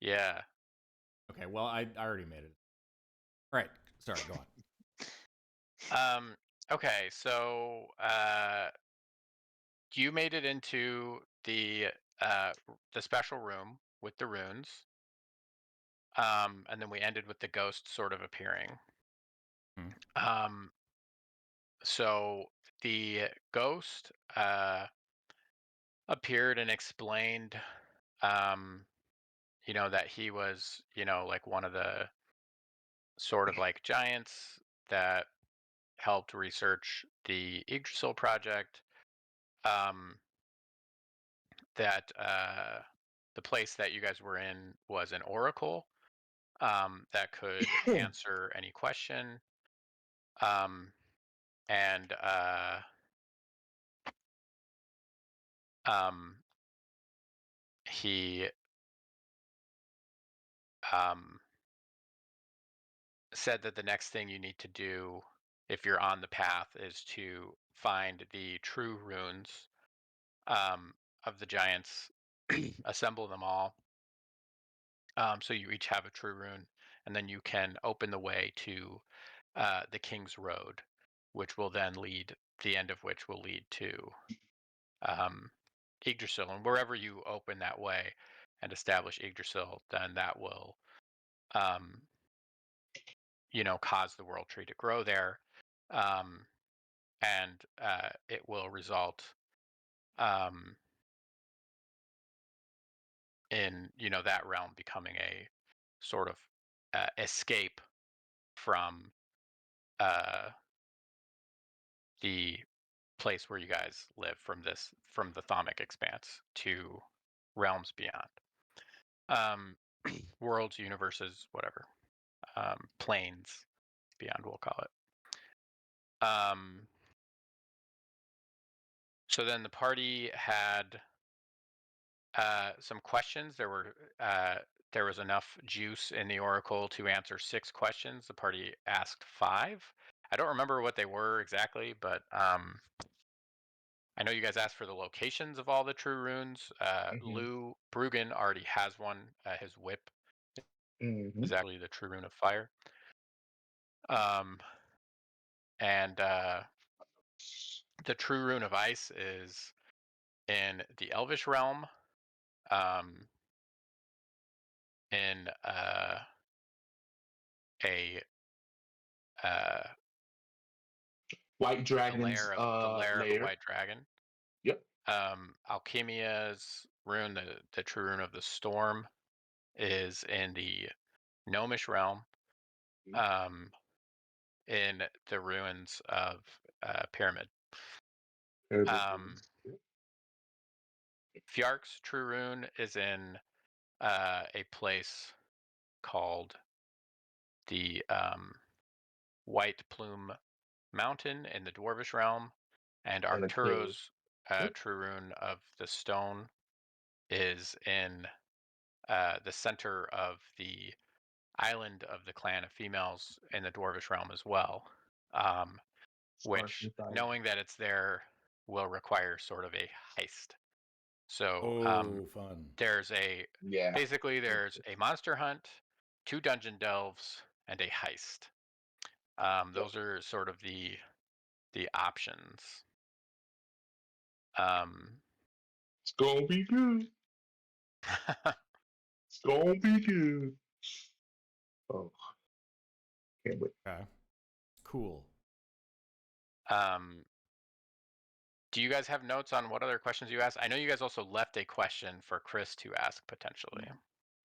Yeah. Okay, well, I already made it. All right, sorry, go on. Okay, so you made it into the special room with the runes. And then we ended with the ghost sort of appearing. Hmm. Um, so the ghost appeared and explained, um, that he was, like one of the sort of like giants that helped research the Yggdrasil project. Um, that the place that you guys were in was an oracle that could answer any question. Um, and um, he um, said that the next thing you need to do if you're on the path is to find the true runes um, of the giants, assemble them all. So you each have a true rune, and then you can open the way to the King's Road, which will then lead, the end of which will lead to um, Yggdrasil. And wherever you open that way and establish Yggdrasil, then that will, um, cause the world tree to grow there. Um, and it will result um, in, that realm becoming a sort of escape from uh, the place where you guys live from the Thamic expanse to realms beyond. Worlds, universes, whatever. Planes beyond, we'll call it. So then the party had some questions. There was enough juice in the oracle to answer 6 questions. The party asked 5. I don't remember what they were exactly, but I know you guys asked for the locations of all the true runes. Lou Bruggen already has one. His whip is actually the true rune of fire. And the true rune of ice is in the Elvish realm, in a White Dragon's the lair of the lair. White Dragon. Yep. Alchemia's rune, the true rune of the storm, is in the Gnomish realm, in the ruins of Pyramid. Fjark's true rune is in a place called the White Plume Mountain in the Dwarvish realm, and Arcturo's true rune of the stone is in the center of the island of the clan of females in the Dwarvish realm as well, which, knowing that it's there, will require sort of a heist. So Fun. there's basically there's a monster hunt, 2 dungeon delves, and a heist. Those are sort of the options. It's gonna be good. It's gonna be good. Oh, can't wait. Okay. Cool. Do you guys have notes on what other questions you asked? I know you guys also left a question for Chris to ask potentially.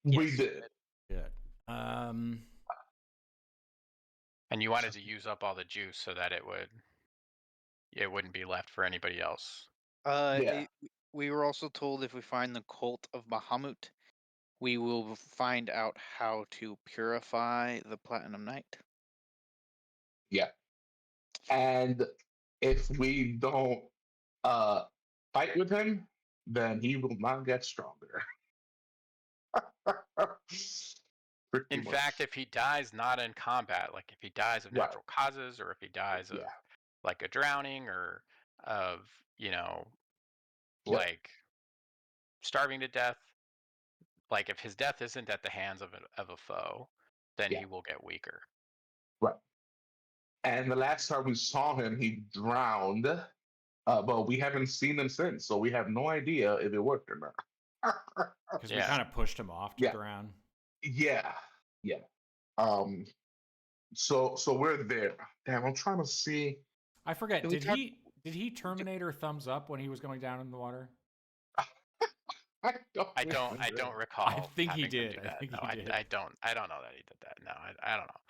We did. Yeah. And you wanted to use up all the juice so that it wouldn't be left for anybody else. We were also told if we find the cult of Bahamut, we will find out how to purify the Platinum Knight. Yeah. And if we don't fight with him, then he will not get stronger. In fact, if he dies not in combat, like if he dies of natural causes, or if he dies of like a drowning, or of, like starving to death, like if his death isn't at the hands of a foe, then Yeah. he will get weaker. Right. And the last time we saw him, he drowned. But we haven't seen him since, so we have no idea if it worked or not. Because we Yeah. kind of pushed him off to Yeah. drown. Yeah, yeah. So we're there. Damn, I'm trying to see. I forget. Did we talk- Did he Terminator thumbs up when he was going down in the water? I don't recall. I think he having him did. do I that. think No, he did. I don't know that he did that. No, I don't know.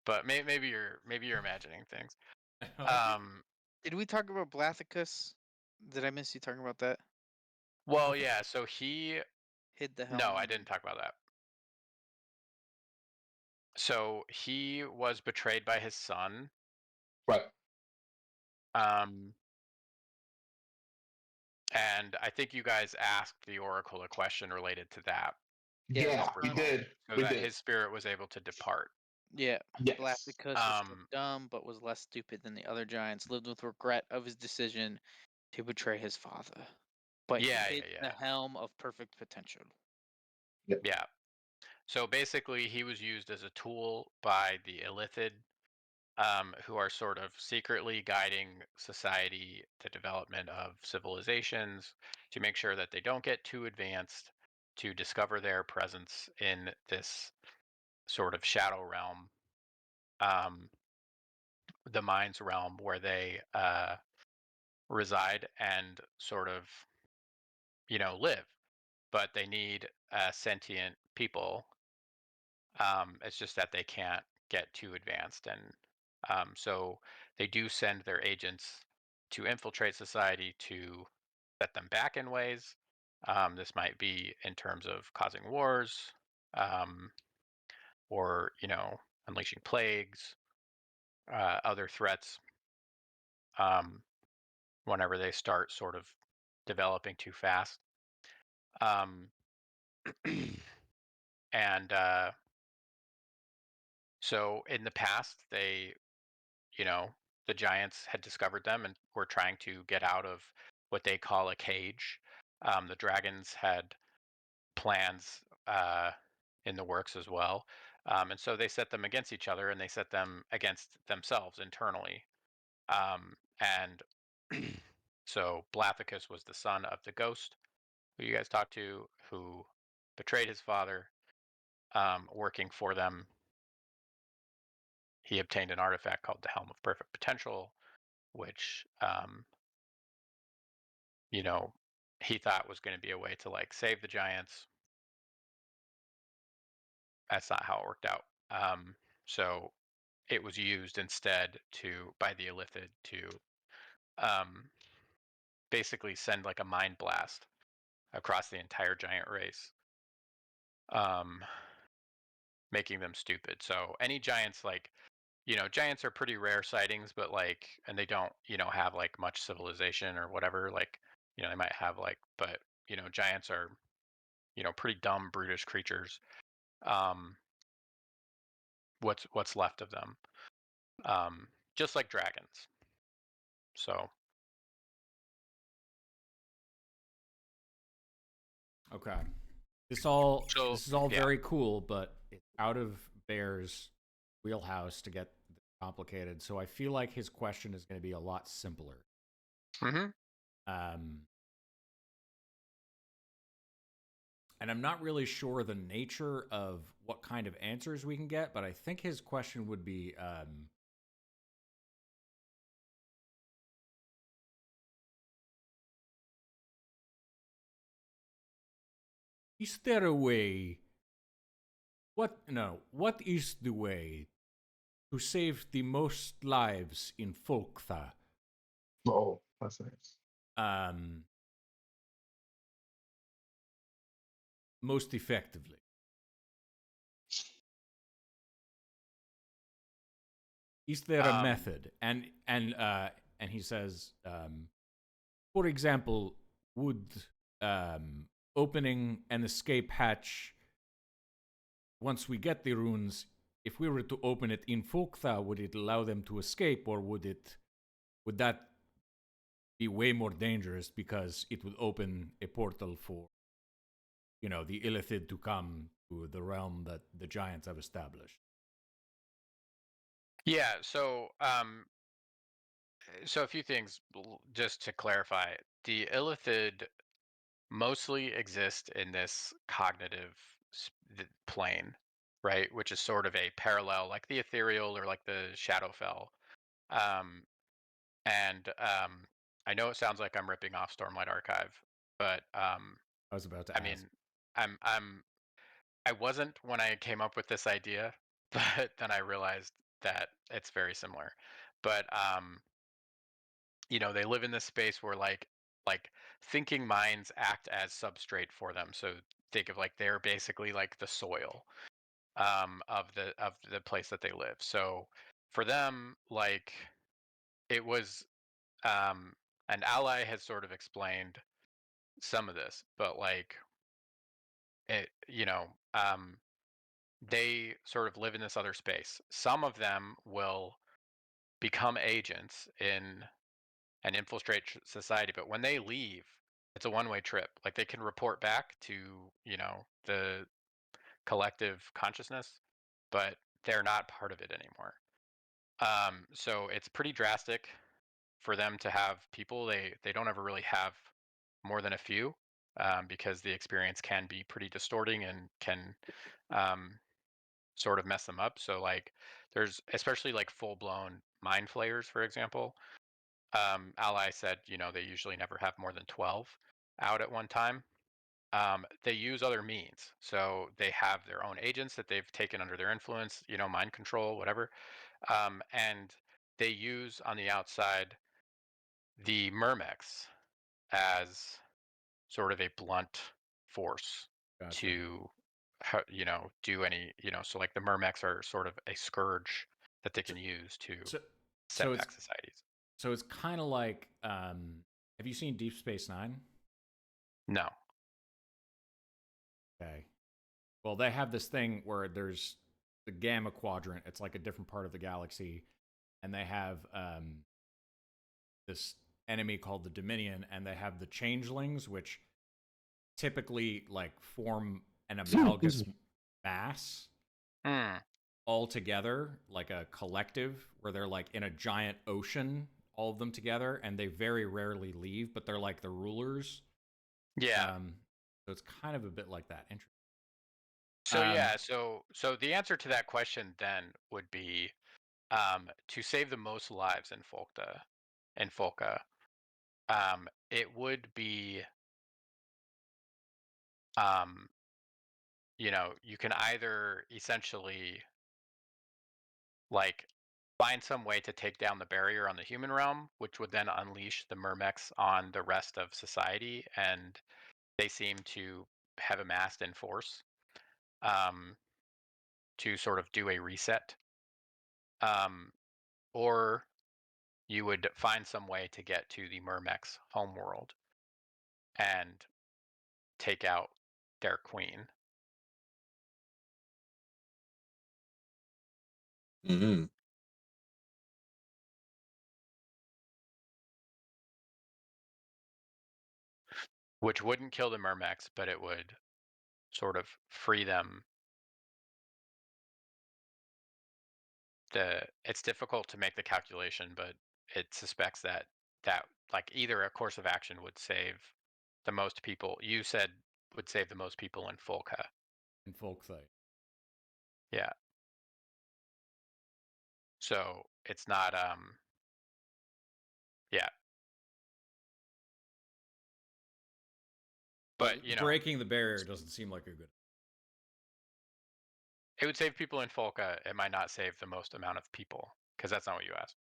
But maybe you're imagining things. Did we talk about Blathicus? Did I miss you talking about that? Well, yeah. So he. Hid the helm. No, I didn't talk about that. So he was betrayed by his son. Right. And I think you guys asked the Oracle a question related to that. Yeah, we did. So We that did. his spirit was able to depart. Yeah. Yes. Blathicus was still dumb, but was less stupid than the other giants. Lived with regret of his decision to betray his father. But Yeah, he hid yeah, the yeah. helm of perfect potential. Yeah. So basically, he was used as a tool by the Illithid, who are sort of secretly guiding society, the development of civilizations, to make sure that they don't get too advanced, to discover their presence in this sort of shadow realm, the mind's realm, where they reside and sort of, live. But they need sentient people. It's just that they can't get too advanced, and so they do send their agents to infiltrate society to set them back in ways. This might be in terms of causing wars, or unleashing plagues, other threats. Whenever they start sort of developing too fast, and so in the past, the giants had discovered them and were trying to get out of what they call a cage. The dragons had plans in the works as well. And so they set them against each other, and they set them against themselves internally. And so Blathicus was the son of the ghost who you guys talked to, who betrayed his father, working for them. He obtained an artifact called the Helm of Perfect Potential, which he thought was going to be a way to like save the giants. That's not how it worked out. So it was used instead by the Illithid to basically send like a mind blast across the entire giant race, making them stupid. So any giants, like, giants are pretty rare sightings, but like, and they don't, have like much civilization or whatever. Like, they might have like, but giants are, pretty dumb, brutish creatures. What's left of them, just like dragons. So Okay. This is all yeah. very cool, but it's out of Bear's wheelhouse to get complicated. So I feel like his question is going to be a lot simpler. Mm-hmm. And I'm not really sure the nature of what kind of answers we can get, but I think his question would be, is there a way? What is the way to save the most lives in Folktha? Oh, that's nice. Most effectively. Is there a method? And he says, for example, would opening an escape hatch once we get the runes, if we were to open it in Folktha, would it allow them to escape, or would that be way more dangerous because it would open a portal for the Illithid to come to the realm that the giants have established. Yeah, so a few things just to clarify. The Illithid mostly exist in this cognitive plane, right? Which is sort of a parallel, like the ethereal or like the Shadowfell. Um, and I know it sounds like I'm ripping off Stormlight Archive, but I was about to I ask. mean, I wasn't when I came up with this idea, but then I realized that it's very similar. But they live in this space where like thinking minds act as substrate for them. So think of like they're basically like the soil of the place that they live. So for them, like it was an ally has sort of explained some of this, but like it, they sort of live in this other space. Some of them will become agents in and infiltrate society, but when they leave, it's a one-way trip. Like they can report back to, the collective consciousness, but they're not part of it anymore. So it's pretty drastic for them to have people. They don't ever really have more than a few, because the experience can be pretty distorting and can um, sort of mess them up. So like there's especially like full-blown mind flayers, for example. Ally said, they usually never have more than 12 out at one time. They use other means. So they have their own agents that they've taken under their influence, mind control, whatever. And they use on the outside the Myrmex as sort of a blunt force Gotcha. to, do any, so like the Myrmex are sort of a scourge that they can use to So, set so back societies. So it's kind of like, have you seen Deep Space Nine? No. Okay. Well, they have this thing where there's the Gamma Quadrant. It's like a different part of the galaxy, and they have this enemy called the Dominion, and they have the Changelings, which typically like form an amalgamous mass Mm. all together, like a collective, where they're like in a giant ocean, all of them together, and they very rarely leave, but they're like the rulers. Yeah. So it's kind of a bit like that. Interesting. So yeah, so the answer to that question then would be to save the most lives in Folka. It would be you can either essentially like find some way to take down the barrier on the human realm, which would then unleash the Myrmex on the rest of society, and they seem to have amassed in force um, to sort of do a reset. Or you would find some way to get to the Myrmex homeworld and take out their queen. Mm-hmm. Which wouldn't kill the Myrmex, but it would sort of free them. It's difficult to make the calculation, but it suspects that like either a course of action would save the most people. You said would save the most people in Folka. In Folkthay. Yeah. So it's not yeah. But breaking the barrier doesn't seem like a good. It would save people in Folka. It might not save the most amount of people, because that's not what you asked.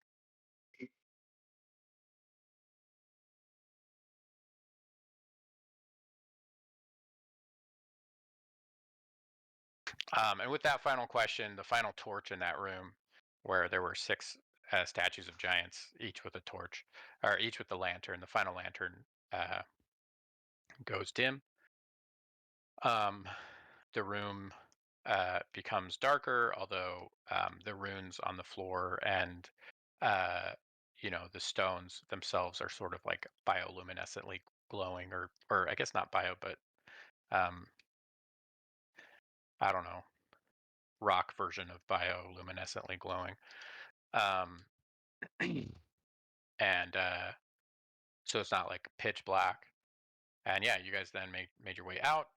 And with that final question, the final torch in that room, where there were 6 statues of giants, each with a torch, or each with the lantern. The final lantern goes dim. The room becomes darker, although the runes on the floor and the stones themselves are sort of like bioluminescently glowing, or I guess not bio, but I don't know, rock version of bioluminescently glowing. And so it's not like pitch black. And yeah, you guys then made your way out.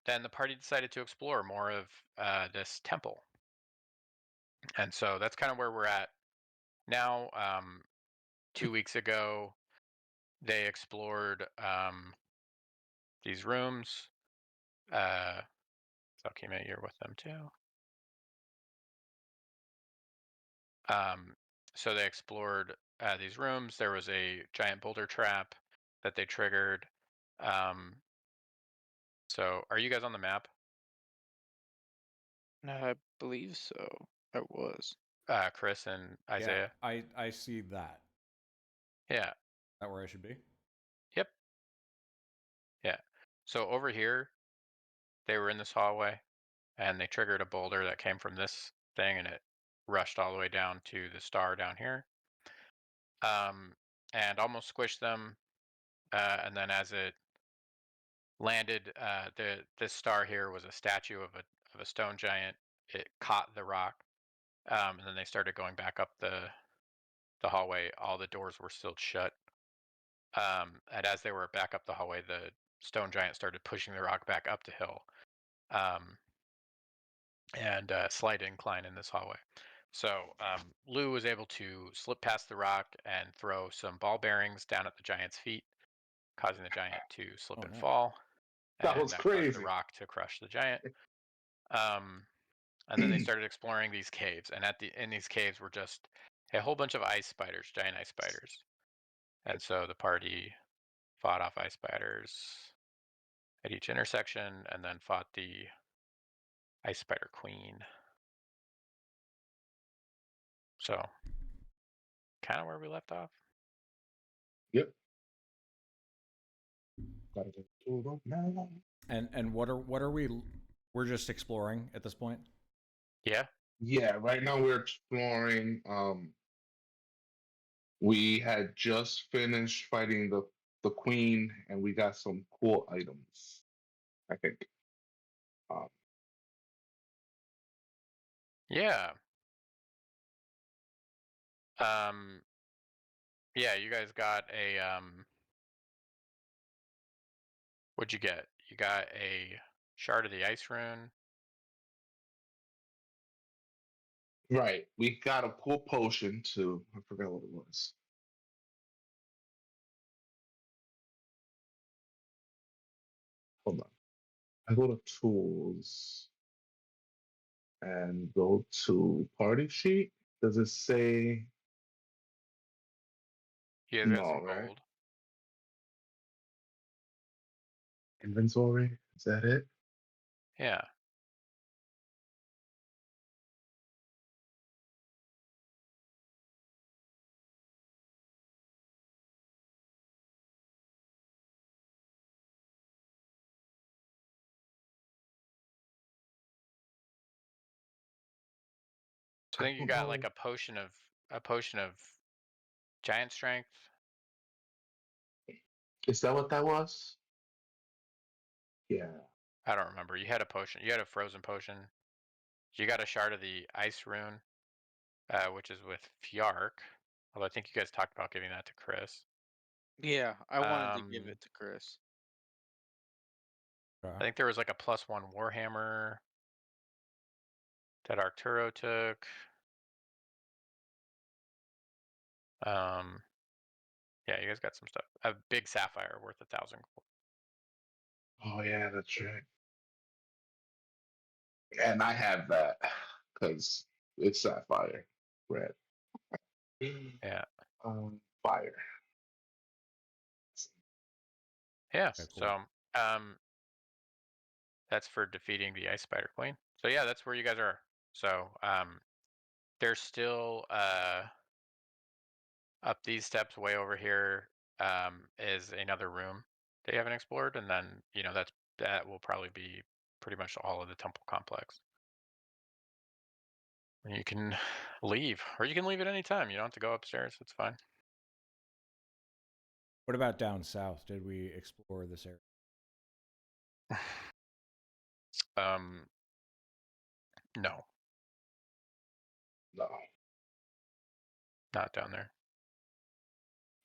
Then the party decided to explore more of this temple, and so that's kind of where we're at now. 2 weeks ago, they explored these rooms. Sakime, you're with them too. So they explored these rooms. There was a giant boulder trap that they triggered. So are you guys on the map? I believe so. I was. Chris and Isaiah? Yeah, I see that. Yeah. Is that where I should be? Yep. Yeah. So over here, they were in this hallway, and they triggered a boulder that came from this thing, and it rushed all the way down to the star down here, and almost squished them. And then as it landed, this star here was a statue of a stone giant. It caught the rock, and then they started going back up the hallway. All the doors were still shut. And as they were back up the hallway, the stone giant started pushing the rock back up the hill, and slight incline in this hallway. So Lou was able to slip past the rock and throw some ball bearings down at the giant's feet, causing the giant to slip Oh, and nice. fall. That And was caused crazy. the rock to crush the giant. And then they started exploring these caves, and in these caves were just a whole bunch of ice spiders, giant ice spiders. And so the party fought off ice spiders at each intersection, and then fought the ice spider queen. So, kind of where we left off. Yep. Gotta get to them now. And what are we? We're just exploring at this point. Yeah. Yeah, right now we're exploring. We had just finished fighting the queen, and we got some cool items. I think. Yeah. Yeah, you guys got a what'd you get? You got a shard of the ice rune. Right. We got a cool potion too. I forgot what it was. Hold on. I go to tools and go to party sheet. Does it say You guys got no, some right? gold. Inventory? Is that it? Yeah. So I think you don't got like know. a potion of giant strength. Is that what that was? Yeah. I don't remember. You had a potion. You had a frozen potion. You got a shard of the ice rune, which is with Fjark. Although I think you guys talked about giving that to Chris. Yeah, I wanted to give it to Chris. I think there was like a +1 Warhammer that Arturo took. Yeah, you guys got some stuff. A big sapphire worth 1,000 gold. Oh yeah, that's right. And I have that because it's sapphire red. Yeah. Fire. Yeah. Okay, cool. So that's for defeating the ice spider queen. So yeah, that's where you guys are. So there's still up these steps way over here is another room that you haven't explored, and then that will probably be pretty much all of the temple complex. And you can leave, or you can leave at any time. You don't have to go upstairs. It's fine. What about down south? Did we explore this area? No, No, not down there.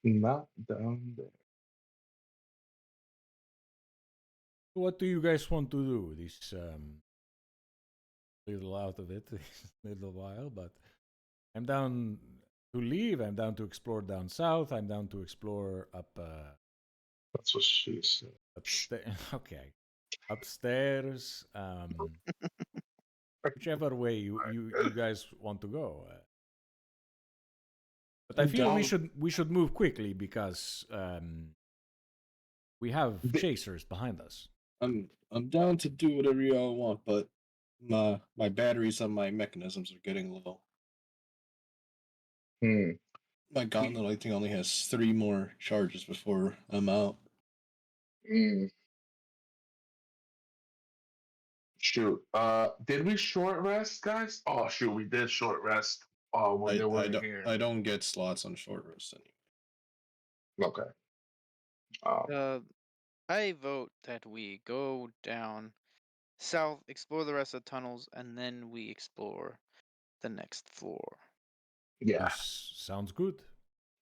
not down there. What do you guys want to do? This little out of it, this little while, but I'm down to leave. I'm down to explore down south. I'm down to explore up That's what she said. upstairs. Okay, upstairs. Whichever way you guys want to go. But I I'm feel down. we should move quickly because we have The- chasers behind us. I'm down to do whatever y'all want, but my batteries on my mechanisms are getting low. Hmm. My gauntlet, I think, only has 3 more charges before I'm out. Mm. Shoot. Did we short rest, guys? Oh shoot, we did short rest. Oh, when they weren't here. I don't get slots on short rest anymore. Okay. Oh. I vote that we go down south, explore the rest of the tunnels, and then we explore the next floor. Yeah. Sounds good.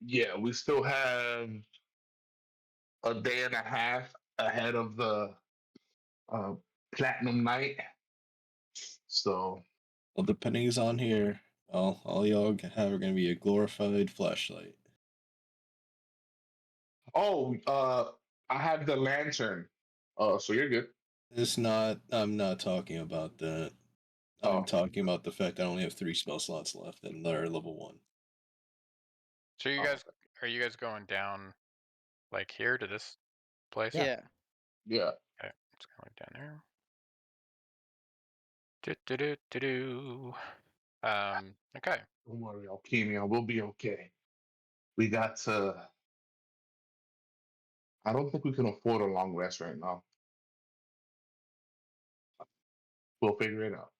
Yeah, we still have a day and a half ahead of the uh, Platinum Night. So, Well, the pennies on here, all y'all have are gonna be a glorified flashlight. oh, I have the lantern. Oh, so you're good. It's not. I'm not talking about that. Oh. I'm talking about the fact I only have 3 spell slots left, and they're level 1. So you Oh, guys, are you guys going down like here to this place? Yeah. Yeah. Okay, it's going down there. Do. Okay. Don't worry, Alchemia. We'll be okay. We got to. I don't think we can afford a long rest right now. We'll figure it out.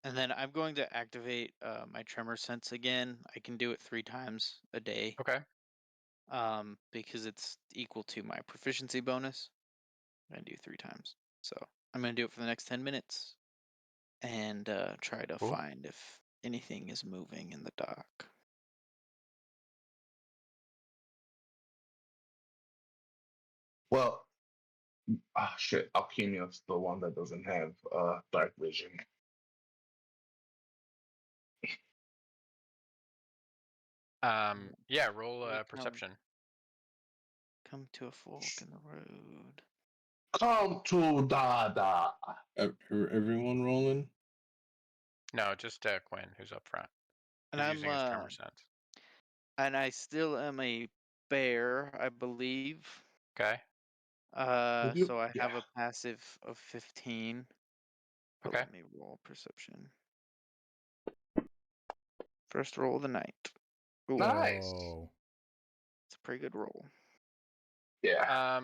And then I'm going to activate my tremor sense again. I can do it 3 times a day. Okay. Because it's equal to my proficiency bonus. I'm gonna do 3 times. So I'm gonna do it for the next 10 minutes and try to Cool. find if anything is moving in the dark. Well, shit. Alchemia's the one that doesn't have dark vision. Yeah, roll We perception. Come to a fork in the road. Come to Dada. Everyone rolling? No, just Quinn, who's up front. And He's I'm using his tremor sense. and I still am a bear, I believe. Okay. So I have Yeah. a passive of 15. But Okay. let me roll perception. First roll of the night. Ooh, Nice. Whoa. it's a pretty good roll. Yeah.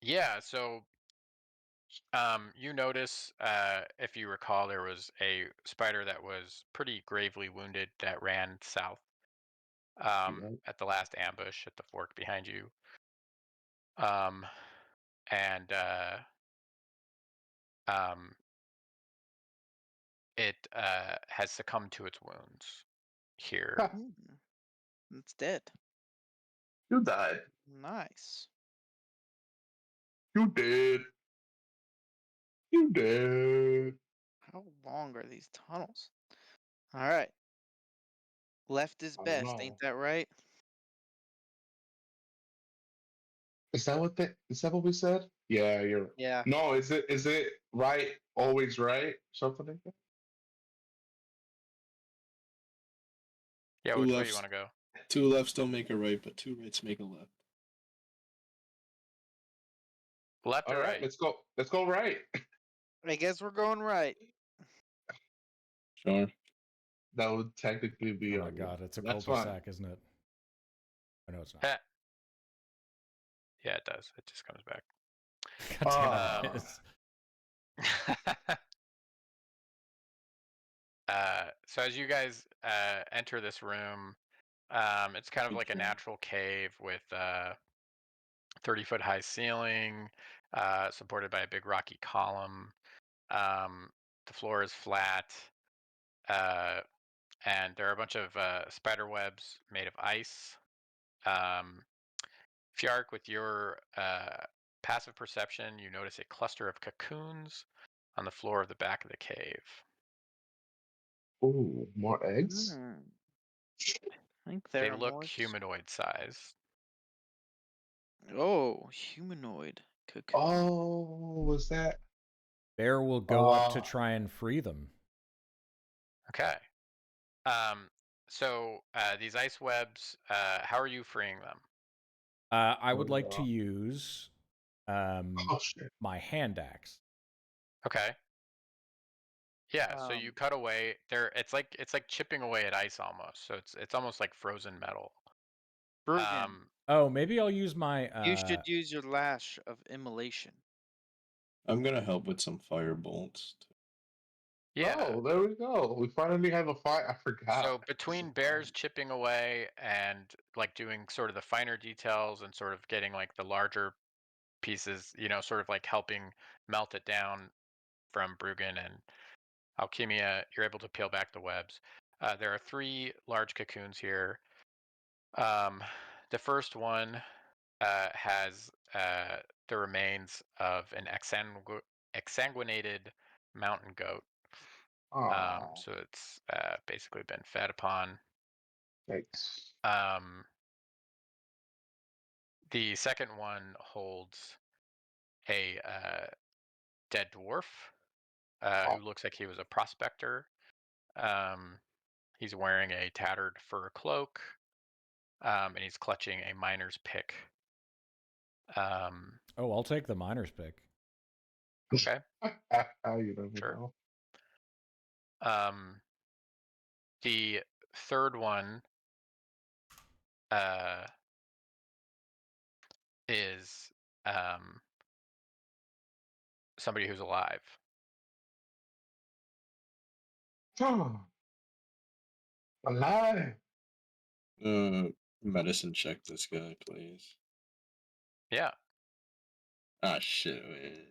Yeah. So, you notice, if you recall, there was a spider that was pretty gravely wounded that ran south. Right. At the last ambush at the fork behind you. And it has succumbed to its wounds here. Huh. It's dead. You died. Nice. You did. You did. How long are these tunnels? All right. Left is I don't best, know. ain't that right? Is that what what we said? Yeah, you're. Yeah. No, is it right? Always right? Something like that. Yeah, 2 which way you lefts. want to go? 2 lefts don't make a right, but 2 rights make a left. Left All or right, right? let's go. Let's go right. I guess we're going right. Sure. That would technically be. Oh my god, it's a That's cul-de-sac, isn't it? I know it's not. Heh. Yeah, it does. It just comes back. God damn it. So as you guys enter this room, it's kind of like a natural cave with 30-foot high ceiling. supported by a big rocky column. The floor is flat, and there are a bunch of spider webs made of ice. Fjark, with your passive perception, you notice a cluster of cocoons on the floor of the back of the cave. Ooh, more eggs. I think there They are look more. humanoid size. Oh, humanoid cocoon. Oh, was that? Bear will go up to try and free them. Okay. So these ice webs, how are you freeing them? I would like to use Oh shit. my hand axe. Okay. Yeah, so you Um, cut away there. It's like chipping away at ice almost. So it's almost like frozen metal. Bergen, Oh, maybe I'll use my. you should use your lash of immolation. I'm gonna help with some firebolts. Yeah. Oh, there we go. We finally have a fight. I forgot. So between Bear's chipping away and like doing sort of the finer details and sort of getting like the larger pieces, sort of like helping melt it down from Bruggen and Alchemia, you're able to peel back the webs. There are 3 large cocoons here. The first one has the remains of an exsanguinated mountain goat. Oh, So it's basically been fed upon. thanks. The second one holds a dead dwarf who looks like he was a prospector. He's wearing a tattered fur cloak, and he's clutching a miner's pick. Oh, I'll take the miner's pick. Okay. You never Sure. know. The third one is somebody who's alive. Oh, alive. Medicine check this guy, please. Yeah. Ah, shit. Man.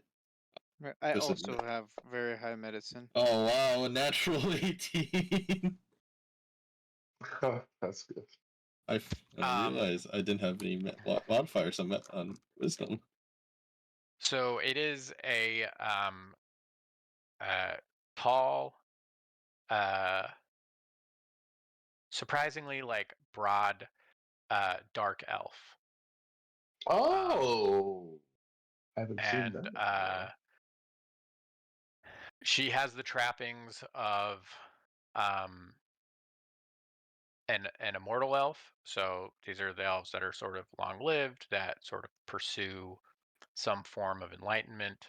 I This is also have very high medicine. Oh wow, a natural 18. That's good. I realized I didn't have any modifiers on wisdom. So it is a tall, surprisingly like broad, dark elf. Oh, I haven't seen And that. she has the trappings of an immortal elf. So these are the elves that are sort of long-lived, that sort of pursue some form of enlightenment.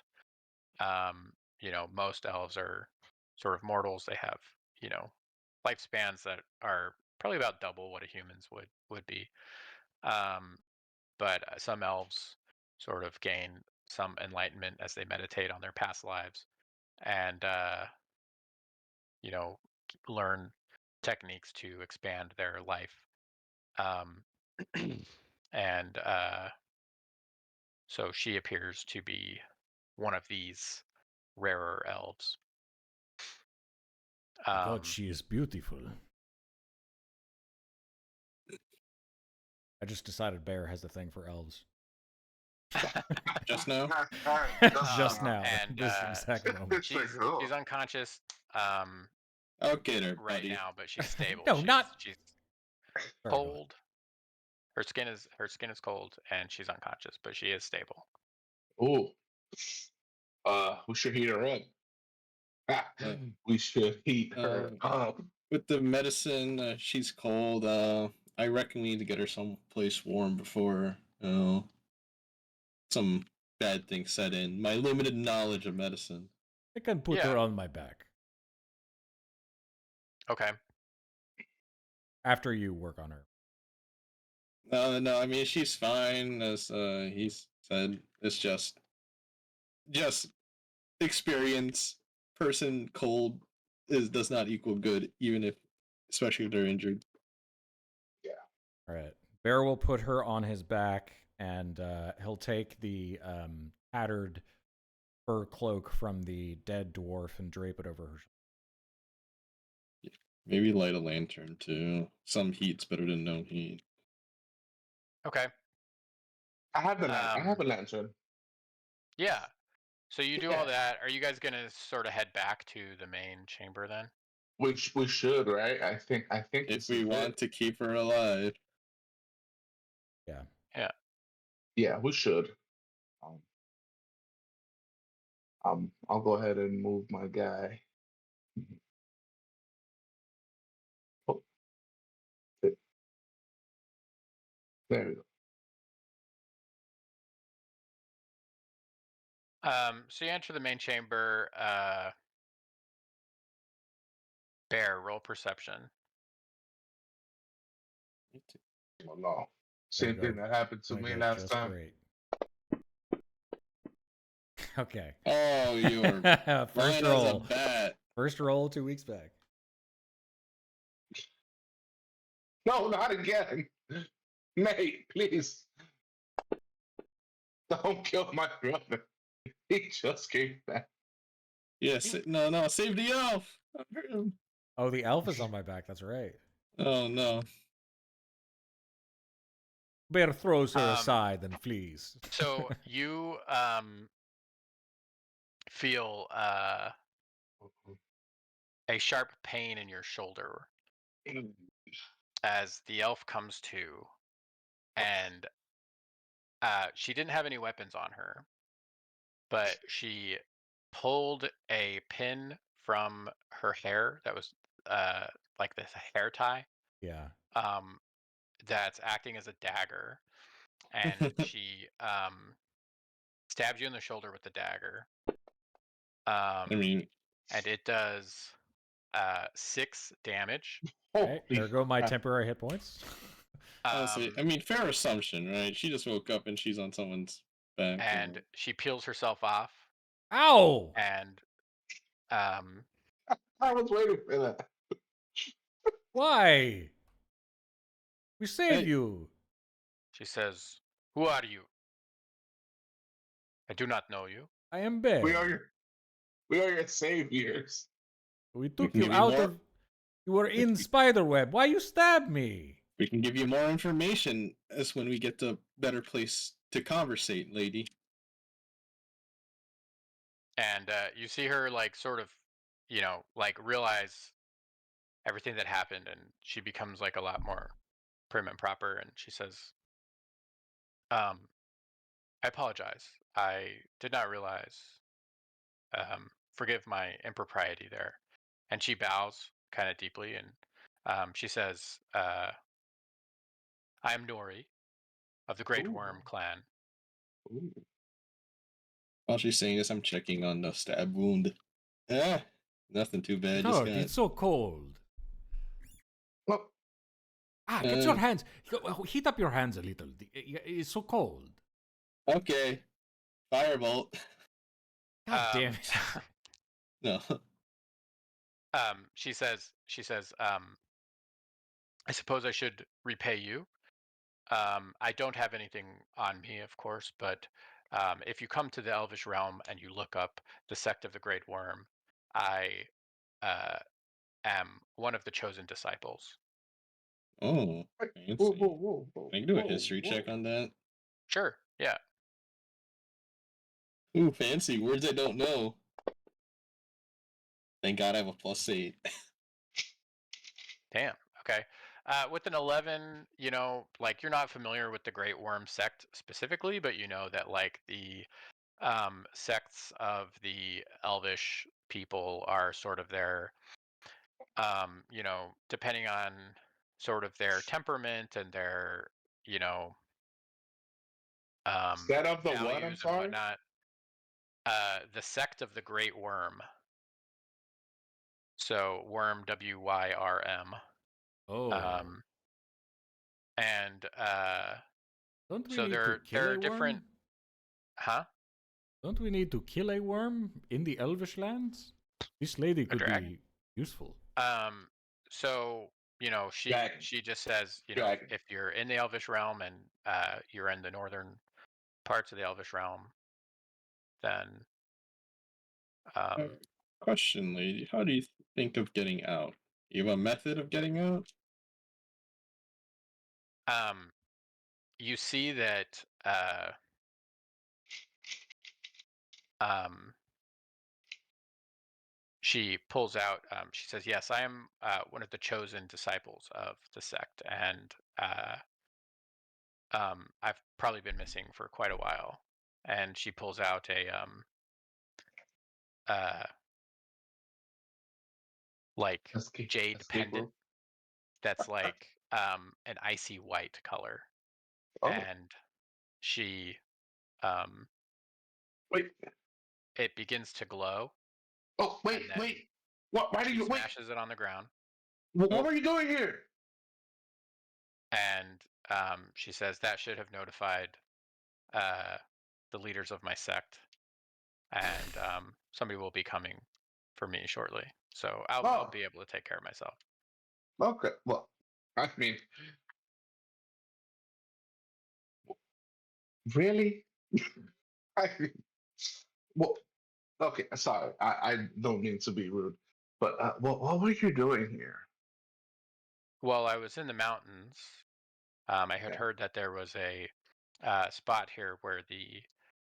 Most elves are sort of mortals. They have, lifespans that are probably about double what a human's would be. But some elves sort of gain some enlightenment as they meditate on their past lives, and learn techniques to expand their life. And so she appears to be one of these rarer elves. God, she is beautiful. I just decided Bear has the thing for elves. Just now? Just now. And This exact moment. she's unconscious I'll get her, right buddy. now, but she's stable. No, she's Sorry, go cold. Her skin is cold, and she's unconscious, but she is stable. Oh, we should heat her up. We should heat her up. With the medicine, she's cold. I reckon we need to get her someplace warm before some bad things set in. My limited knowledge of medicine. I can put her on my back. Okay. After you work on her. No, I mean she's fine, as he's said. It's just experience. Person cold does not equal good, especially if they're injured. Yeah. All right. Bear will put her on his back, and he'll take the tattered fur cloak from the dead dwarf and drape it over her. Maybe light a lantern too. Some heat's better than no heat. Okay. I have I have Um, a lantern. Yeah. So you do Yeah. all that. Are you guys gonna sort of head back to the main chamber then? Which we should, right? I think If this we is want it. to keep her alive. Yeah. Yeah. Yeah, we should. I'll go ahead and move my guy. Oh, there we go. So you enter the main chamber. Bear, roll perception. Oh, no. There Same you go. thing that happened to Gonna me go last just time. great. Okay. Oh, you're First blind as a roll. bat. First roll 2 weeks back. No, not again. Nate, please. Don't kill my brother. He just came back. Yes, no, save the elf. I hurt him. Oh, the elf is on my back. That's right. Oh no. Bear throws her Um, aside and flees. So you feel a sharp pain in your shoulder as the elf comes to, and she didn't have any weapons on her, but she pulled a pin from her hair that was like this hair tie Yeah. that's acting as a dagger, and she stabs you in the shoulder with the dagger. I mean, And it does 6 damage. Okay, there Holy go my crap. temporary hit points. honestly, I mean, fair assumption, right? She just woke up and she's on someone's back. And she peels herself off, Ow! and um, I was waiting for that. Why? We saved Hey. you. she says, "Who are you? I do not know you." I am Bear. We are your saviors. We We took can you give you out more. of. You were in can- Spiderweb. Why you stab me? We can give you more information as when we get to better place to conversate, lady. And you see her like sort of, like realize everything that happened, and she becomes like a lot more prim and proper. And she says, "I apologize. I did not realize. Forgive my impropriety there." And she bows kind of deeply, and she says, "I am Nori of the Great Ooh. Worm clan." Ooh. While she's saying this, I'm checking on the stab wound. Nothing too bad. No, Just got it's so cold. Well, Get your hands. Heat up your hands a little. It's so cold. okay. Firebolt. God damn it. No. She says, "I suppose I should repay you. I don't have anything on me, of course, but if you come to the Elvish realm and you look up the sect of the Great Worm, I am one of the chosen disciples." Oh, fancy. whoa. Can I do a history check on that? Sure, yeah. Ooh, fancy. Words I don't know. Thank God I have a +8. Damn. Okay. With an 11, like you're not familiar with the Great Worm sect specifically, but you know that like the sects of the Elvish people are sort of their, depending on sort of their temperament and their, you know, Set of the what? I'm values and sorry. whatnot. The sect of the Great Worm. So worm, WYRM. Oh. And Don't we so need to there kill are a different, worm? huh? Don't we need to kill a worm in the Elvish lands? This lady could dragon? be useful. So she Dragon. she just says, Dragon. if you're in the Elvish realm and you're in the northern parts of the Elvish realm, then Question, lady. How do you think of getting out? You have a method of getting out? you see that she pulls out, she says, "Yes, I am one of the chosen disciples of the sect, and I've probably been missing for quite a while." And she pulls out a like jade pendant rope. that's like an icy white color, Oh, and she wait. it begins to glow. Oh, wait, And then wait. What? Why do she you wait? smashes it on the ground, What were you doing here? and she says that should have notified the leaders of my sect, and somebody will be coming for me shortly, so I'll Oh, be able to take care of myself. okay. Well, I mean, really? I mean, well, okay. Sorry, I don't mean to be rude, but what were you doing here? Well, I was in the mountains. I had Okay. heard that there was a spot here where the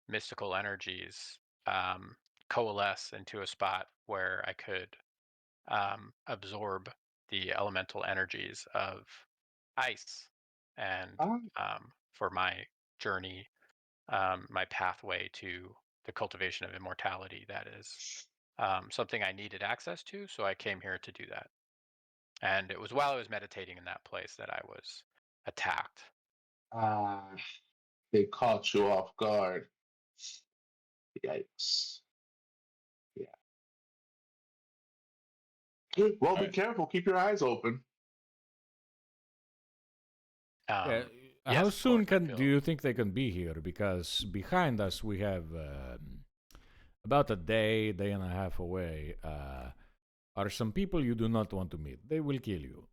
mystical energies coalesce into a spot where I could absorb the elemental energies of ice, and Ah, for my journey, my pathway to the cultivation of immortality, that is something I needed access to, so I came here to do that. And it was while I was meditating in that place that I was attacked. ah, they caught you off guard. Yikes. Yeah. Well, be Alright. careful. Keep your eyes open. Yeah, Yes, how of soon course, I do feel- you think they can be here? Because behind us we have about a day and a half away. Are some people you do not want to meet? They will kill you.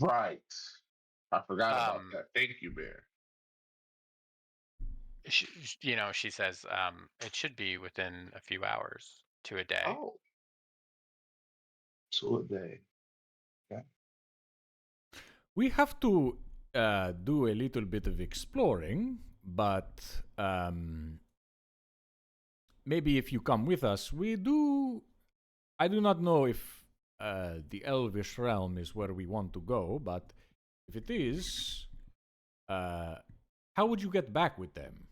Right. I forgot about Um, that. Thank you, Bear. she says it should be within a few hours to a day. Oh, so a day. We have to do a little bit of exploring, but maybe if you come with us, we do. I do not know if the Elvish realm is where we want to go, but if it is, how would you get back with them?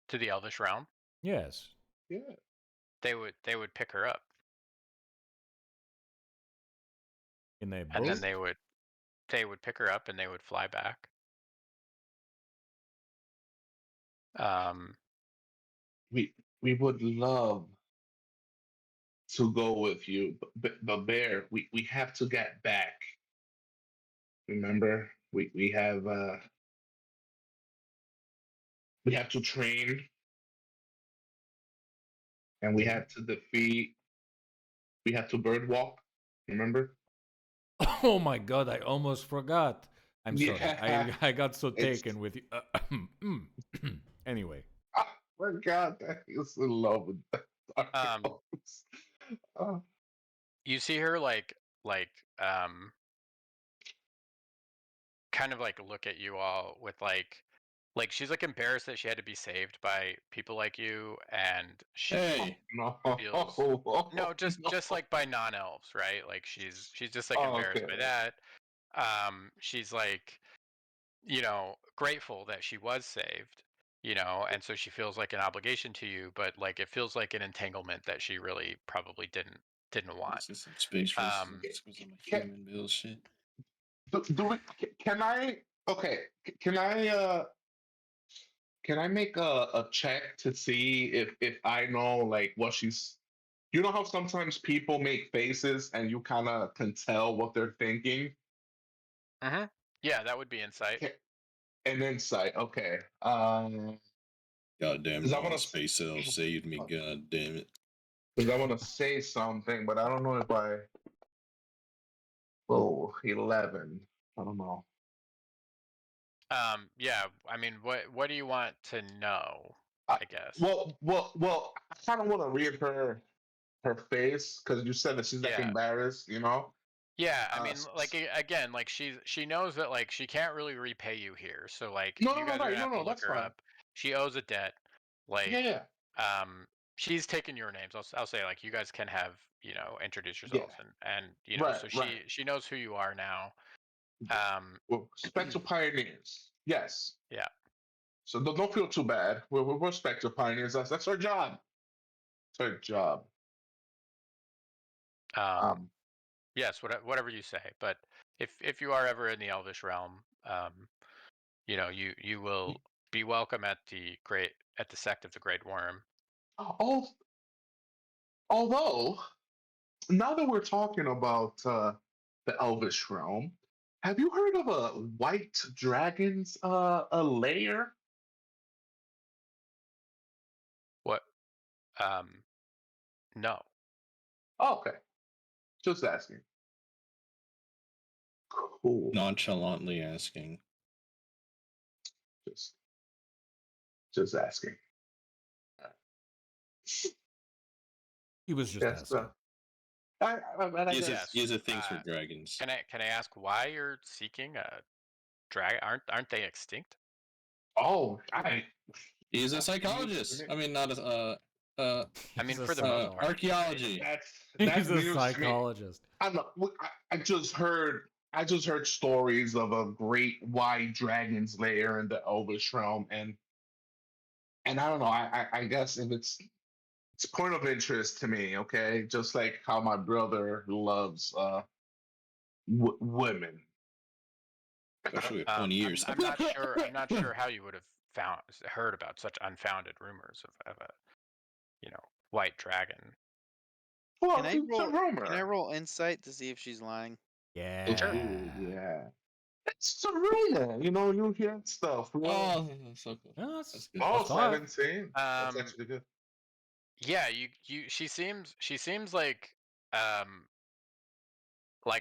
To the Elvish realm, Yes. Yeah. they would pick her up, In a and boat? then they would pick her up and they would fly back. We would love to go with you, but Bear, we have to get back. Remember, we have to train, and we have to defeat. We have to bird walk. Remember? Oh my god, I almost forgot. I'm sorry. Yeah. I got so It's- taken with you. Anyway. I forgot that he was in love with Dark Um, Elves. Oh, you see her like kind of like look at you all with like she's like embarrassed that she had to be saved by people like you, and she Hey, no. feels no, just like by non-elves, right? Like she's just like Oh, embarrassed by okay. that. She's like, grateful that she was saved, and so she feels like an obligation to you, but like it feels like an entanglement that she really probably didn't want. this is some space race. Um, This was some Can, human bill shit. can I? Okay. Can I make a check to see if I know like what she's? You know how sometimes people make faces and you kind of can tell what they're thinking. Yeah, that would be insight. Ca- An insight. Okay. Goddamn Because I want to. non-space elf saved me. God damn it. Because I want to say something, but I don't know if I. Oh, 11. I don't know. Yeah. I mean, what do you want to know? I- I guess. Well. I kind of want to read her face because you said that she's like Yeah. embarrassed. Yeah, I Uh, mean, like again, like she knows that like she can't really repay you here, so like no, you no, no, guys are right, gonna no, have to no, look that's her fine. up. She owes a debt. Yeah, Like, yeah, she's taken your names. I'll say like you guys can have introduce yeah. yourselves and Right, so right. she knows who you are now. Yeah. Um, Well, Spectre Pioneers. Yes. yeah. So don't feel too bad. We're Spectre Pioneers. That's our job. It's our job. Um, Yes, whatever you say. But if you are ever in the Elvish realm, you will be welcome at the sect of the Great Worm. although, now that we're talking about the Elvish realm, have you heard of a white dragon's a lair? What? No. Oh, okay, just asking. Cool. Nonchalantly asking. Just just asking. He was just Yes. asking. I He has guess. he has a things for Uh, dragons. Can I ask why you're seeking a dragon? Aren't they extinct? Oh, He's a that's psychologist. news I mean, not a I mean, He's a for the most psychologist. part. archaeology. that's He's a news to me. psychologist. I know. I just heard. I just heard stories of a great white dragon's lair in the Elvish realm, and I don't know. I guess if it's a point of interest to me. Okay, just like how my brother loves women. Especially with 20 years. I'm not sure. I'm not sure how you would have heard about such unfounded rumors of a white dragon. Well, Can I it's a roll? rumor. Can I roll insight to see if she's lying? Yeah. Ooh, yeah. It's a rumor. You hear stuff. Oh, so cool. Yeah, That's good. Oh, that's fine. 17. That's Um, actually good. yeah, she seems like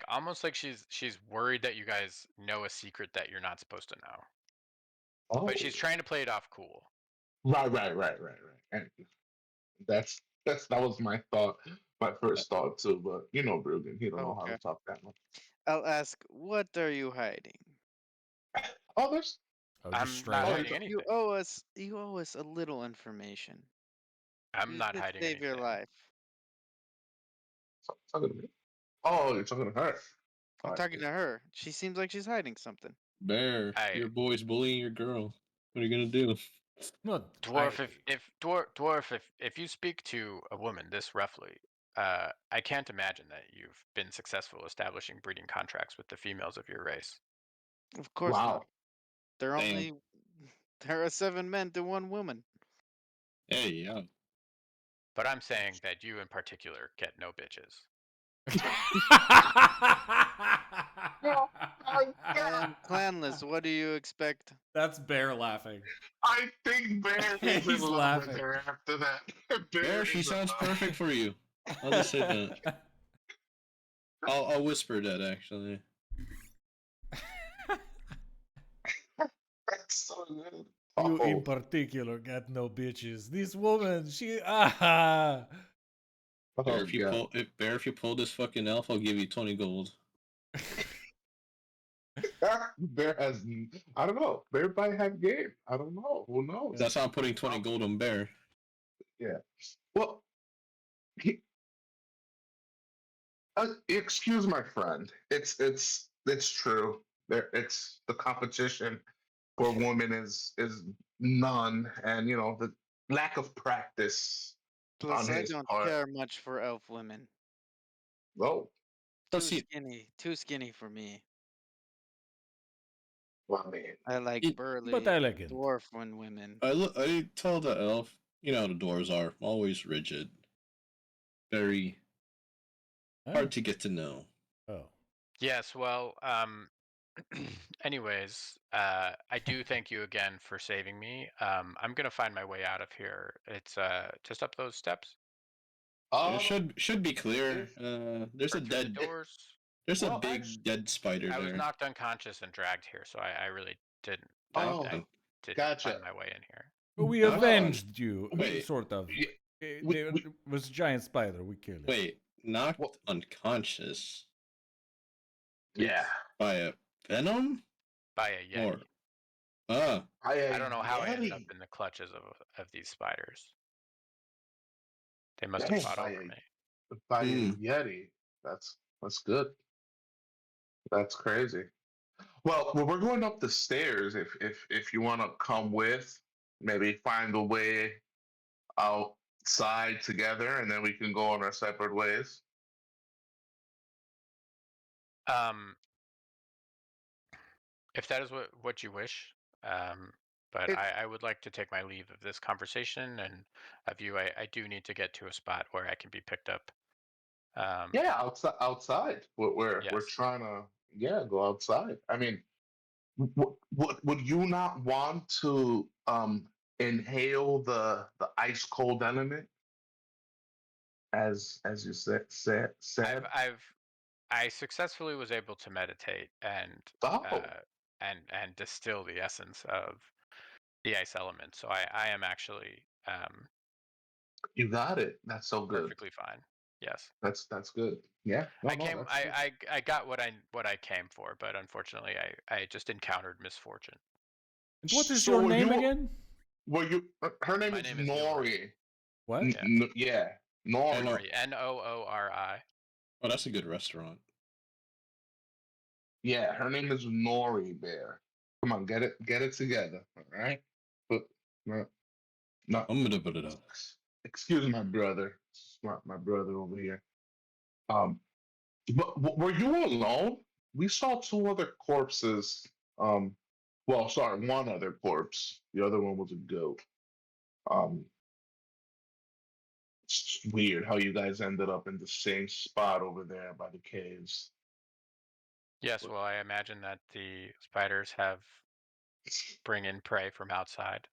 almost like she's worried that you guys know a secret that you're not supposed to know, Oh, but she's trying to play it off cool. right. And that was my thought, my first thought too. But Brugan, he don't know how to Okay. talk that much. I'll ask, what are you hiding? Oh, there's Oh, just I'm straight not up. hiding anything. You owe us a little information. I'm You not could hiding save your anything. life. talking to me. Oh, you're talking to her. I'm Alright. talking to her. She seems like she's hiding something. Bear, your boy's bullying your girl. What are you gonna do? No, Dwarf, if you speak to a woman this roughly, I can't imagine that you've been successful establishing breeding contracts with the females of your race. Of course Wow. not. There are 7 men to 1 woman. Hey, yeah. But I'm saying that you in particular get no bitches. I am clanless. What do you expect? That's Bear laughing. I think Bear is He's in love laughing. with her after that. Bear, she is in sounds love. perfect for you. I'll just say that. I'll whisper that actually. That's so good. You in Oh, particular get no bitches. This woman, she Bear, oh if you God. if you pull this fucking elf, I'll give you 20 gold. Bear has. I don't know. Bear might have game. I don't know. Who knows? That's how I'm putting 20 gold on Bear. Yeah. Well, excuse my friend. It's true. It's the competition for women is none, and the lack of practice Plus, on I his don't part. care much for elf women. Oh, Plus, he, Too skinny for me. well, man. I like It- burly, but elegant. dwarf women. I tell the elf, you know how the dwarves are, always rigid. Very hard to get to know. Oh. Yes, well, anyways, I do thank you again for saving me. I'm gonna find my way out of here. It's just up those steps. It should be clear. There's Or a through the dead. doors. There's a Well, big dead spider I was there. knocked unconscious and dragged here, so I really didn't Oh, I didn't gotcha. find my way in here. We Oh, avenged you, wait. sort of. Yeah, There was a giant spider. We killed it. Wait, knocked Well- unconscious yeah. by a venom? By a Yeti. Or ah, I don't know how I ended up Yeti. in the clutches of these spiders. They must Dang, have fought by over a- me. By a Hmm. Yeti. That's good. That's crazy. Well, we're going up the stairs. If you want to come with, maybe find a way outside together, and then we can go on our separate ways. If that is what you wish, but It- I would like to take my leave of this conversation and of you. I do need to get to a spot where I can be picked up. Yeah, outside. We're Yes. trying to go outside. I mean, would you not want to inhale the ice cold element as you said? I successfully was able to meditate Oh, and distill the essence of the ice element. So I am actually you got it. That's so good. perfectly fine. Yes. That's good. Yeah. No, I came. that's good. I got what I came for, but unfortunately, I just encountered misfortune. And what is So your were name you- again? Well, her name My is name is Nori. What? Yeah, Nori. know. Nori, Noori. oh, that's a good restaurant. Yeah, her name is Nori Bear. Come on, get it together, all right? But no, I'm gonna put it up. excuse my brother, my brother over here. But were you alone? We saw two other corpses. Well, sorry, one other corpse. The other one was a goat. Um, it's just weird how you guys ended up in the same spot over there by the caves. Yes. Well, I imagine that the spiders have bring in prey from outside.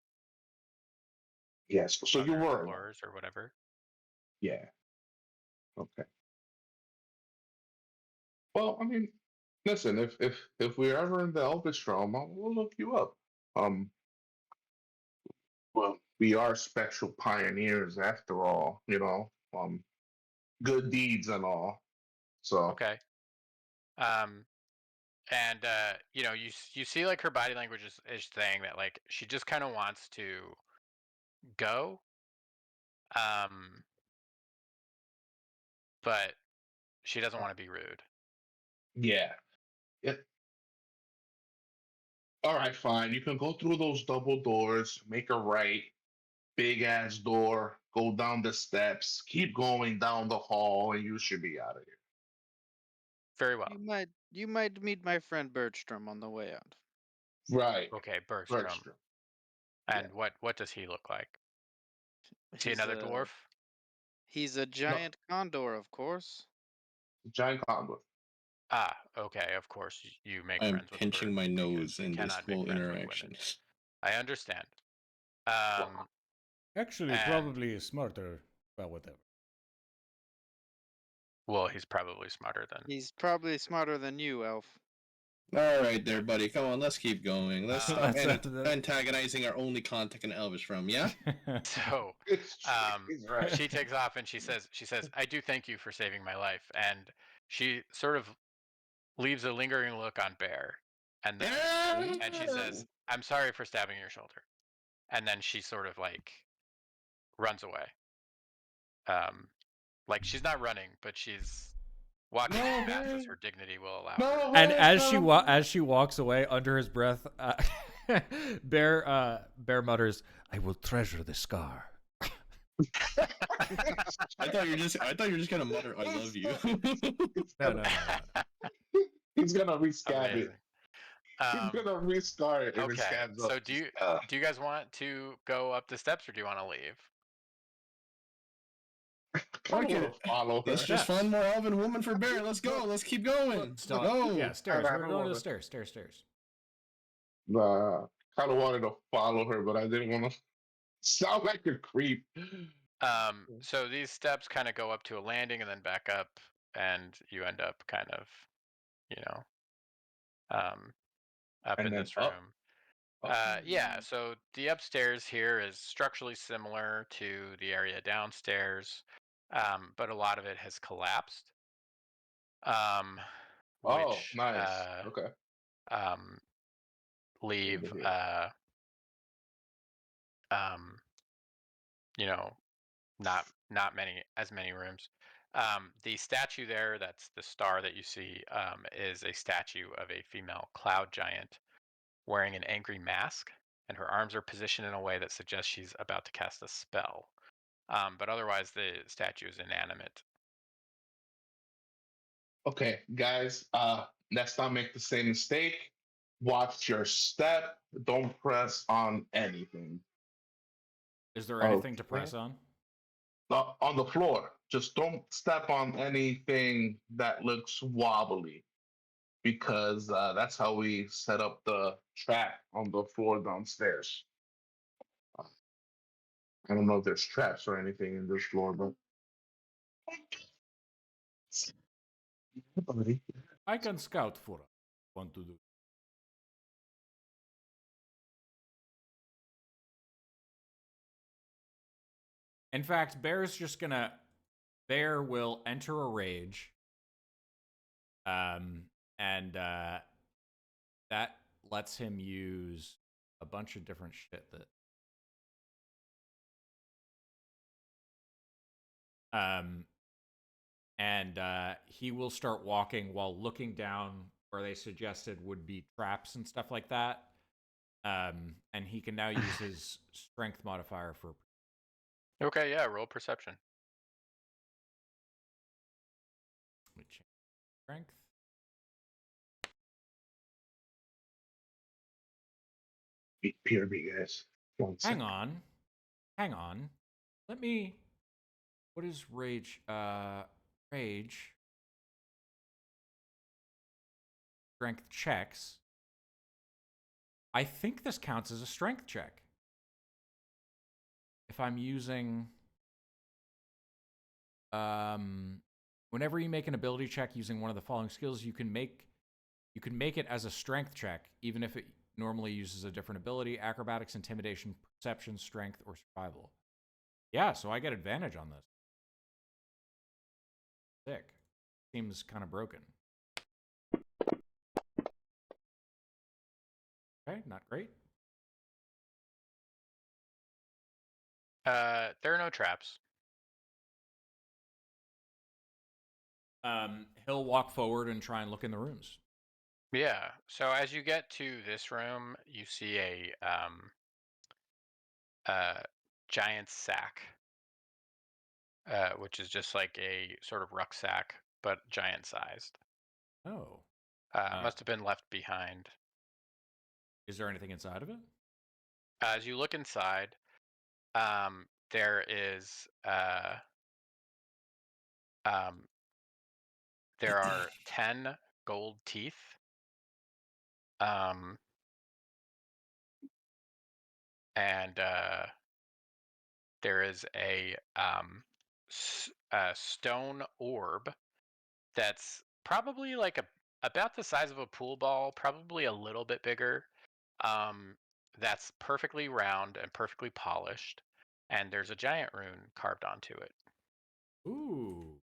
Yes, so you other were alone. explorers or whatever. Yeah. Okay. Well, I mean, listen, if we're ever in the Elvis realm, we'll look you up. Um, well, we are special pioneers after all, good deeds and all. So Okay. And you see like her body language is saying that like she just kind of wants to go. Um, but she doesn't want to be rude. yeah. Yeah. All right, fine. You can go through those double doors, make a right, big ass door, go down the steps, keep going down the hall, and you should be out of here. Very well. You might meet my friend Bergstrom on the way out. Right. Okay, Bergstrom. Bergstrom. And what does he look like? Is he He's another a dwarf? he's a giant condor, of course. Giant condor. Ah, okay. Of course, you make I'm friends with pinching birds my because nose you in this cannot make whole friends with interaction. women. I understand. Actually, And- probably smarter. Well, whatever. Well, he's probably smarter than. He's probably smarter than you, Elf. All right, there, buddy. Come on, let's keep going. Let's stop That's- antagonizing our only contact in Elvis from. Yeah. So It's true. He's right. she takes off and she says, I do thank you for saving my life. And she sort of leaves a lingering look on Bear. And then and she says, I'm sorry for stabbing your shoulder. And then she sort of like runs away. Like she's not running, but she's walking No, as fast as man. her dignity will allow No, her. And as she walks away, under his breath, Bear mutters, "I will treasure the scar." I thought you were just gonna mutter, "I love you." No. He's gonna rescab Amazing. it. He's gonna restart it. If it Okay. scabs So up. do you guys want to go up the steps or do you want to leave? Kind of want to follow her. Let's just find more elven woman for Bear. Let's go. Let's keep going. Stop. Go. Yeah, stairs. I We're don't going to the wanna- stairs. Stairs. Kind of wanted to follow her, but I didn't want to sound like a creep. So these steps kind of go up to a landing and then back up, and you end up kind of, up And in then this room. up. Yeah, so the upstairs here is structurally similar to the area downstairs, but a lot of it has collapsed, um, Oh, which nice. Okay. um, Good leave, to hear. um, you know, not many rooms. The statue there, that's the star that you see, is a statue of a female cloud giant wearing an angry mask, and her arms are positioned in a way that suggests she's about to cast a spell. But otherwise, the statue is inanimate. Okay, guys, let's not make the same mistake. Watch your step. Don't press on anything. Is there anything to Okay. press on? On the floor. Just don't step on anything that looks wobbly because that's how we set up the trap on the floor downstairs. I don't know if there's traps or anything in this floor, but buddy. I can scout for us. Want to do? In fact, Bear will enter a rage. And that lets him use a bunch of different shit that and he will start walking while looking down where they suggested would be traps and stuff like that. And he can now use his strength modifier for. Okay, yeah, roll perception. Let me change strength. PRB, guys. Hang on. Let me. What is rage? Rage. Strength checks. I think this counts as a strength check. If I'm using, whenever you make an ability check using one of the following skills, you can make it as a strength check, even if it normally uses a different ability: acrobatics, intimidation, perception, strength, or survival. Yeah, so I get advantage on this. Sick. Seems kind of broken. Okay, not great. There are no traps. He'll walk forward and try and look in the rooms. Yeah. So as you get to this room, you see a giant sack, which is just like a sort of rucksack, but giant sized. Oh. Must have been left behind. Is there anything inside of it? As you look inside, there is there are 10 gold teeth. And there is a stone orb that's probably like about the size of a pool ball, probably a little bit bigger. That's perfectly round and perfectly polished, and there's a giant rune carved onto it. Ooh.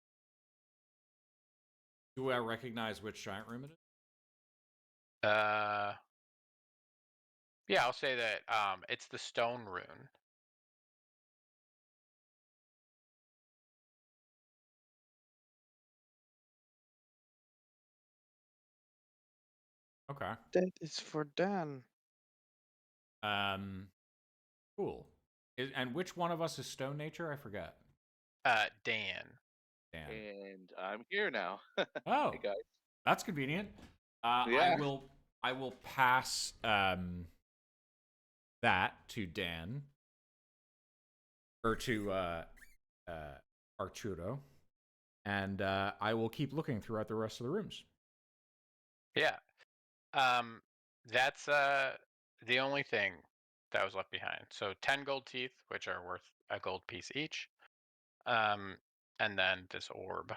Do I recognize which giant room it is? Yeah, I'll say that it's the stone rune. Okay. That is for Dan. Cool. And which one of us is stone nature? I forget. Dan. Dan. And I'm here now. Oh, Hey guys. that's convenient. Yeah. I will pass that to Dan or to Arturo, and I will keep looking throughout the rest of the rooms. Yeah. That's the only thing that was left behind. So 10 gold teeth, which are worth a gold piece each. And then this orb.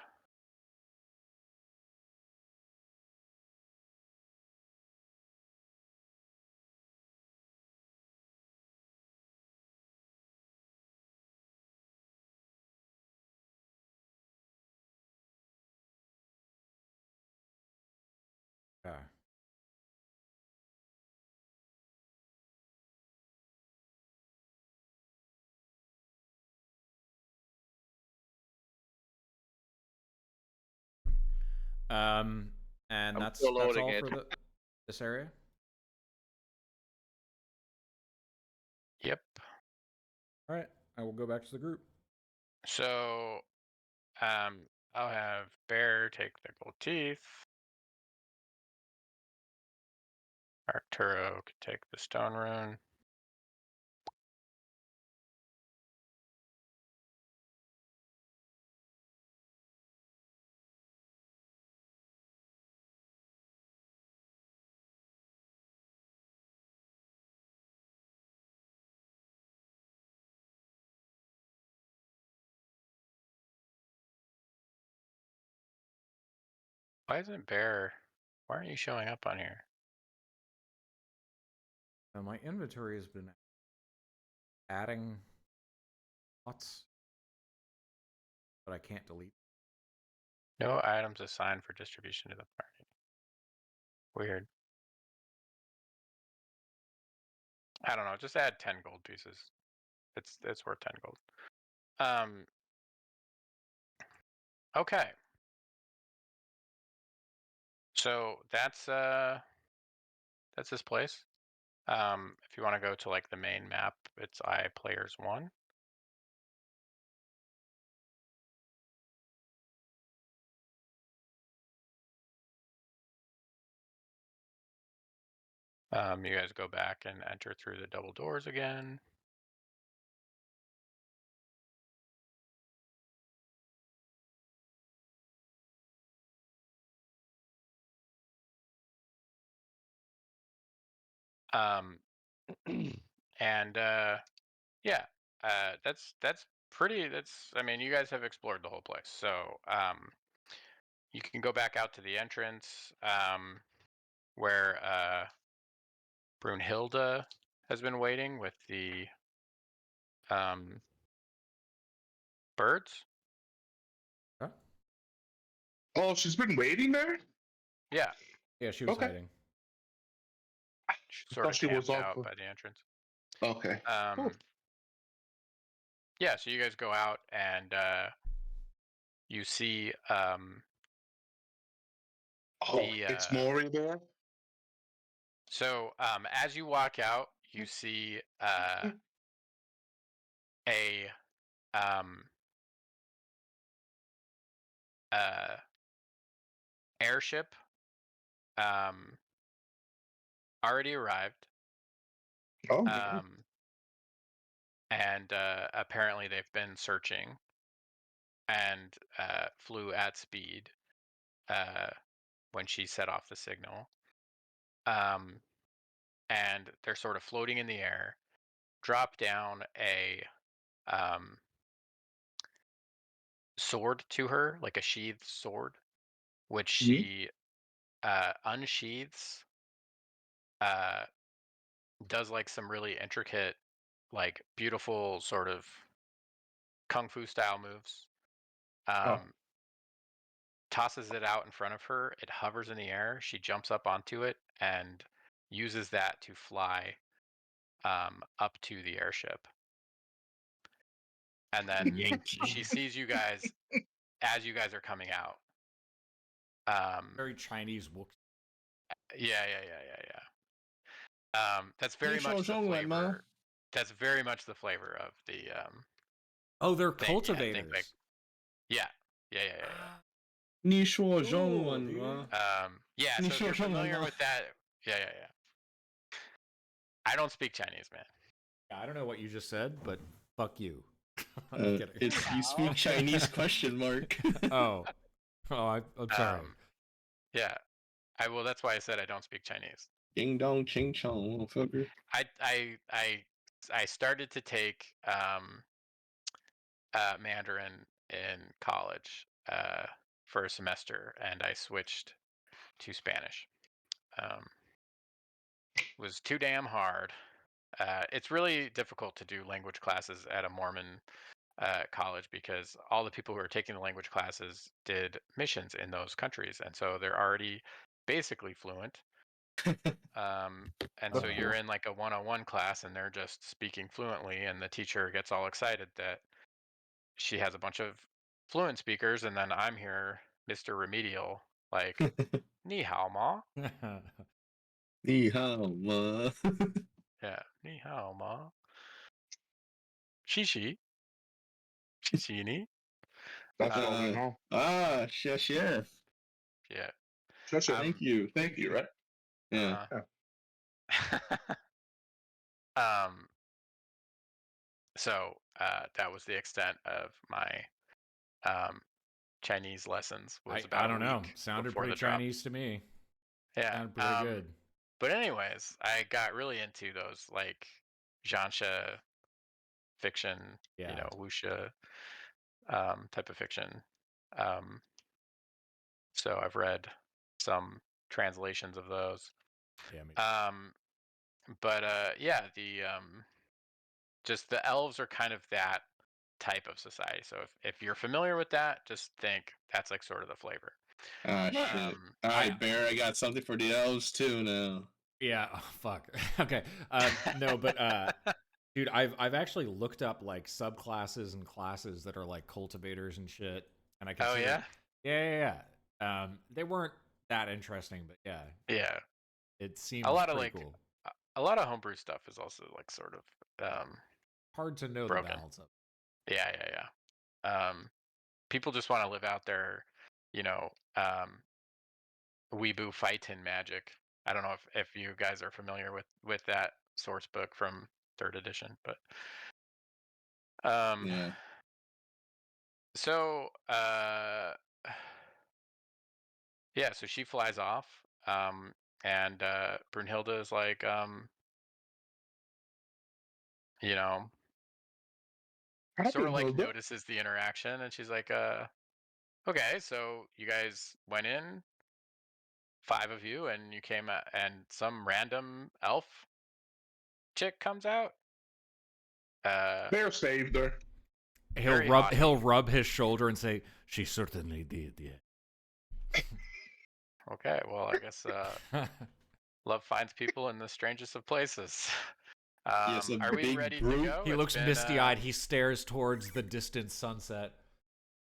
Yeah. And I'm that's still loading all it. for this area. Yep. All right, I will go back to the group. So, I'll have Bear take the gold teeth. Arturo can take the stone rune. Why isn't Bear? Why aren't you showing up on here? My inventory has been adding lots, but I can't delete. No items assigned for distribution to the party. Weird. I don't know. Just add 10 gold pieces. It's worth 10 gold. Okay. So that's this place. If you want to go to like the main map, it's iPlayers1. You guys go back and enter through the double doors again. And yeah, that's pretty. I mean, you guys have explored the whole place, so you can go back out to the entrance where Brunhilde has been waiting with the birds. Huh? Oh, she's been waiting there. Yeah, Yeah, she was Okay. hiding. sort of she was camped off out the- by the entrance. Okay. Cool. Yeah, so you guys go out and you see Oh, it's Maury there. so as you walk out, you see a airship already arrived. Oh. And apparently they've been searching and flew at speed when she set off the signal. And they're sort of floating in the air, drop down a sword to her, like a sheathed sword, which she unsheathes, does like some really intricate, like beautiful sort of kung fu style moves. Tosses it out in front of her. It hovers in the air. She jumps up onto it and uses that to fly up to the airship. And then she sees you guys as you guys are coming out. Very Chinese wook. Yeah. That's very much the flavor. That's very much the flavor of the. Oh, they're thing. cultivators. Yeah, I think, like, yeah. 你说中 Cool, 文 dude. 吗？ Yeah, so if you're familiar with that, yeah. I don't speak Chinese, man. I don't know what you just said, but fuck you. I'm kidding. It's you speak Chinese question mark. Oh, I'm sorry. Yeah, well, that's why I said I don't speak Chinese. Ding dong ching chong, motherfucker. I started to take Mandarin in college for a semester, and I switched to Spanish. Was too damn hard. It's really difficult to do language classes at a Mormon college because all the people who are taking the language classes did missions in those countries, and so they're already basically fluent. And That's so you're cool. in like a one-on-one class and they're just speaking fluently, and the teacher gets all excited that she has a bunch of fluent speakers, and then I'm here, Mr. Remedial, like, ni hao ma. Ni hao ma. Yeah, ni hao ma. Shishi. Shishi ni. That's all we know. Chef. Yeah. Sure, sure. Thank you. Thank you, right? Yeah. Um. So that was the extent of my Chinese lessons. Was about I don't a know. week Sounded before pretty the drop. Chinese to me. Yeah. Sounded pretty good. But anyways, I got really into those like Zhansha fiction, Yeah. you know, wuxia type of fiction. So I've read some translations of those. Yeah. Me. But yeah, the just the elves are kind of that type of society. So if you're familiar with that, just think that's like sort of the flavor. Shit. All right, Bear, I got something for the elves too now. Yeah. Oh, fuck. Okay. No, but dude, I've actually looked up like subclasses and classes that are like cultivators and shit, and I can. Oh yeah. Yeah. They weren't that interesting, but yeah. Yeah. It seems A lot of pretty like cool. a lot of homebrew stuff is also like sort of Hard to know broken. the balance of. Yeah. People just want to live out their, you know, weeboo fightin' magic. I don't know if you guys are familiar with that source book from 3rd edition, but Yeah. so yeah, so she flies off, and Brunhilde is like, you know, sort of like notices the interaction, and she's like, okay, so you guys went in, 5 of you, and you came out, and some random elf chick comes out. Bear saved her. He'll rub his shoulder and say, "She certainly did." Yeah. Okay, well, I guess love finds people in the strangest of places. Are we ready to go? He looks misty-eyed. He stares towards the distant sunset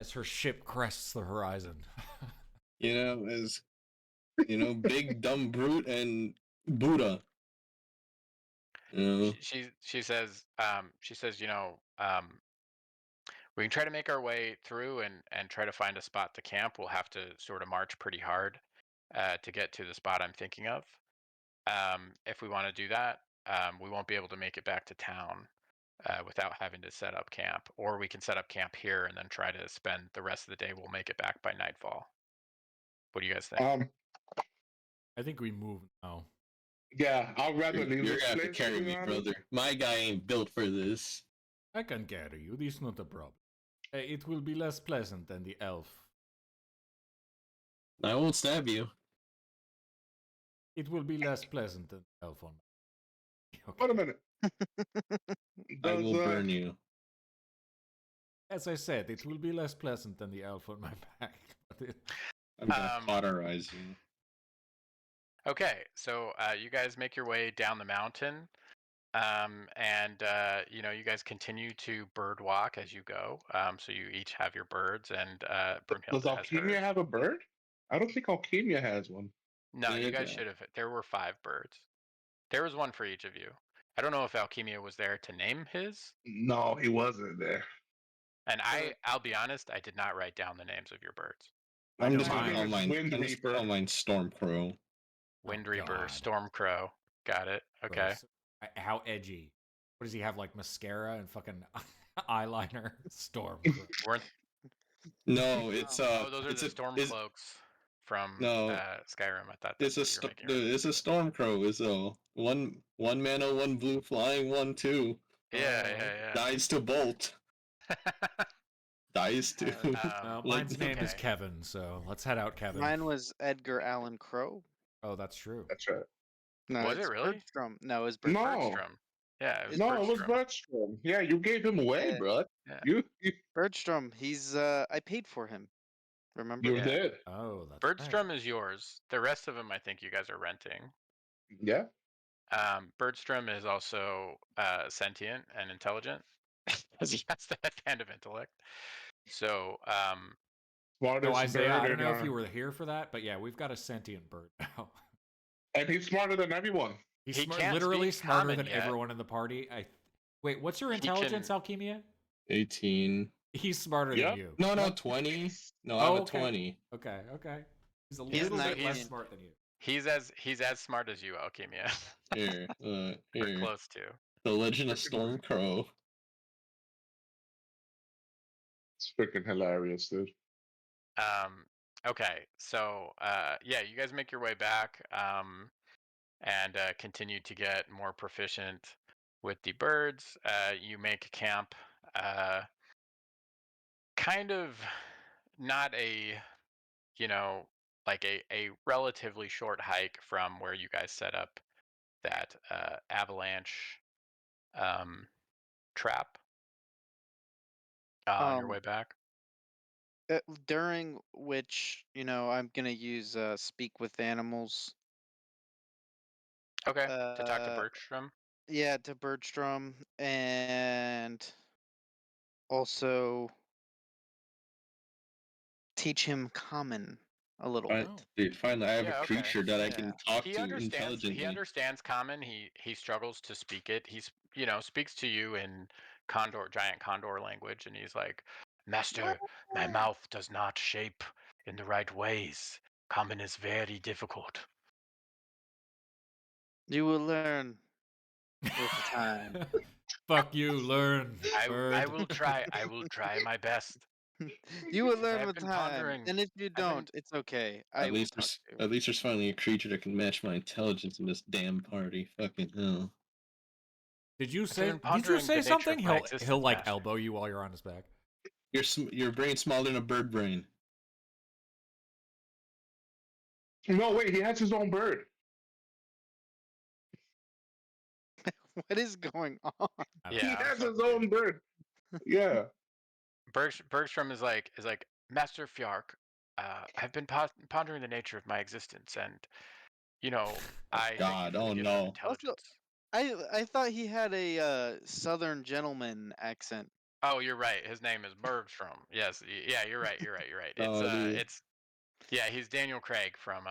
as her ship crests the horizon. Big dumb brute and Buddha. She says, we can try to make our way through and try to find a spot to camp. We'll have to sort of march pretty hard to get to the spot I'm thinking of. If we want to do that, we won't be able to make it back to town without having to set up camp. Or we can set up camp here and then try to spend the rest of the day. We'll make it back by nightfall. What do you guys think? I think we move now. Yeah, I'll rather leave You're this gonna have to place, carry to be me, honest. brother. My guy ain't built for this. I can carry you. This is not a problem. It will be less pleasant than the elf. I won't stab you. It will be less pleasant than the elf on my. Wait a minute. I will burn you. As I said, it will be less pleasant than the elf on my back. I'm gonna cauterize you. Okay, so you guys make your way down the mountain, and you guys continue to bird walk as you go. So you each have your birds, and Brunhilde Does has Alchemia hers. have a bird? I don't think Alchemia has one. No, Yeah, you it guys does. should have. There were 5 birds. There was one for each of you. I don't know if Alchemia was there to name his, No, he wasn't there. and I'll be honest, I did not write down the names of your birds. I'm just mine gonna call is mine. Wind I'm just Reaper. call mine Stormcrow. Wind Oh, Reaper, God. Stormcrow. Got it. Okay. Gross. How edgy. What does he have, like mascara and fucking eyeliner? Storm. Weren't No, it's oh, those are it's the a storm it's, cloaks from no, Skyrim. I thought it's that's a what you were making. it's a Stormcrow. It's a one mana, 1 blue, flying 1/2. Yeah. Dies to bolt. Dies to. Well, like, mine's name is okay. Kevin, so let's head out, Kevin. Mine was Edgar Allan Crow. Oh, that's true. That's right. No, Was it it's really? Bergstrom. No, it's No. Bergstrom. Yeah, it was No, it was Bergstrom. Bergstrom. Yeah, you gave him away, Yeah. bro. Yeah. You Bergstrom. He's I paid for him. Remember? You Yeah. did. Oh, that's Birdstrom right. is yours. The rest of them, I think you guys are renting. Yeah. Birdstrom is also sentient and intelligent because he has the headband of intellect. So, Smartest So Isaiah, bird I don't in know if you were here for that, but yeah, we've got a sentient bird now. and he's smarter than everyone. He's He can't literally speak smarter common than yet. everyone in the party. Wait, what's your He intelligence, can- Alchemia? 18. He's smarter Yep. than you. No, What? 20. No, Oh, I have a okay. 20. Okay. He's a He's little bit less 19. smart than you. he's as smart as you, Alchemia. Here, Or here. close to. The Legend of Storm Crow. It's freaking hilarious, dude. Okay, so yeah, you guys make your way back and continue to get more proficient with the birds. You make camp, kind of not a, like a relatively short hike from where you guys set up that avalanche trap on your way back. During which, I'm gonna use speak with animals. Okay, to talk to Bergstrom. Yeah, to Bergstrom, and also teach him common a little I, bit. dude, finally, I have Yeah, a okay. creature that I Yeah. can talk He to understands. He intelligently. understands common. He struggles to speak it. He's speaks to you in giant condor language, and he's like, "Master, my mouth does not shape in the right ways. Common is very difficult." You will learn with time. Fuck you, learn. I bird. will try. I will try my best. You will learn I've with been time. pondering- And if you been- don't, it's okay. I At will least talk there's to you. at least there's finally a creature that can match my intelligence in this damn party. Fucking hell. Did you been say? Did you pondering the say nature something? of my He'll existence, like Master. elbow you while you're on his back. Your brain's smaller than a bird brain. No, wait, he has his own bird. What is going on? I don't He Yeah, I'm has his fucking- own bird. Yeah. Bergstrom is like Master Fjark. I've been pondering the nature of my existence, and I thank you God, for the oh gift no. of intelligence. I thought he had a southern gentleman accent. Oh, you're right. His name is Bergstrom. Yes, yeah, you're right. Oh, dude. Yeah, he's Daniel Craig from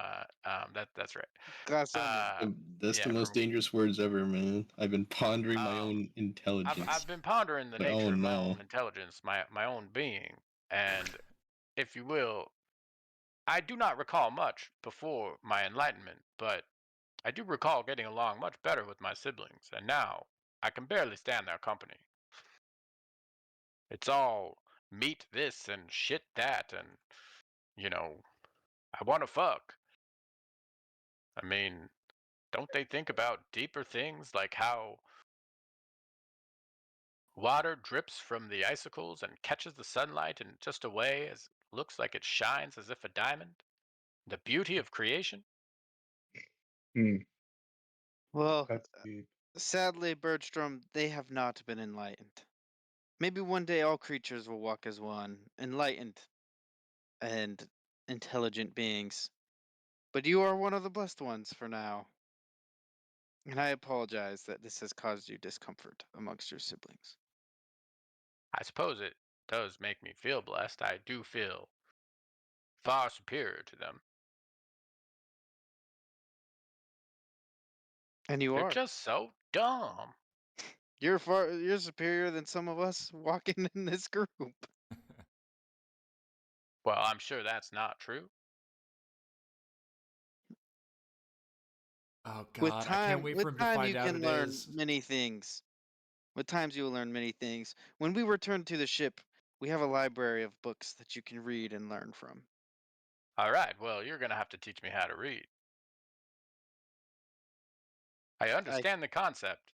that's right. Glassonian. That's yeah, the most from- dangerous words ever, man. I've been pondering my Um, own intelligence. I've been pondering the But, nature oh, of my no. own intelligence, my own being, and if you will, I do not recall much before my enlightenment, but I do recall getting along much better with my siblings, and now I can barely stand their company. It's all meat this and shit that, and I want to fuck. I mean, don't they think about deeper things like how water drips from the icicles and catches the sunlight in just a way as looks like it shines as if a diamond? The beauty of creation? Well, That's deep. sadly, Bergstrom, they have not been enlightened. Maybe one day all creatures will walk as one, enlightened and intelligent beings. But you are one of the blessed ones for now. And I apologize that this has caused you discomfort amongst your siblings. I suppose it does make me feel blessed. I do feel far superior to them. And you They're are. just so dumb. You're superior than some of us walking in this group. Well, I'm sure that's not true. Oh With God, I time, can't wait for him to you find out can it learn is. many things. With times you will learn many things. When we return to the ship, we have a library of books that you can read and learn from. All right, well, you're going to have to teach me how to read. I understand the concept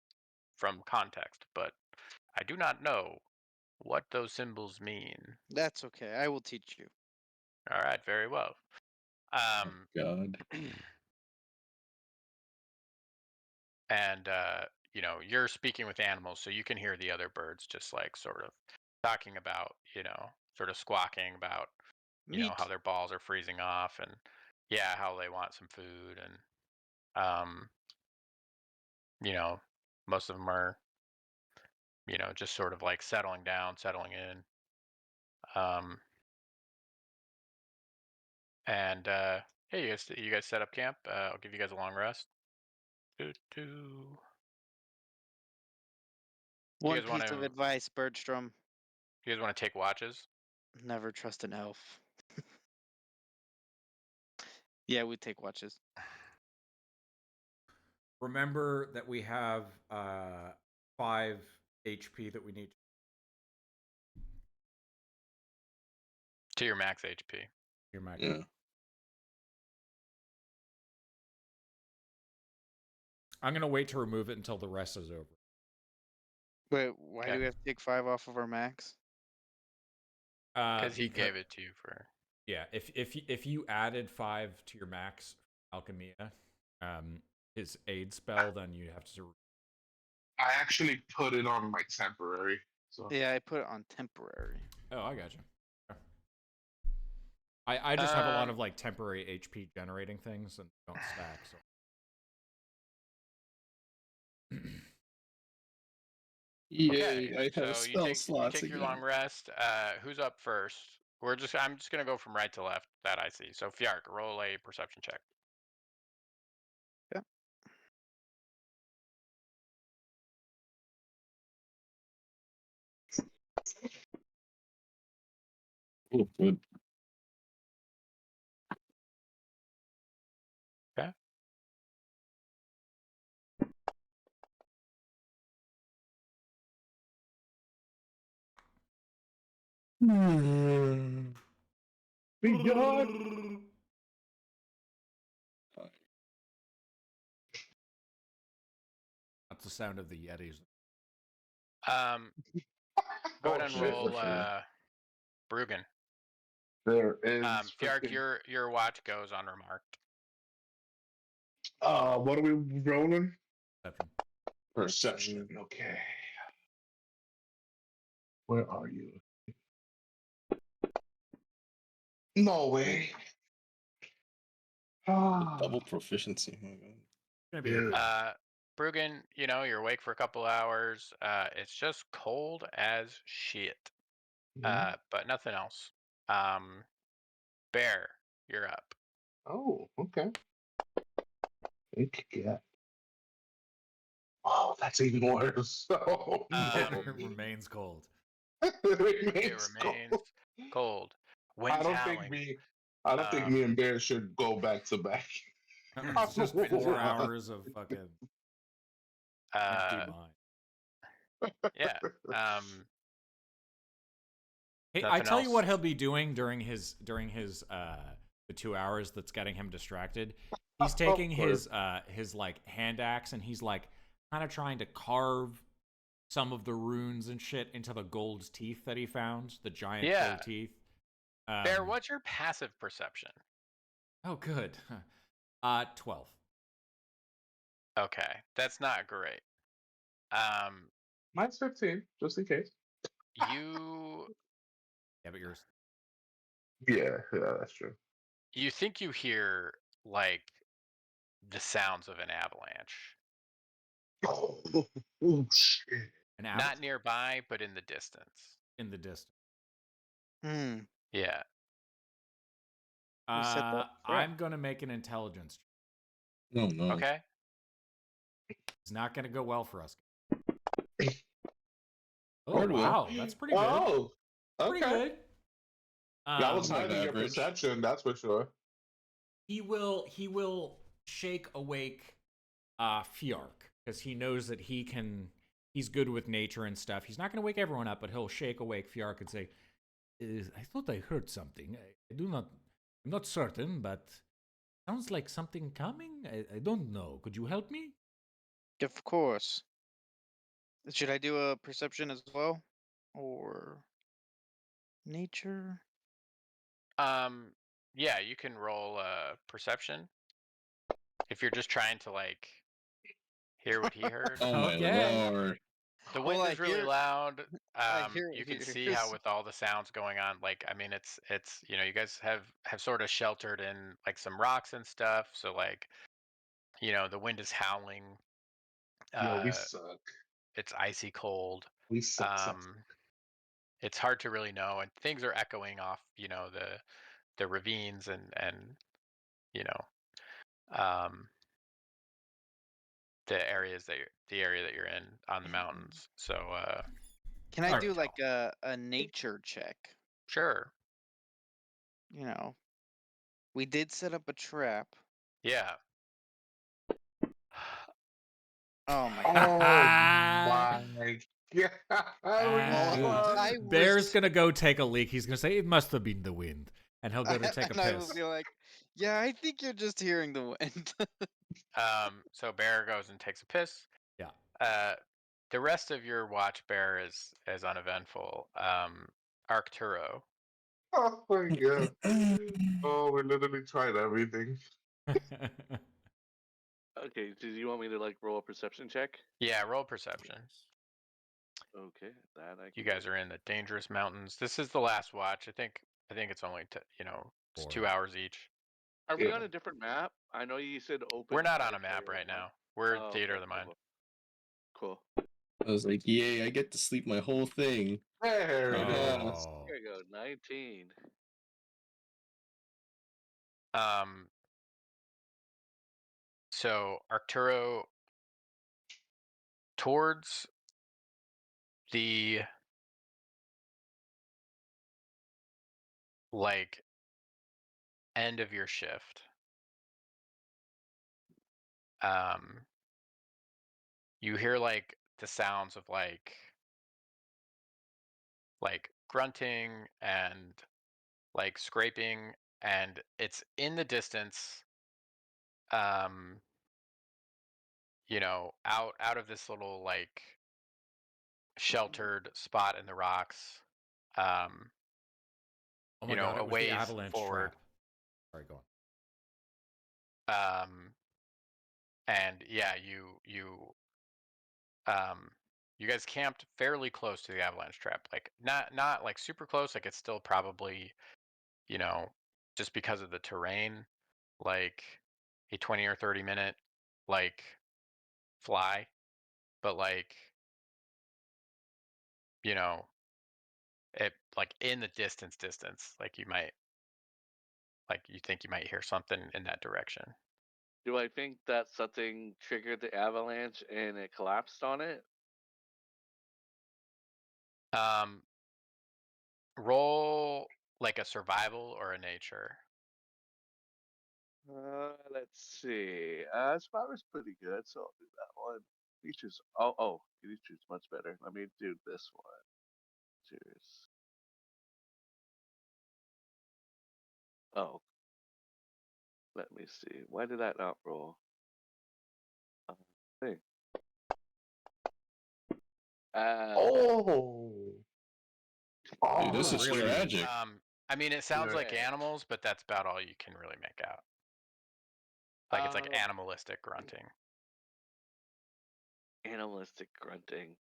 from context, but I do not know what those symbols mean. That's okay. I will teach you. All right, very well. God. And you're speaking with animals, so you can hear the other birds just like sort of talking about, sort of squawking about you know, Meat. how their balls are freezing off, and yeah, how they want some food, and you know, most of them are, you know, just sort of like settling down, settling in. Um, and hey, you guys set up camp. I'll give you guys a long rest. Do do. Do you One guys want piece of to? advice, Bergstrom: You guys want to take watches? never trust an elf. Yeah, we take watches. Remember that we have 5 HP that we need. To your max HP. Your max. Yeah. I'm gonna wait to remove it until the rest is over. Wait, why do Okay. we have to take 5 off of our max? Because he gave it to you for. Yeah, if you added 5 to your max Alchemia, his aid spell, then you have to. I actually put it on my temporary. So Yeah, I put it on temporary. Oh, I got you. I just have a lot of like temporary HP generating things and don't stack. So. Yay! I So have spell slots you take again. your long rest. Who's up first? I'm just gonna go from right to left that I see. So Fjark, roll a perception check. Yeah. Oh, good. Okay. That's the sound of the Yetis. Go ahead and shit, roll for sure. Bruggen. there is. Fjark, freaking- your watch goes unremarked. What are we rolling? Perception. Perception. Okay. Where are you? No way. Ah, Double proficiency. Oh my god. Gonna be yeah. Bruggen, you know, you're awake for a couple hours. It's just cold as shit. Mhm. But nothing else. Bear, you're up. Oh, okay. Thank you. Oh, that's even worse. Oh, it no. remains cold. It It remains remains cold. cold. I Wind's don't howling. think me. I don't think me and Bear should go back to back. It's just Wind's 4 howling. hours of fucking empty mind. Yeah. Hey, I Nothing tell you what else. he'll be doing during his the 2 hours that's getting him distracted. He's taking his like hand axe and he's like kind of trying to carve some of the runes and shit into the gold teeth that he found, the giant gold teeth. Bear, what's your passive perception? Oh, good. 12. Okay, that's not great. Mine's 15, just in case. You Yeah, but yours. Yeah, that's true. you think you hear like the sounds of an avalanche, Oh shit. An not nearby, but in the distance. in the distance. Hmm. Yeah. Who said that? I'm gonna make an intelligence. Oh no. Okay. It's not gonna go well for us. Oh Hard will. wow, that's pretty good. Oh, Pretty okay. good. That was Above higher than your average. perception, that's for sure. He will shake awake Fjark because he knows that he's good with nature and stuff. He's not going to wake everyone up, but he'll shake awake Fjark and say, I thought I heard something. I'm not certain, but sounds like something coming. I don't know. Could you help me? Of course. Should I do a perception as well? Or nature? Yeah, you can roll perception if you're just trying to like hear what he heard. Oh my Okay. lord. The Well, wind I is really hear- loud. I hear You it can here. see how with all the sounds going on, like I mean, it's you guys have sort of sheltered in like some rocks and stuff. So like the wind is howling. Yo, we Uh, suck. it's icy cold. We suck. It's hard to really know, and things are echoing off the ravines and you know the area that you're in on the mountains. So Can I Alright. do like a nature check? sure, We did set up a trap. yeah. Oh my Oh god. my god. I Bear's was- gonna go take a leak. He's gonna say it must have been the wind, and he'll go to take a and I will piss. be like, yeah, I think you're just hearing the wind. So Bear goes and takes a piss. Yeah. The rest of your watch, Bear, is uneventful. Arcturo. Oh my god. Oh, we literally tried everything. Okay, do you want me to like roll a perception check? Yeah, roll perception. Okay, that I. You can guys do. are in the dangerous mountains. This is the last watch. I think it's only it's 2 hours each. Are we Yeah. on a different map? I know you said open. We're not on a Arcturo map right one. now. We're Oh, Theater okay, of the Mind. Cool. I was like, yay, I get to sleep my whole thing. There it is. Oh. Here we go. 19. So Arcturo, towards the like end of your shift, you hear like the sounds of like grunting and like scraping, and it's in the distance, out of this little like sheltered spot in the rocks, Oh my god, a it was the ways avalanche forward. trap. Sorry, go on. And yeah, you guys camped fairly close to the avalanche trap, like not like super close, like it's still probably, just because of the terrain, like a 20 or 30 minute like fly, but like it like in the distance, like you think you might hear something in that direction. Do I think that something triggered the avalanche and it collapsed on it? Roll like a survival or a nature. Let's see. Survivor's pretty good, so I'll do that one. Features. Features much better. Let me do this one. Cheers. Oh. Let me see. Why did that not roll? Hey. Oh. Dude, this is really? tragic. I mean, it sounds like Right. animals, but that's about all you can really make out. Like it's like animalistic grunting. Animalistic grunting.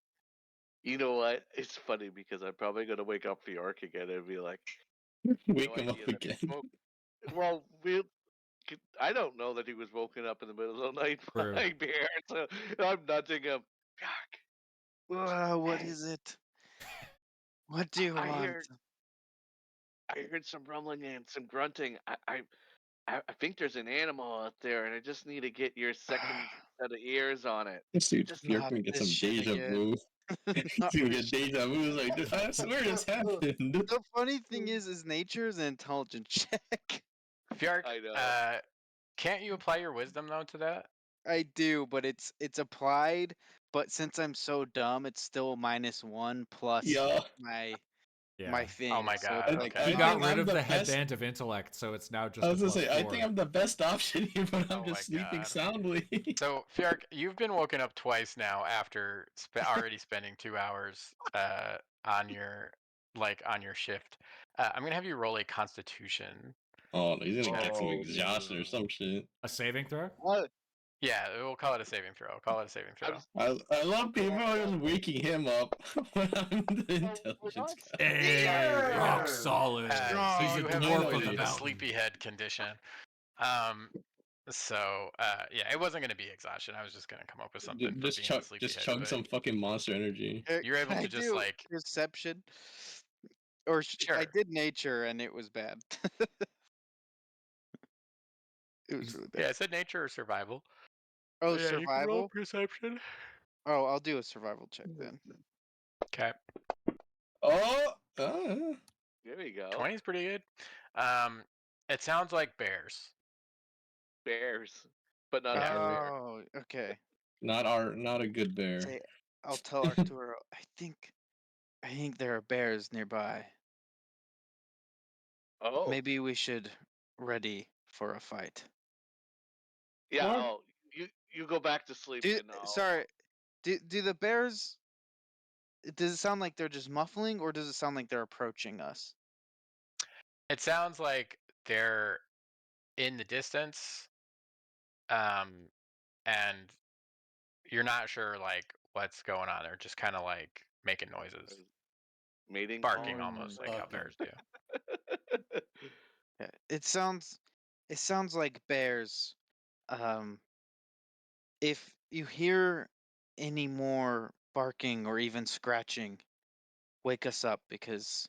You know what? It's funny because I'm probably gonna wake up Fjork again and be like, Wake no him up idea that he again. woke- Well, I don't know that he was woken up in the middle of the night True. by bear, so I'm nudging him. Fjork, What Hey. is it? What do you I want? heard some rumbling and some grunting. I think there's an animal out there, and I just need to get your second set of ears on it. This dude, Just you're not gonna get this some shit deja again. vu. Not He's gonna this get deja vu. He's like, I swear this happened. The funny thing is nature is an intelligence check. Fjork, I know. can't you apply your wisdom though to that? I do, but it's applied. But since I'm so dumb, it's still -1 plus Yeah. my Yeah. thing. Oh my so god, it's like okay. You I got think rid I'm of the the best- headband of intellect, so it's now just I was a gonna say, I +4. think I'm the best option here, but I'm Oh just my sleeping God. soundly. So Fjork, you've been woken up twice now after already spending 2 hours on your shift. I'm gonna have you roll a Constitution. Oh, no, he's gonna check. get some Oh, exhaustion or some shit. A saving throw? What? Yeah, we'll call it a saving throw. Call it a saving throw. I love people waking him up when I'm the intelligence guy. Hey, rock Yeah. solid. So He's a you have dwarf finally of the the mountain. sleepyhead condition. So yeah, it wasn't gonna be exhaustion. I was just gonna come up with something for Just being chug, the just sleepyhead. chug But some fucking monster energy. you're able Can to I just do like perception? Or I sure. did nature and it was bad. It was really Yeah, I bad. said nature or survival. Oh, Yeah, you can roll survival? perception. Oh, I'll do a survival check then. Okay, Oh, There we go. 20 is pretty good. It sounds like bears. Bears, but not a Yeah. good bear. Oh, okay. not a good bear. Say, I'll tell Arturo. I think there are bears nearby. Oh, Maybe we should ready for a fight. yeah. What? Oh, you go back to sleep. Do and I'll- sorry. Do the bears? Does it sound like they're just muffling, or does it sound like they're approaching us? It sounds like they're in the distance, and you're not sure like what's going on. They're just kind of like making noises, mating barking call? almost like how Barking. bears do. Yeah, it sounds like bears. If you hear any more barking or even scratching, wake us up because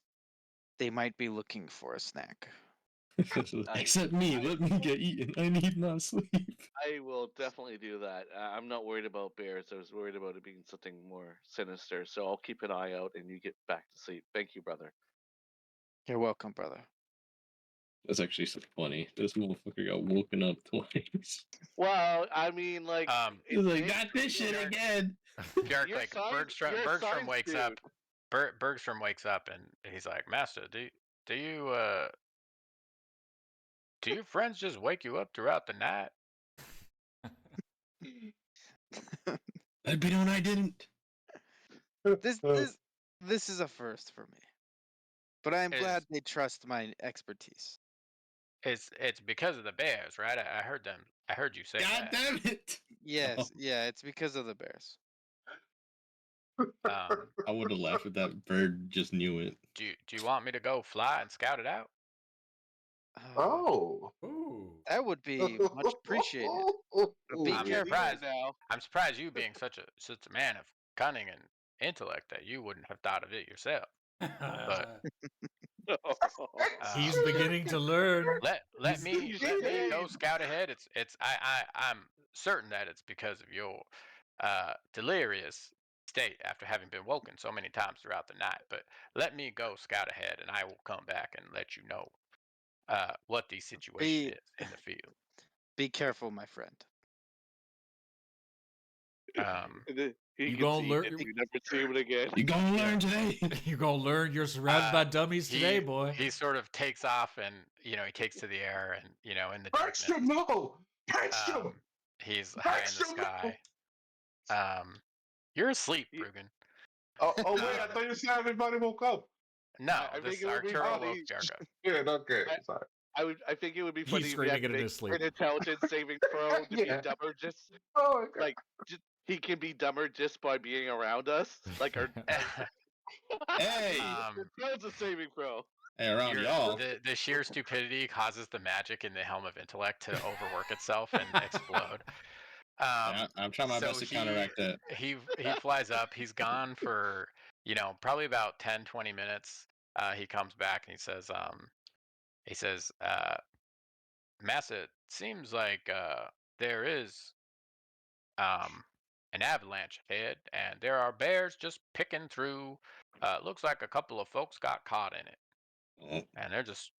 they might be looking for a snack. Except me. Let me get eaten. I need not sleep. I will definitely do that. I'm not worried about bears. I was worried about it being something more sinister. So I'll keep an eye out, and you get back to sleep. Thank you, brother. You're welcome, brother. That's actually so funny. This motherfucker got woken up twice. Well, I mean, like, He's like, it- got this shit Derek. again. Derek, You're like science- Bergstrom, you're a Bergstrom science wakes dude. up. Bergstrom wakes up and he's like, "Master, do your friends just wake you up throughout the night?" I'd be known I didn't. This is a first for me. But I'm Is- glad they trust my expertise. It's because of the bears, right? I heard them. I heard you say God that. damn it. Yes, yeah, it's because of the bears. I would have laughed if that bird just knew it. Do you want me to go fly and scout it out? Oh. Ooh. That would be much appreciated. Be I'm careful. surprised. now. I'm surprised you being such a man of cunning and intellect that you wouldn't have thought of it yourself. But He's um, beginning to learn. let me he's go insane. scout ahead. I'm certain that it's because of your delirious state after having been woken so many times throughout the night. But let me go scout ahead, and I will come back and let you know what the situation is in the field. Be careful, my friend. And then he You gets gonna eaten learn- and we never see him again. You gonna learn today. You're gonna learn you're surrounded by dummies today, He boy. he sort of takes off, and he takes to the air, and in the darkness, Bergstrom, no! Bergstrom! he's high in the Bergstrom, no! sky. You're asleep, Ye- Rugen. Oh, wait, I thought you said everybody woke up. No, I this think it would be Arturo funny. woke Jargo. Yeah, okay, I- sorry. I think it would be He's funny if we screaming had to it in make his sleep. an intelligence saving throw to Yeah. be dumber. Just Oh, my God. like he can be dumber just by being around us. Like our Hey. intelligence saving throw. Hey, around Your- y'all. the sheer stupidity causes the magic in the helm of intellect to overwork itself and explode. Yeah, I'm trying my so best to counteract that. He flies up. He's gone for probably about 10-20 minutes. He comes back and he says, Massa, it seems like there is an avalanche ahead, and there are bears just picking through. Looks like a couple of folks got caught in it, Oh, and they're just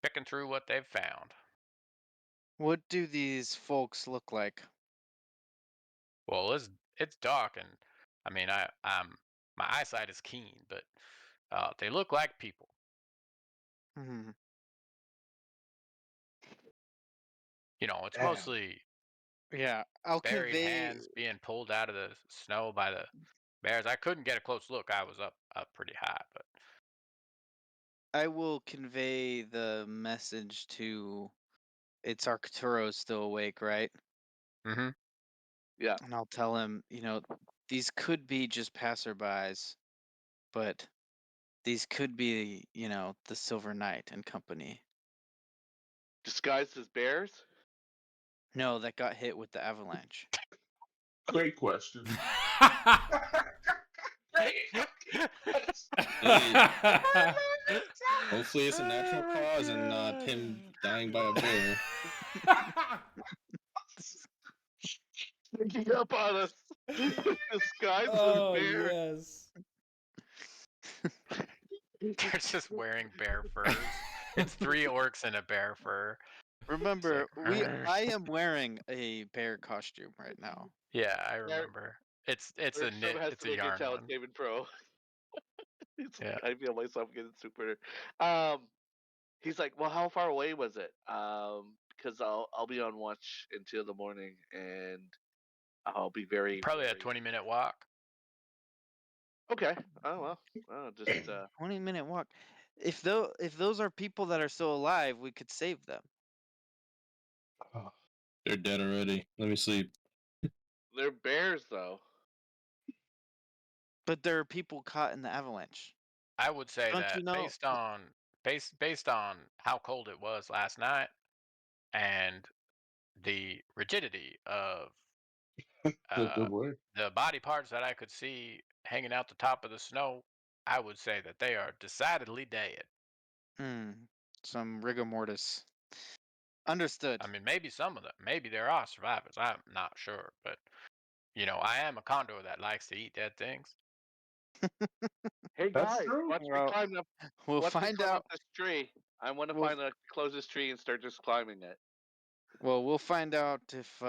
picking through what they've found. What do these folks look like? Well, it's dark, and I mean, my eyesight is keen, but they look like people. Hmm. It's Damn. mostly Yeah, I'll buried convey. hands being pulled out of the snow by the bears. I couldn't get a close look. I was up pretty high, but I will convey the message to. It's Arcturo's still awake, right? mm-hmm. Yeah. And I'll tell him, these could be just passerbys, but these could be, the Silver Knight and company. Disguised as bears? No, that got hit with the avalanche. Great question. Hopefully, it's a natural cause and not him dying by a bear. Sneaking up on us. Disguised Oh, as bear. yes. They're just wearing bear furs. It's 3 orcs in a bear fur. Remember, "Arr." I am wearing a bear costume right now. Yeah, I Bear- remember. It's a Bergstrom knit. has It's to a make a yarn challenge one. saving throw. Yeah. I feel myself getting super. He's like, well, how far away was it? Because I'll be on watch until the morning, and I'll be very Probably a very- 20-minute walk. Okay. Oh well. Just 20-minute walk. If those are people that are still alive, we could save them. They're dead already. Let me sleep. they're bears though. But there are people caught in the avalanche. I would say Don't that you know- based on how cold it was last night and the rigidity of Good word. the body parts that I could see hanging out the top of the snow, I would say that they are decidedly dead. Some rigor mortis. Understood. I mean, maybe some of them, maybe there are survivors. I'm not sure, but I am a condor that likes to eat dead things. Hey That's guys, true. watch me Well, climb up. we'll Watch me find climb out. up this tree. I want to We'll- find the closest tree and start just climbing it. Well, we'll find out if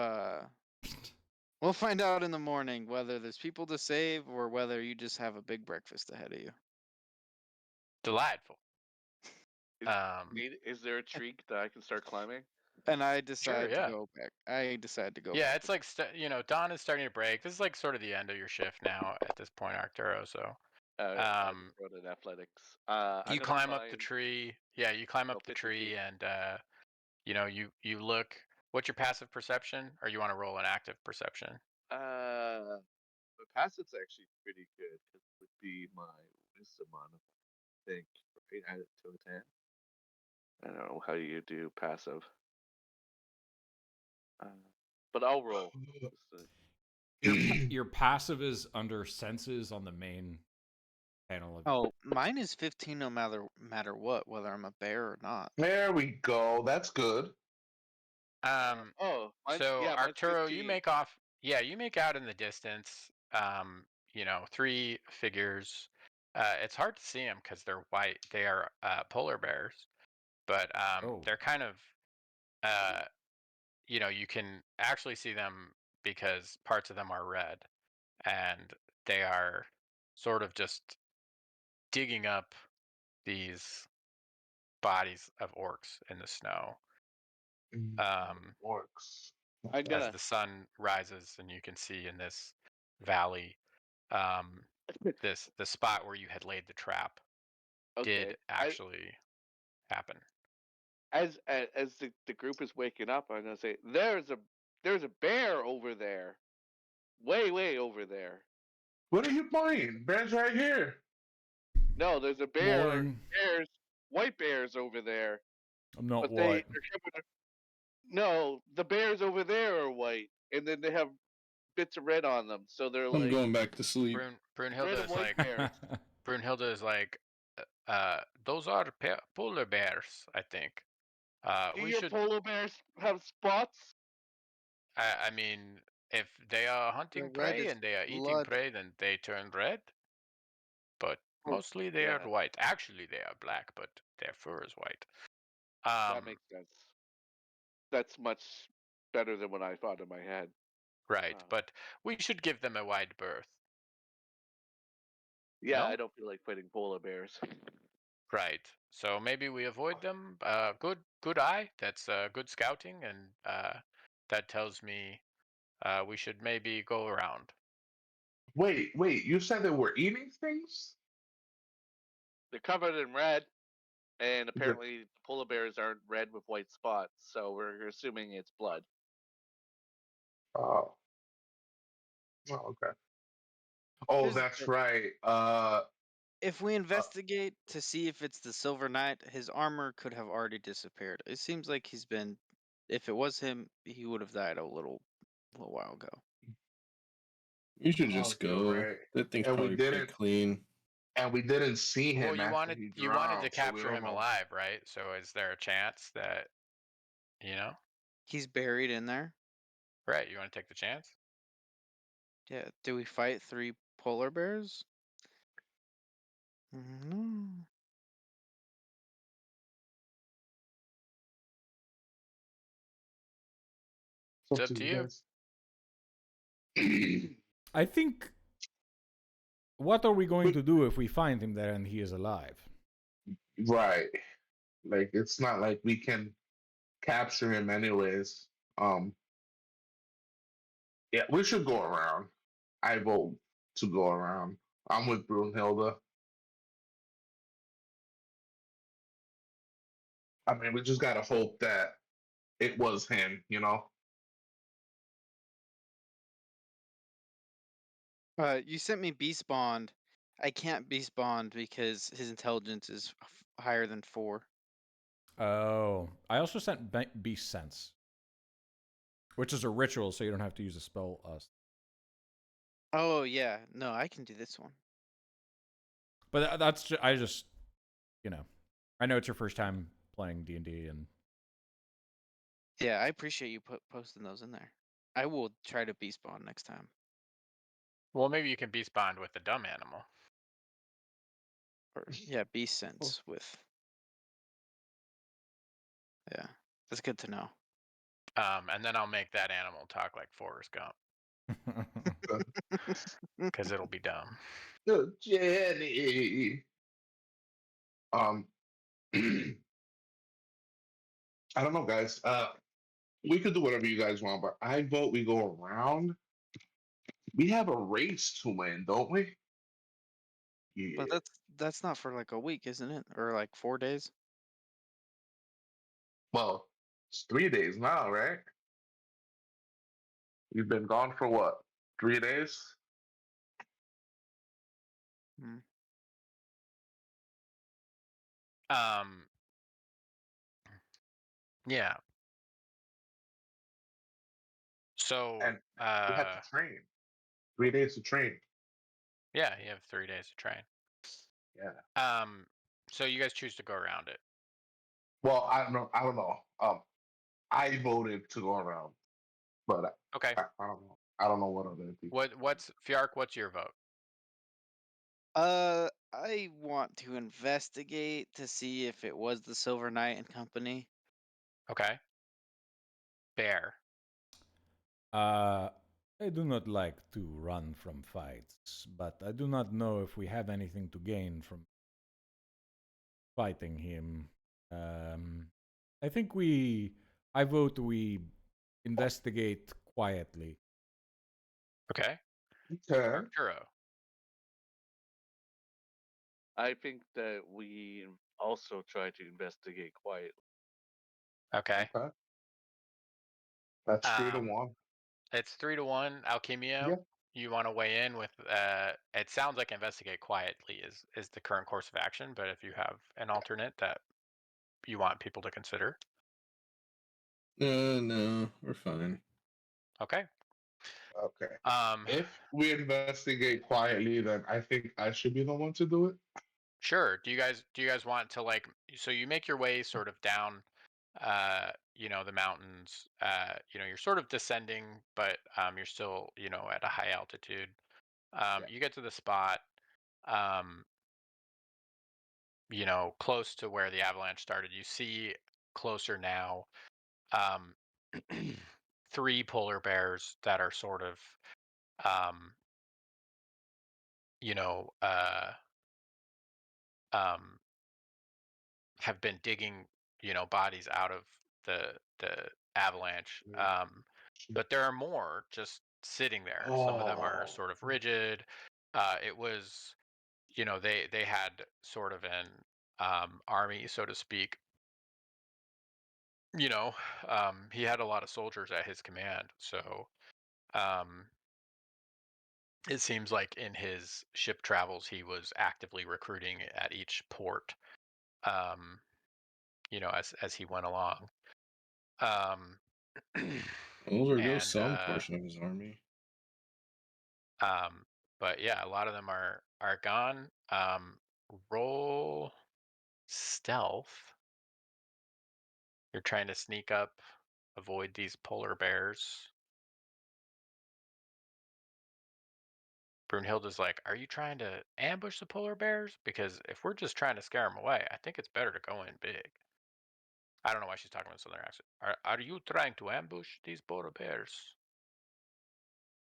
we'll find out in the morning whether there's people to save or whether you just have a big breakfast ahead of you. Delightful. Is- Is there a tree that I can start climbing? And I decide yeah. to go back. I decide to go. Yeah, back it's like dawn is starting to break. This is like sort of the end of your shift now at this point, Arturo. So I just wrote in athletics. you climb up the tree. Yeah, you climb up the 50 tree, feet. and you look. What's your passive perception, or you want to roll an active perception? My passive's actually pretty good. It would be my wisdom on it. I think right, add it to a 10. I don't know how you do passive. But I'll roll. Your passive is under senses on the main panel of. Oh, mine is 15 no matter what, whether I'm a bear or not. There we go. That's good. Oh, So mine's Arturo, you 15. make off. Yeah, you make out in the distance. 3 figures. It's hard to see them because they're white. They are polar bears, but they're kind of. You can actually see them because parts of them are red, and they are sort of just digging up these bodies of orcs in the snow. Orcs. I As gotta. the sun rises, and you can see in this valley, the spot where you had laid the trap Okay. did actually happen. As the group is waking up, I'm gonna say there's a bear over there, way over there. What are you playing? Bear's right here. No, there's a bear. Morning. White bears over there. I'm not But white. no, the bears over there are white, and then they have bits of red on them. So they're I'm like going back to sleep. Brunhilde red and is white like bears. Brunhilde is like, those are polar bears, I think. Do We your should. polar bears have spots? I mean, if they are hunting The red prey is and they are eating blood. prey, then they turn red. But Oh, mostly they are yeah. white. Actually, they are black, but their fur is white. That makes sense. That's much better than what I thought in my head. Right, but we should give them a wide berth. Yeah, No? I don't feel like fighting polar bears. Right. So maybe we avoid them. Good eye. That's good scouting, and that tells me we should maybe go around. Wait. You said they were eating things? They're covered in red, and apparently polar bears aren't red with white spots, so we're assuming it's blood. Oh. Oh, okay. Oh, Here's the that's thing. right. If we investigate to see if it's the Silver Knight, his armor could have already disappeared. It seems like he's been. If it was him, he would have died a little while ago. You should oh, just you're go. right. That thing's And we probably pretty didn't, clean. see Well, him after he you wanted to drowned, so we capture don't him know. alive, right? So is there a chance that you know? He's buried in there. Right, you want to take the chance? Yeah. Do we fight 3 polar bears? No. It's It's up up to to you you. guys. I think. What are we going to do if we find him there and he is alive? Right. Like it's not like we can capture him anyways. Um yeah, we should go around. I vote to go around. I'm with Brunhilde. I mean, we just gotta hope that it was him, you know? You sent me Beast Bond. I can't Beast Bond because his intelligence is higher than 4. Oh, I also sent Beast Sense, which is a ritual, so you don't have to use a spell. Oh yeah, no, I can do this one. But that's I just, you know, I know it's your first time playing D&D, and Yeah, I appreciate you posting those in there. I will try to Beast Bond next time. Well, maybe you can beast bond with the dumb animal. Or yeah, Beast Sense with. Yeah, that's good to know. And then I'll make that animal talk like Forrest Gump because it'll be dumb. The Jenny. Um I don't know, guys. We could do whatever you guys want, but I vote we go around. We have a race to win, don't we? Yeah. But that's not for like a week, isn't it? Or like 4 days? Well, it's 3 days now, right? You've been gone for what? 3 days? Hmm. Um, yeah. So, And we have to train. 3 days to train. yeah, you have 3 days to train. Yeah. So you guys choose to go around it. Well, I don't know. I don't know. I voted to go around, but Okay. I don't know. I don't know what other people. What's Fiark? What's your vote? I want to investigate to see if it was the Silver Knight and Company. Okay. Bear. I do not like to run from fights, but I do not know if we have anything to gain from fighting him. I think I vote we investigate quietly. Okay. Okay. Arturo. I think that we also try to investigate quietly. Okay. Okay. That's 3 to Um, 1. it's 3-1. Alchemio. Yeah. You want to weigh in with? It sounds like investigate quietly is the current course of action, but if you have an alternate that you want people to consider. No, we're fine. Okay. Okay. Um, If we investigate quietly, then I think I should be the one to do it. sure. Do you guys want to like? So you make your way sort of down, the mountains. You're sort of descending, but you're still, at a high altitude. Yeah. You get to the spot, um, close to where the avalanche started. You see closer now, um, 3 polar bears that are sort of, um, you know, uh, um, have been digging, bodies out of the avalanche. Mm. But there are more just sitting there. Some of them are Oh. sort of rigid. It was, they had sort of an army, so to speak. He had a lot of soldiers at his command. So, um, it seems like in his ship travels, he was actively recruiting at each port, um, as he went along. Um, Well, there goes and some portion of his army. but yeah, a lot of them are gone. Roll stealth. You're trying to sneak up, avoid these polar bears. Brunhilde's like, "Are you trying to ambush the polar bears? Because if we're just trying to scare them away, I think it's better to go in big." I don't know why she's talking with a southern accent. Are you trying to ambush these polar bears?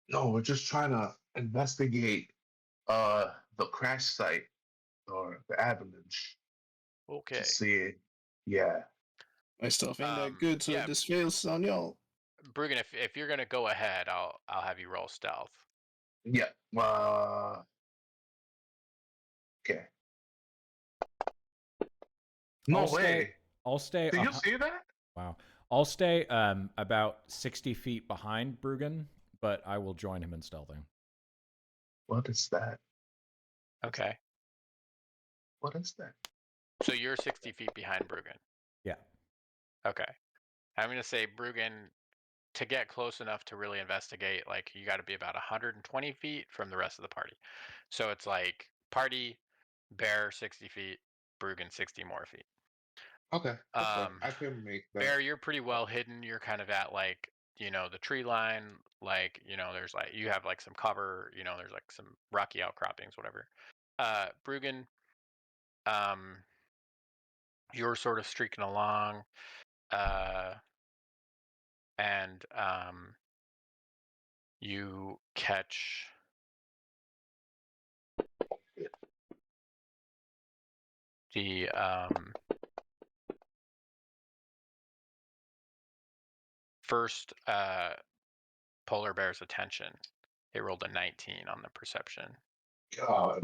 No, we're just trying to investigate the crash site or the avalanche to Okay. see. Yeah. My stuff ain't that good, so yeah. it just fails on y'all. Bruggen, if you're gonna go ahead, I'll have you roll stealth. Yeah. Okay. No way. I'll stay. Did you see that? Wow. I'll stay about 60 feet behind Bruggen, but I will join him in stealthing. What is that? Okay. What is that? So you're 60 feet behind Bruggen. Yeah. Okay. I'm gonna say Bruggen, to get close enough to really investigate, like you got to be about 120 feet from the rest of the party. So it's like party, bear 60 feet, Bruggen 60 more feet. Okay. I can make that. Bear, you're pretty well hidden. You're kind of at like, the tree line. Like, there's like, you have like some cover, there's like some rocky outcroppings, whatever. Bruggen, you're sort of streaking along. And you catch the first polar bear's attention. It rolled a 19 on the perception. God.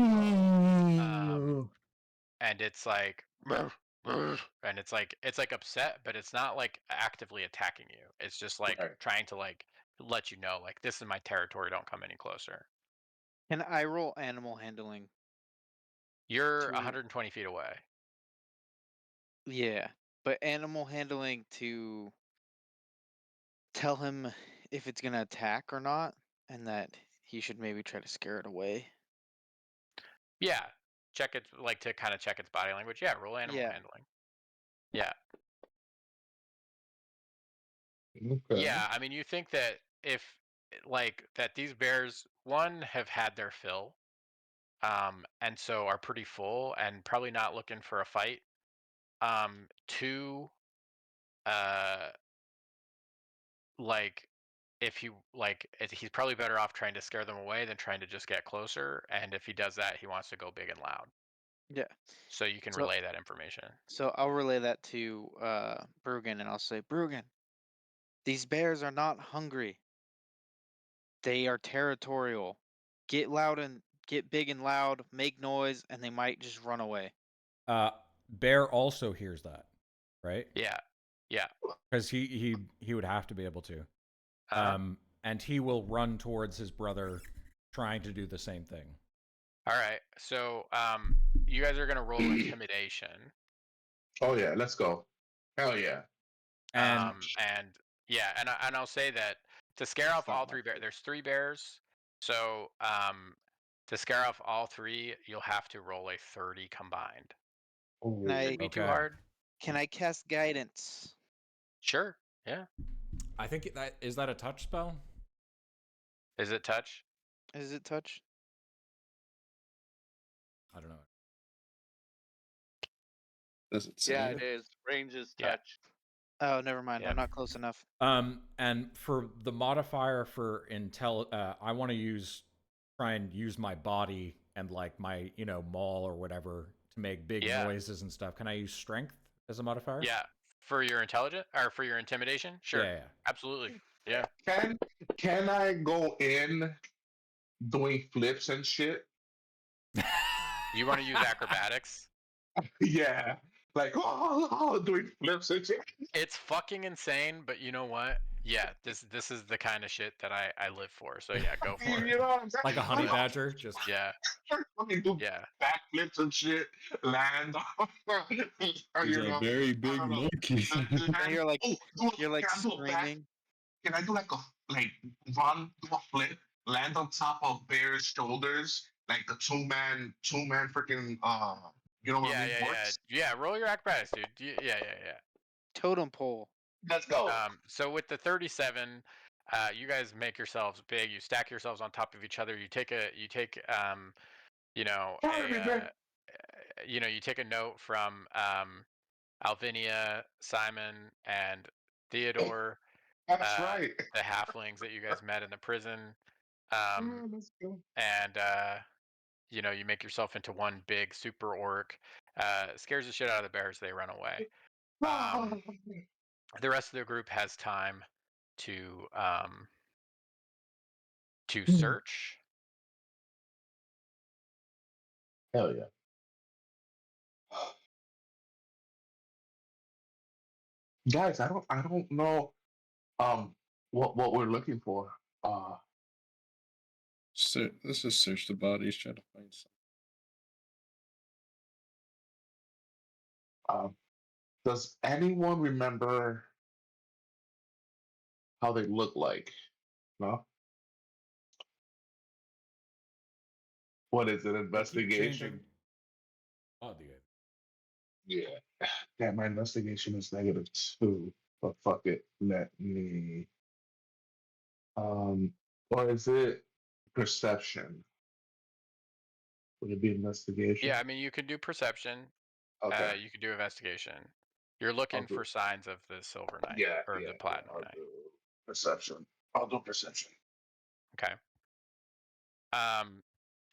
And it's like, and it's like upset, but it's not like actively attacking you. It's just like trying to like let you know, like, this is my territory, don't come any closer. Can I roll animal handling? You're 120 feet away. Yeah, but animal handling to tell him if it's gonna attack or not, and that he should maybe try to scare it away. Yeah, check it, like, to kind of check its body language. Yeah, roll animal handling. Yeah. Okay. Yeah, I mean, you think that if, like, that these bears, one, have had their fill, and so are pretty full and probably not looking for a fight. Two, like, if he he's probably better off trying to scare them away than trying to just get closer. And if he does that, he wants to go big and loud. Yeah. So you can relay that information. So I'll relay that to Bruggen, and I'll say, Bruggen, these bears are not hungry. They are territorial. Get loud and get big and loud, make noise, and they might just run away. Bear also hears that, right? Yeah. Because he would have to be able to. And he will run towards his brother, trying to do the same thing. All right. So you guys are gonna roll intimidation. Oh yeah, let's go. Hell yeah. And and I'll say that to scare off all three bears, there's 3 bears. So to scare off all 3, you'll have to roll a 30 combined. Shouldn't be too hard. Can I cast guidance? Sure. Yeah. I think is that a touch spell? Is it touch? Is it touch? I don't know. Doesn't say. Yeah, it is. Range is touch. Oh, never mind. I'm not close enough. And for the modifier for I want to try and use my body and like my maul or whatever to make big noises and stuff. Can I use strength as a modifier? Yeah, for your intelligence or for your intimidation? Sure. Yeah. Absolutely. Yeah. Can I go in doing flips and shit? You want to use acrobatics? Yeah. Like doing flips and shit. It's fucking insane, but you know what? Yeah, this is the kind of shit that I live for. So yeah, go for You it. know what I'm saying? Like a honey Yeah. badger, just Yeah, Fucking do yeah. backflips and shit, land, He's you a know, very I big don't know. monkey. And Land, you're like, can I do a back? screaming. Can I do like run, do a flip, land on top of Bear's shoulders, like the two man freaking you know what I Yeah, mean? yeah, yeah. Works. Yeah, roll your acrobatics, dude. Yeah, yeah, Totem pole. Let's go. yeah. So with the 37, you guys make yourselves big. You stack yourselves on top of each other. You take you know, Fire me, Bear. you take a note from Alvinia, Simon, and Theodore, That's right. the halflings that you guys met in the prison. Um, Let's go. and you make yourself into one big super orc. Scares the shit out of the bears. They run away. The rest of the group has time to search. Hell yeah. Guys, I don't know what we're looking for. Let's just search the bodies, try to find something. Does anyone remember how they look like? No? What is it? they keep Investigation? changing. Oh dear. Yeah. Damn, my investigation is -2. But fuck it. Let me or is it perception? Would it be investigation? Yeah, I mean, you could do perception. Okay. You could do investigation. You're I'll looking do for signs of the Silver Knight yeah, or of yeah, the yeah. Platinum I'll Knight. do perception. I'll do perception. Okay.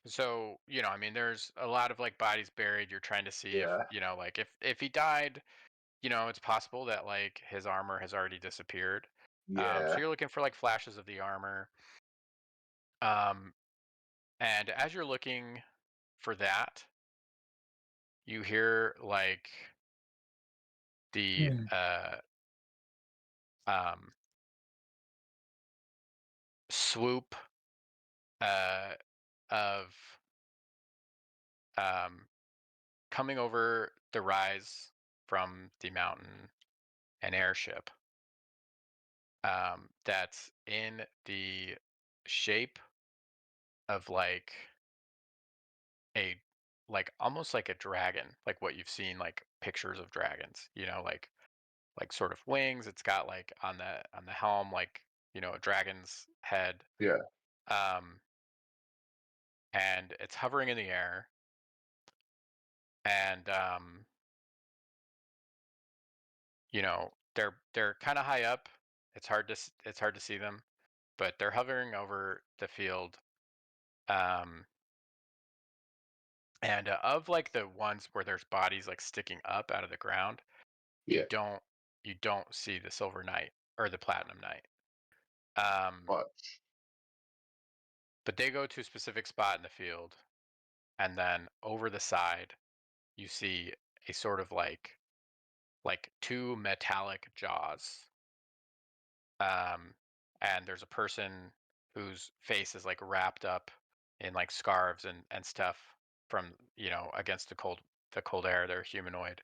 So I mean, there's a lot of like bodies buried. You're trying to see if Yeah. like if he died, it's possible that like his armor has already disappeared. So Yeah. you're looking for like flashes of the armor. Um, and as you're looking for that, you hear like the um swoop of um coming over the rise from the mountain, an airship that's in the shape of a almost like a dragon, like what you've seen like pictures of dragons, like sort of wings. It's got like on the helm like a dragon's head, Yeah. um and it's hovering in the air, and they're kind of high up. It's hard to see them, but they're hovering over the field. um and of like the ones where there's bodies like sticking up out of the ground, you Yeah. don't you don't see the Silver Knight or the Platinum Knight. um Much. but they go to a specific spot in the field, and then over the side you see a sort of like two metallic jaws. And there's a person whose face is like wrapped up in like scarves and stuff from against the cold air. They're humanoid,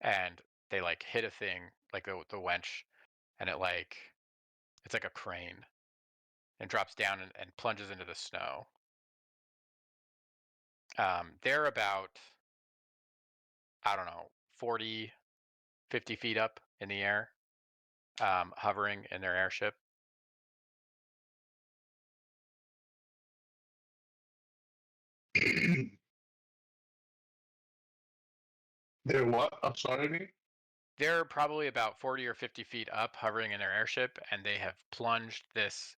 and they like hit a thing like the wench, and it's like a crane, and drops down and plunges into the snow. They're about, I don't know, 40, 50 feet up in the air, hovering in their airship. They're what? I'm sorry. They're probably about 40 or 50 feet up, hovering in their airship, and they have plunged this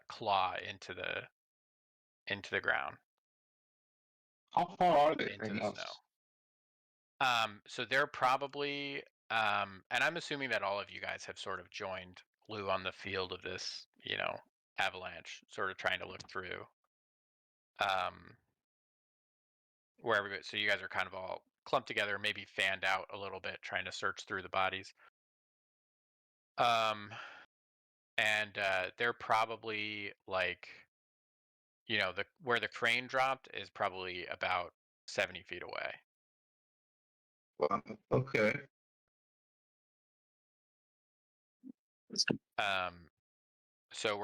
claw into the ground, How far are they into from the us? snow. So they're probably, and I'm assuming that all of you guys have sort of joined Lou on the field of this, avalanche, sort of trying to look through, um, where everybody. So you guys are kind of all clumped together, maybe fanned out a little bit, trying to search through the bodies. And they're probably like, the where the crane dropped is probably about 70 feet away. Wow, okay. So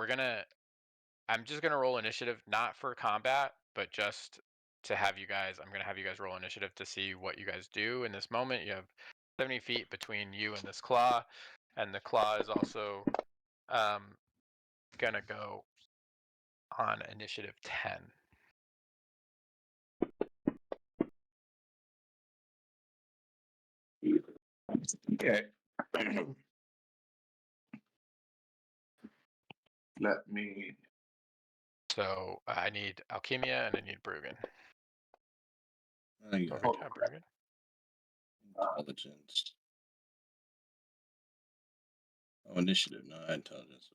I'm just gonna roll initiative, not for combat, but just to have you guys. I'm gonna have you guys roll initiative to see what you guys do in this moment. You have 70 feet between you and this claw, and the claw is also gonna go on initiative 10. Okay. Let me. So I need Alchemia and I need Bruggen. I got Perfect. Hi, Bruggen. intelligence. Oh, initiative, not intelligence.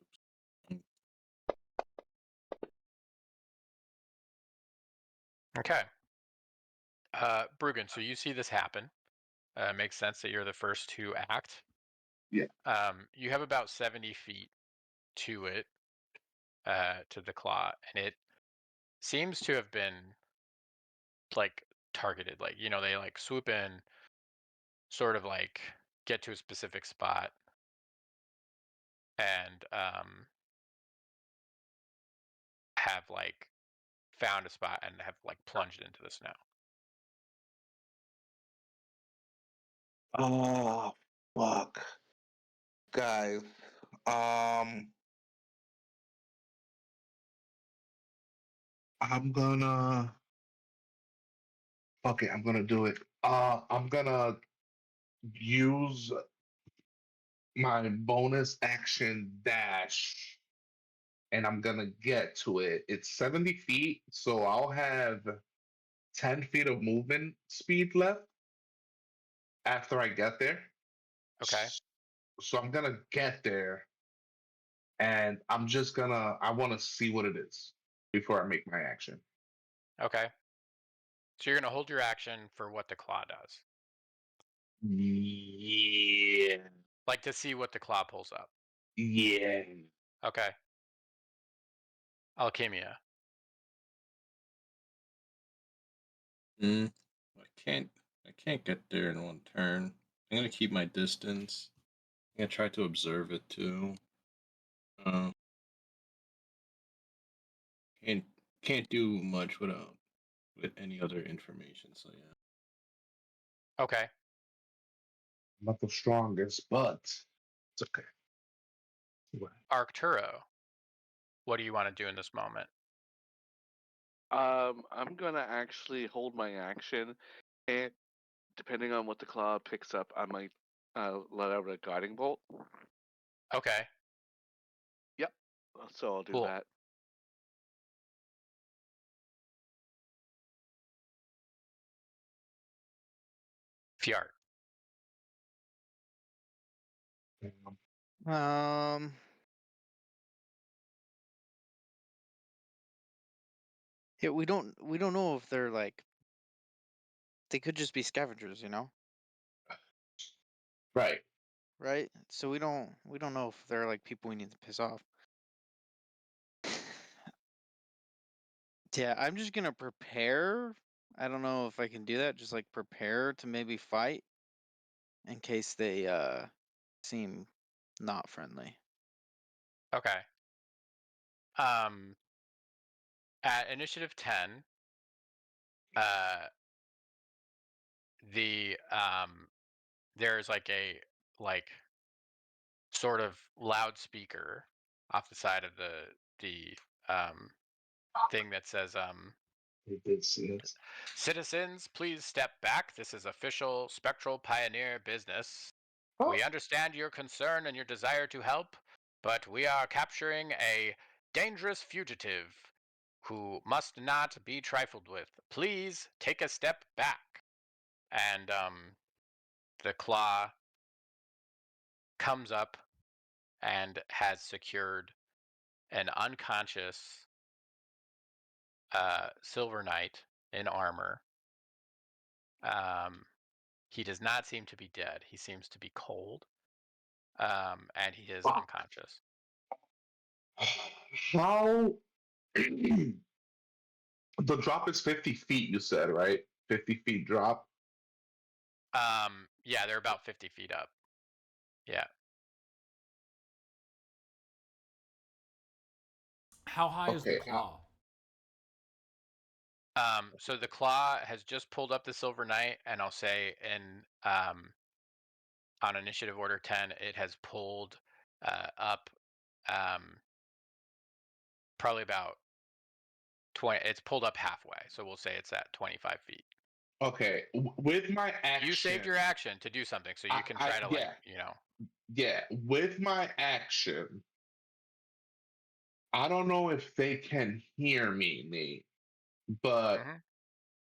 Okay. Bruggen, so you see this happen. Makes sense that you're the first to act. Yeah. You have about 70 feet to it, to the claw, and it seems to have been like targeted. Like, they like swoop in, sort of like get to a specific spot, and have like found a spot and have like plunged into the snow. Oh, fuck. Guys. I'm gonna. Fuck it, I'm gonna do it. I'm gonna use my bonus action dash and I'm gonna get to it. It's 70 feet, so I'll have 10 feet of movement speed left after I get there. Okay. So I'm gonna get there and I wanna see what it is before I make my action. Okay. So you're gonna hold your action for what the claw does, Yeah. like to see what the claw pulls up. Yeah. Okay. Alchemia. I can't. I can't get there in one turn. I'm gonna keep my distance. I'm gonna try to observe it too. Uh, can't can't do much with any other information. So yeah. Okay. I'm not the strongest, but it's okay. Arcturo. What do you want to do in this moment? I'm gonna actually hold my action, and depending on what the claw picks up, I might let out a guiding bolt. Okay. Yep. So I'll do Cool. that. Fjart. Um. Yeah, we don't know if they're like. They could just be scavengers, Right. right? So we don't know if they're like people we need to piss off. Yeah, I'm just gonna prepare. I don't know if I can do that. Just like prepare to maybe fight in case they seem not friendly. Okay. At initiative 10, the there's like a like sort of loudspeaker off the side of the thing that says They did see it. citizens, please step back. This is official Spectral Pioneer business. Oh. We understand your concern and your desire to help, but we are capturing a dangerous fugitive who must not be trifled with. Please take a step back. And the claw comes up and has secured an unconscious Silver Knight in armor. He does not seem to be dead. He seems to be cold. and he is Fuck. unconscious. How the drop is 50 feet, you said, right? 50 feet drop. Yeah, they're about 50 feet up. Yeah. How high is the Okay, claw? So the claw has just pulled up the Silver Knight, and I'll say on initiative order 10, it has pulled up probably about 20. It's pulled up halfway, so we'll say it's at 25 feet. Okay, with my action, You saved your action to do something, so you can try to yeah, yeah. With my action, I don't know if they can hear me, Nate, but Mhm.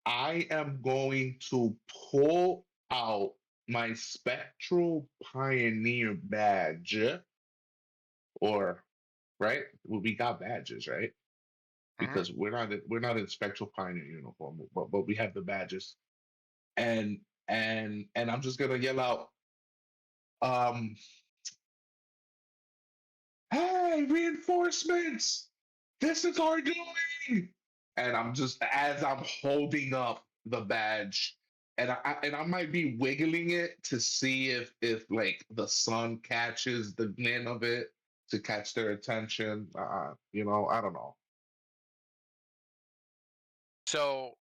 I am going to pull out my Spectral Pioneer badge, or right? Well, we got badges, right? Because we're not in Spectral Pioneer uniform, but we have the badges, and and I'm just gonna yell out, um, "Hey, reinforcements! This is our doing!" And I'm just as I'm holding up the badge, and I might be wiggling it to see if like the sun catches the glint of it to catch their attention. I don't know. So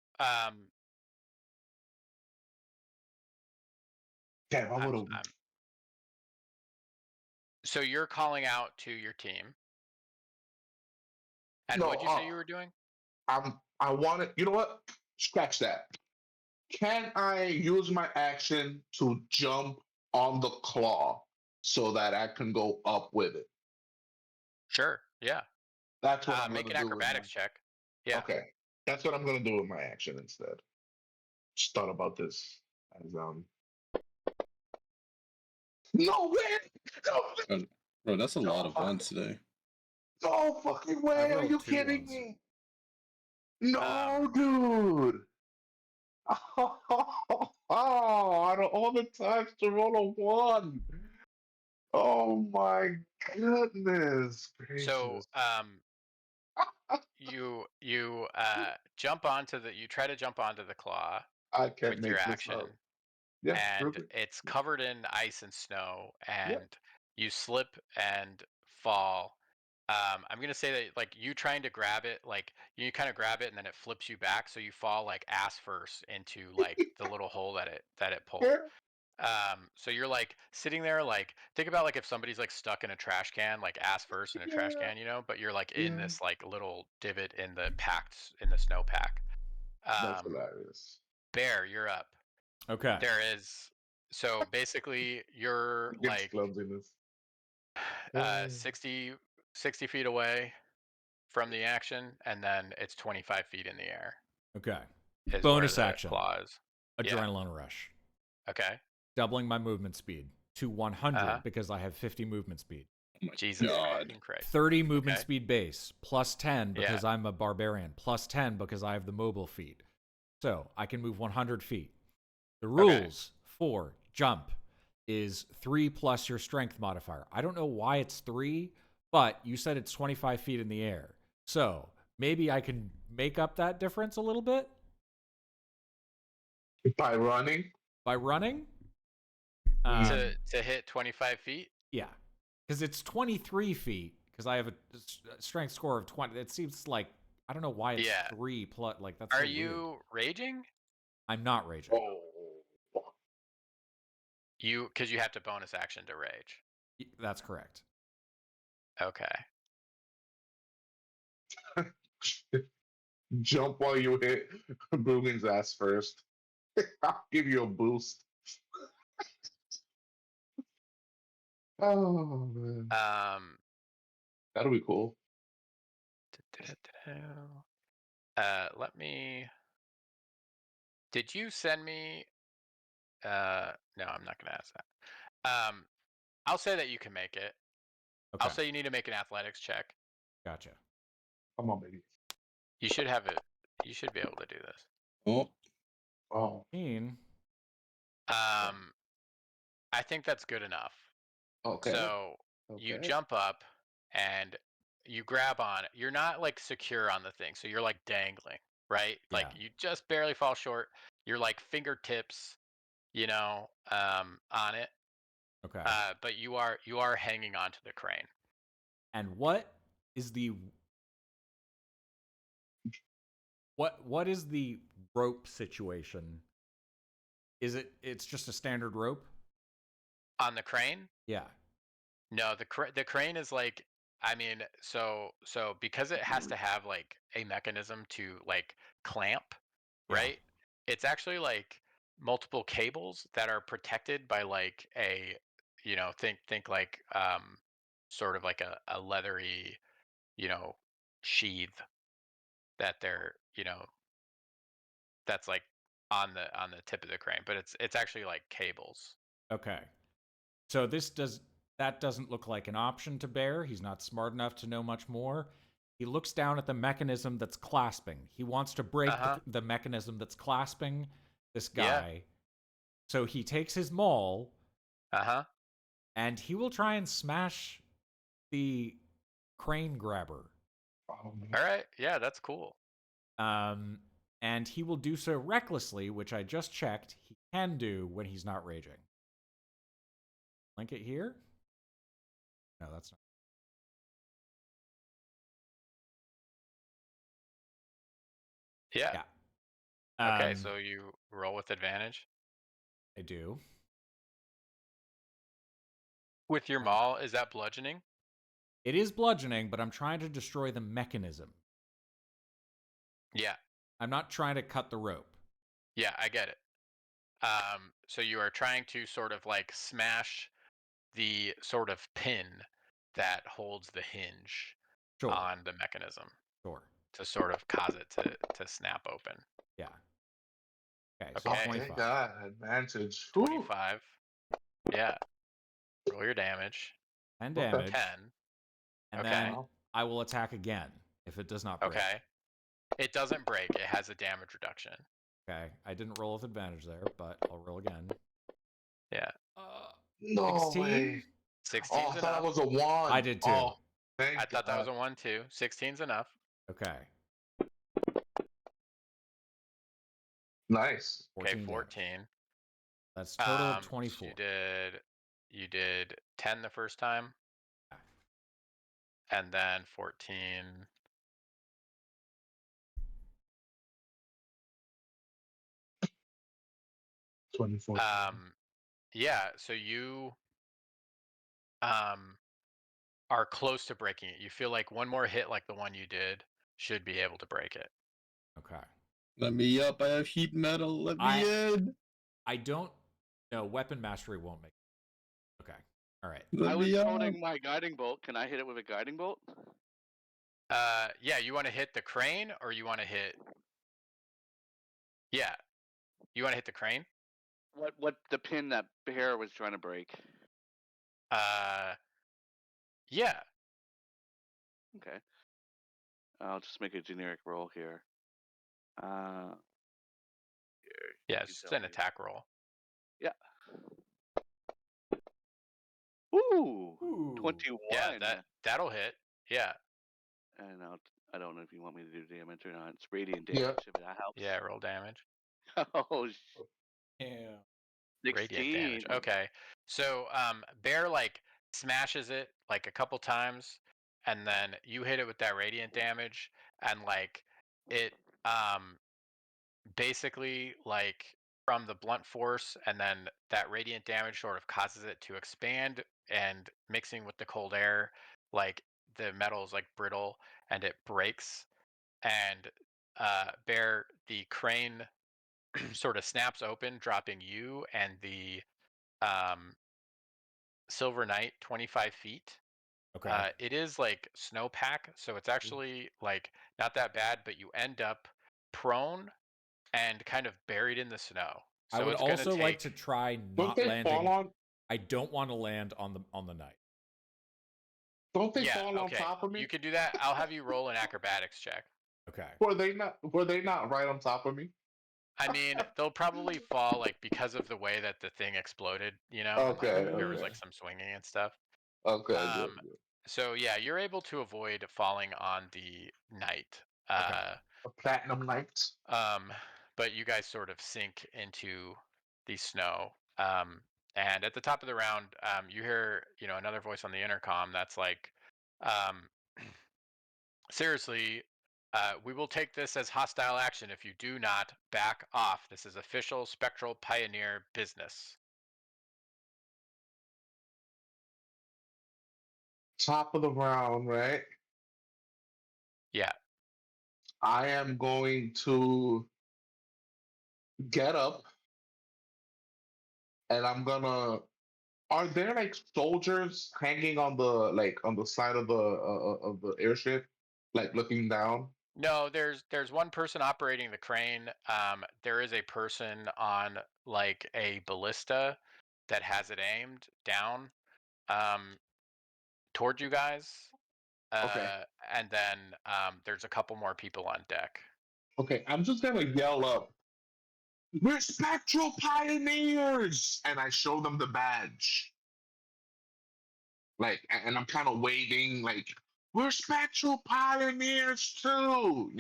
Damn, I would have. so you're calling out to your team, and No, what'd you say you were doing? I want it. You know what? Scratch that. Can I use my action to jump on the claw so that I can go up with it? Sure. Yeah. That's what I'm Make gonna an do with my. acrobatics check. Yeah. Okay, that's what I'm gonna do with my action instead. Just thought about this as No way! No, Bro, that's a lot of no, ones today. no fucking I way! Are rolled you 2 kidding ones. me? No, Um, dude. Oh, out of all the times to roll a 1. Oh my goodness so gracious. you jump onto the you try to jump onto the claw I can't with your make this action, up. Yeah, and prove it. it's covered in ice and snow, Yeah. and you slip and fall. I'm gonna say that like you trying to grab it, like you kind of grab it and then it flips you back, so you fall like ass first into like the little hole that it pulled. So you're like sitting there, like think about like if somebody's like stuck in a trash can, like ass first in a trash Yeah. can, but you're like in Yeah. this like little divot in the snowpack. That's Um, hilarious. Bear, you're up. Okay. There is so basically you're Against like clumsiness. 60 feet away from the action, and then it's 25 feet in the air Okay. is where Bonus the action. claw is. Yeah. Adrenaline rush. Okay. Doubling my movement speed to 100 Uh-huh. because I have 50 movement speed. Oh my Jesus God. fucking Christ. 30 movement Okay. speed base, plus 10 because Yeah. I'm a barbarian, plus 10 because I have the mobile feat. So I can move 100 feet. The rules for jump is 3 plus your strength modifier. I don't know why it's 3, but you said it's 25 feet in the air. So maybe I can make up that difference a little bit By running? by running. To hit 25 feet? Yeah, because it's 23 feet. Because I have a strength score of 20. It seems like I don't know why it's 3 plus. Like that's. Are so you weird. raging? I'm not raging. Oh. Because you have to bonus action to rage. That's correct. Okay. Jump while you hit Brugen's ass first. I'll give you a boost. Oh man. That'll be cool. Let me. Did you send me? No, I'm not gonna ask that. I'll say that you can make it. Okay. I'll say you need to make an athletics check. Gotcha. Come on, baby. You should have it. You should be able to do this. Oh, Oh. Mean. I think that's good enough. Okay. So you Okay. jump up and you grab on. You're not like secure on the thing, so you're like dangling, right? Like Yeah. you just barely fall short. You're like fingertips, on it. Okay. But you are hanging onto the crane. And what is the rope situation? It's just a standard rope? On the crane? Yeah. No, the crane is like, I mean, so because it has to have like a mechanism to like clamp, Yeah. right? It's actually like multiple cables that are protected by like a, think like sort of like a leathery, you know, sheath that that's like on the tip of the crane, but it's actually like cables. Okay. So that doesn't look like an option to Bear. He's not smart enough to know much more. He looks down at the mechanism that's clasping. He wants to break Uh-huh. the mechanism that's clasping this Yeah. guy. So he takes his maul Uh-huh. and he will try and smash the crane grabber. All right. Yeah, that's cool. And he will do so recklessly, which I just checked he can do when he's not raging. Link it here? No, that's not. Yeah. Yeah. Okay, so you roll with advantage. I do. With your maul, is that bludgeoning? It is bludgeoning, but I'm trying to destroy the mechanism. Yeah. I'm not trying to cut the rope. Yeah, I get it. So you are trying to sort of like smash the sort of pin that holds the hinge Sure. on the mechanism Sure. to sort of cause it to snap open. Yeah. Okay, so Okay. 25. God, advantage. Whew. 25. Yeah. Roll your damage. 10 Okay. damage. 10. And Okay. then I will attack again if it does not break. Okay. It doesn't break. It has a damage reduction. Okay. I didn't roll with advantage there, but I'll roll again. Yeah. No 16? way. 16's Oh, I thought enough. that was a 1. I did too. Oh, thank I thought that was God. a 1 too. 16's enough. Okay. Nice. 14 Okay, damage. 14. That's total of So 24. you did 10 the first time. And then 14. $24. Yeah, so you are close to breaking it. You feel like one more hit like the one you did should be able to break it. Okay. Let me up. I have heat metal. Let me in. I don't. No, weapon mastery won't make it. Okay. All right. Let I was me up. holding my guiding bolt. Can I hit it with a guiding bolt? Yeah, you want to hit the crane or you want to hit? Yeah, you want to hit the crane? What the pin that Bear was trying to break? Yeah. Okay. I'll just make a generic roll here. Here, Yeah, you it's just tell an me. attack roll. Yeah. Ooh, Ooh. 21. Yeah, that'll hit. Yeah. And I don't know if you want me to do damage or not. It's radiant Yeah. damage. If that helps. Yeah, roll damage. Oh, Yeah. 16. Radiant damage. Okay. So Bear like smashes it like a couple times, and then you hit it with that radiant damage, and like it basically like from the blunt force and then that radiant damage sort of causes it to expand, and mixing with the cold air, like the metal is like brittle and it breaks, and Bear, the crane sort of snaps open, dropping you and the Silver Knight 25 feet. Okay. It is like snowpack, so it's actually like not that bad, but you end up prone and kind of buried in the snow. So I would it's gonna also like take. to try Don't not they landing. fall on? I don't want to land on the knight. Don't they Yeah, fall on okay. top of me? You could do that. I'll have you roll an acrobatics check. Okay. Were they not? Were they not right on top of me? I mean, they'll probably fall like because of the way that the thing exploded, and Okay, like there was okay, like some swinging and stuff. okay, good, Um, good. so yeah, you're able to avoid falling on the knight. Okay. A platinum knight. Um, but you guys sort of sink into the snow. And at the top of the round, you hear, another voice on the intercom that's like, um, seriously, we will take this as hostile action if you do not back off. This is official Spectral Pioneer business. Top of the round, right? Yeah. I am going to get up and I'm gonna. Are there like soldiers hanging on the side of the airship, like looking down? No, there's one person operating the crane. There is a person on like a ballista that has it aimed down um, toward you guys. Okay. And then there's a couple more people on deck. Okay, I'm just gonna yell up, "We're Spectral Pioneers!" And I show them the badge. Like, and I'm kind of waving, like, "We're Spectral Pioneers too,"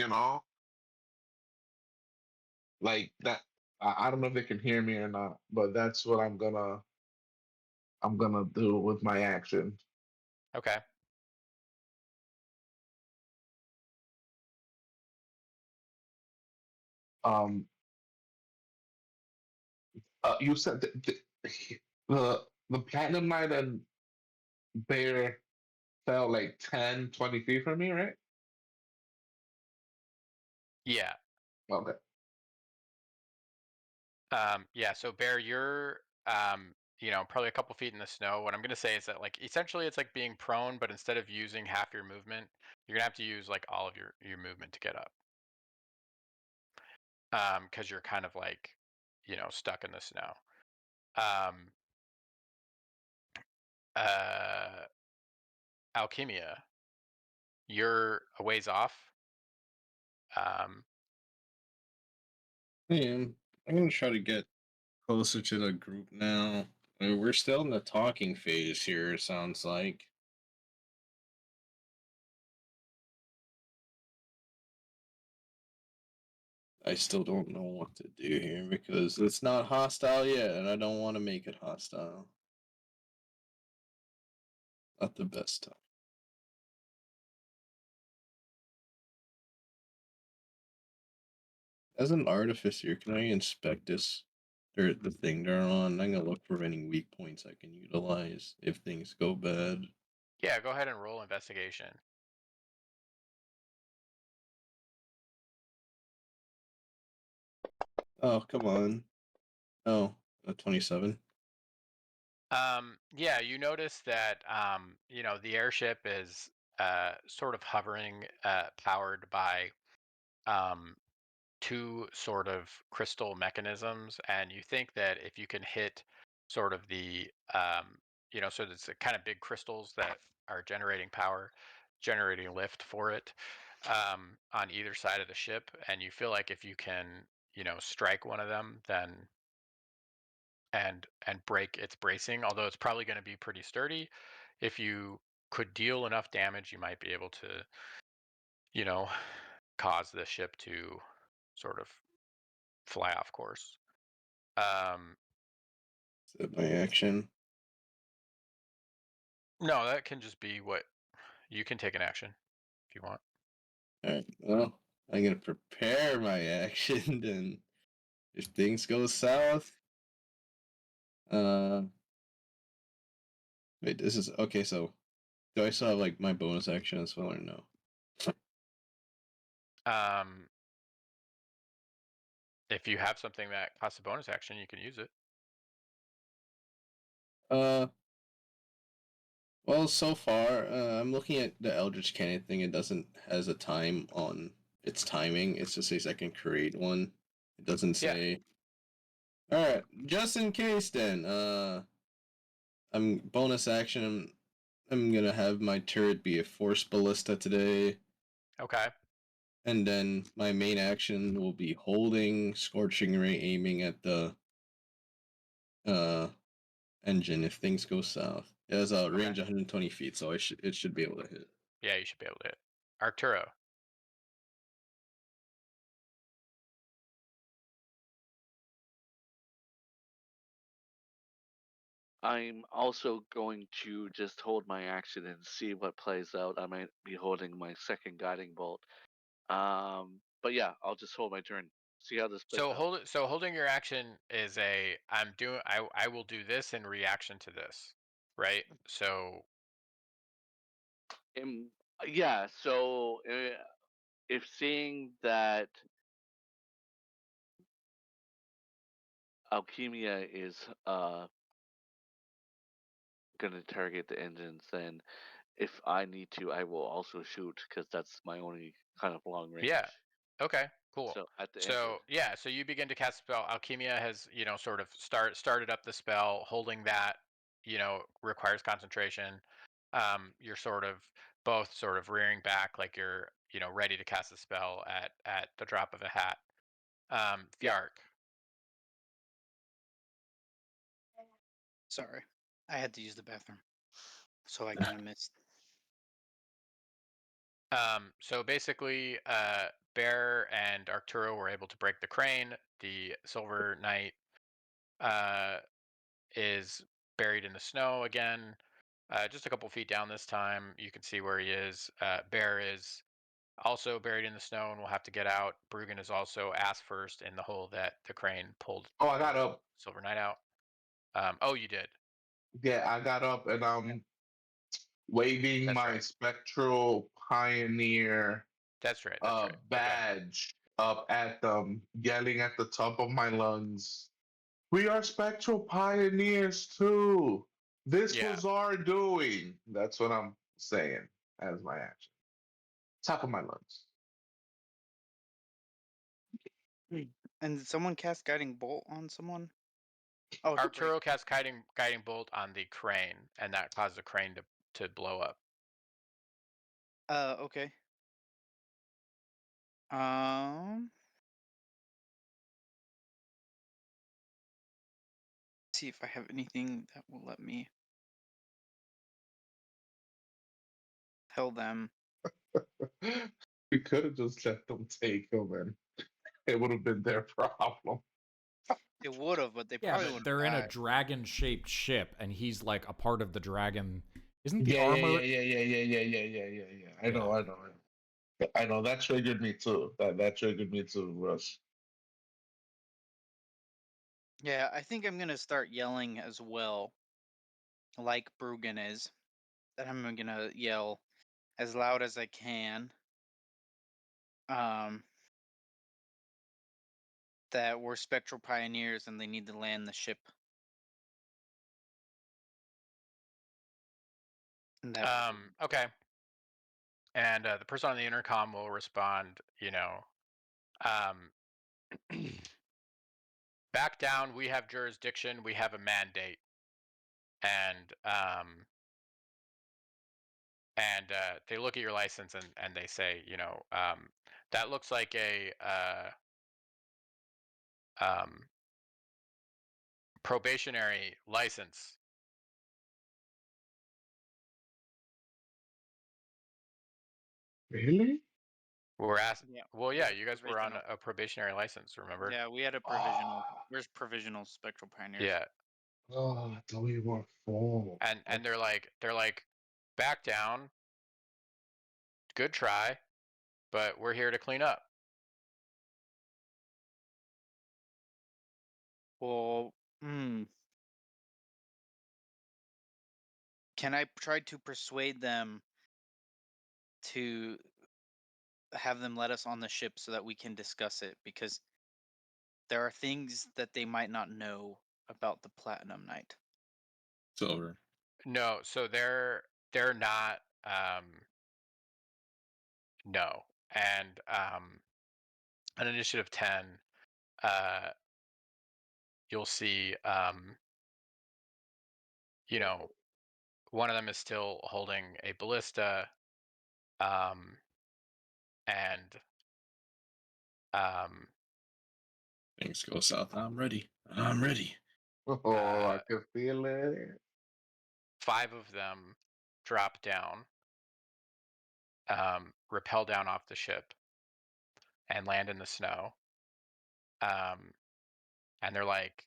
Like that. I don't know if they can hear me or not, but that's what I'm gonna do with my action. Okay. Um, you said the Platinum Knight and Bear fell like 10, 20 feet from me, right? Yeah. Okay. Yeah. So Bear, you're probably a couple feet in the snow. What I'm gonna say is that like essentially it's like being prone, but instead of using half your movement, you're gonna have to use like all of your movement to get up. Because you're kind of like, stuck in the snow. Um, uh, Alchemia, you're a ways off. Um, Yeah, I'm gonna try to get closer to the group now. We're still in the talking phase here, it sounds like. I still don't know what to do here because it's not hostile yet, and I don't want to make it hostile. Not the best time. As an artificer, can I inspect this? Or the thing they're on? I'm gonna look for any weak points I can utilize if things go bad. yeah, go ahead and roll investigation. Oh, come on. Oh, a 27. Yeah, you notice that the airship is sort of hovering, powered by um, two sort of crystal mechanisms, and you think that if you can hit sort of so it's kind of big crystals that are generating power, generating lift for it on either side of the ship, and you feel like if you can, strike one of them, then and break its bracing, although it's probably going to be pretty sturdy. If you could deal enough damage, you might be able to, you know, cause the ship to sort of fly off course. Um, Is that my action? no, that can just be what you can take an action if you want. Alright, well, I'm gonna prepare my action then. If things go south. Uh wait, this is okay, so do I still have like my bonus action as well or no? Um, if you have something that costs a bonus action, you can use it. Uh well, so far, I'm looking at the Eldritch Cannon thing. It doesn't has a time on its timing. It just says I can create one. It doesn't Yeah. say. All right, just in case then. I'm bonus action. I'm gonna have my turret be a force ballista today. Okay. And then my main action will be holding Scorching Ray, aiming at the engine if things go south. It has a range 120 feet, so it should be able to hit. Yeah, you should be able to hit. Arturo. I'm also going to just hold my action and see what plays out. I might be holding my second guiding bolt. But yeah, I'll just hold my turn. See how this plays out. So holding your action is I will do this in reaction to this, right? So Yeah, so if seeing that Alchemia is gonna target the engines, then if I need to, I will also shoot because that's my only kind of long range. yeah. Okay, cool. So at the So engine. yeah, so you begin to cast a spell. Alchemia has, sort of started up the spell. Holding that, requires concentration. You're both sort of rearing back like you're, ready to cast a spell at the drop of a hat. Yeah. Fjark. Sorry, I had to use the bathroom, so I kind of missed. So basically, Bear and Arturo were able to break the crane. The Silver Knight is buried in the snow again, just a couple feet down this time. You can see where he is. Bear is also buried in the snow and will have to get out. Bruggen is also ass first in the hole that the crane pulled Oh, I got up. Silver Knight out. Oh, you did. Yeah, I got up and I'm waving That's my right. Spectral Pioneer That's right. That's right. Okay. badge up at them, yelling at the top of my lungs. We are Spectral Pioneers too. This Yeah. was our doing. That's what I'm saying as my action. Top of my lungs. And did someone cast Guiding Bolt on someone? Oh, to break- Arturo cast guiding bolt on the crane, and that caused the crane to blow up. Okay. See if I have anything that will let me tell them. We could have just let them take him, and it would have been their problem. It would have, but they Yeah, probably but would. they're in a dragon-shaped ship, and he's like a part of the dragon. Isn't the Yeah, armor? yeah. I know. I know that triggered me too. That triggered me too, Russ. Yeah, I think I'm gonna start yelling as well, like Bruggen is. That I'm gonna yell as loud as I can. That we're Spectral Pioneers and they need to land the ship. And that Okay. And the person on the intercom will respond, back down. We have jurisdiction. We have a mandate. And they look at your license and they say, that looks like a probationary license. Really? We're asked. Yeah. Well, yeah, you guys were on Provisional. a probationary license, remember? Yeah, we had a provisional. Where's provisional Spectral Pioneers? Yeah. Oh, I thought we were full. And they're like, back down. Good try, but we're here to clean up. Well, can I try to persuade them to have them let us on the ship so that we can discuss it? Because there are things that they might not know about the Platinum Knight. Silver. No, so they're not. No, and on initiative 10, you'll see. One of them is still holding a ballista, and Things go south. I'm ready. I'm ready. Oh, I can feel it. 5 of them drop down, rappel down off the ship, and land in the snow. And they're like,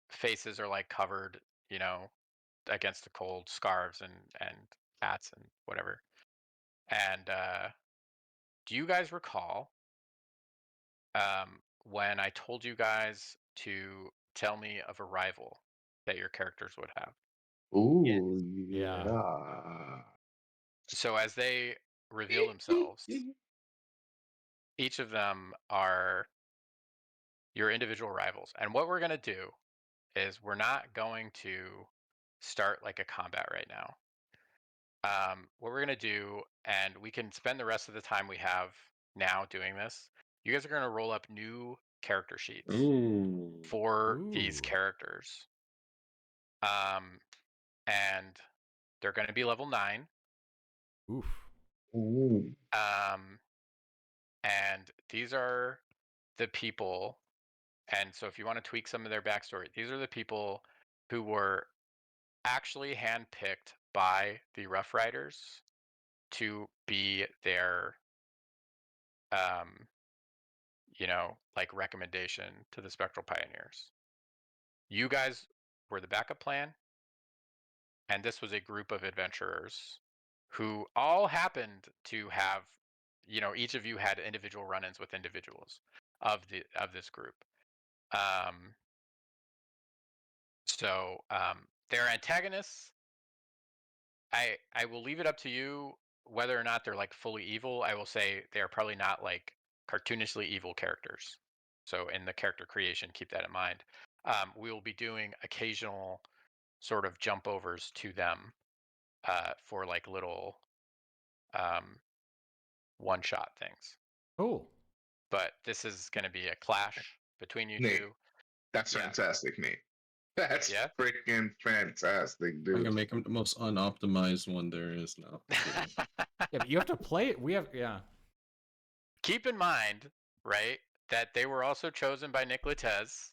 faces are like covered, against the cold, scarves and hats and whatever. And do you guys recall when I told you guys to tell me of a rival that your characters would have? Ooh, Yeah. yeah. So as they reveal themselves, each of them are your individual rivals. And what we're going to do is we're not going to start like a combat right now. What we're going to do, and we can spend the rest of the time we have now doing this, you guys are going to roll up new character sheets Ooh. for these Ooh. characters. And they're going to be level 9. Oof. Ooh. And these are the people, and so if you want to tweak some of their backstory, these are the people who were actually handpicked by the Rough Riders to be their, like recommendation to the Spectral Pioneers. You guys were the backup plan, and this was a group of adventurers who all happened to have, each of you had individual run-ins with individuals of this group. So their antagonists, I will leave it up to you whether or not they're like fully evil. I will say they are probably not like cartoonishly evil characters. So in the character creation, keep that in mind. We will be doing occasional sort of jump overs to them for like little one-shot things. Cool. But this is going to be a clash between you Nate, two. that's Yeah. fantastic, Nate. That's Yeah? freaking fantastic, I'm dude. gonna make him the most unoptimized one there is now. Yeah, but you have to play it. We have, yeah. Keep in mind, right, that they were also chosen by Nick Latez.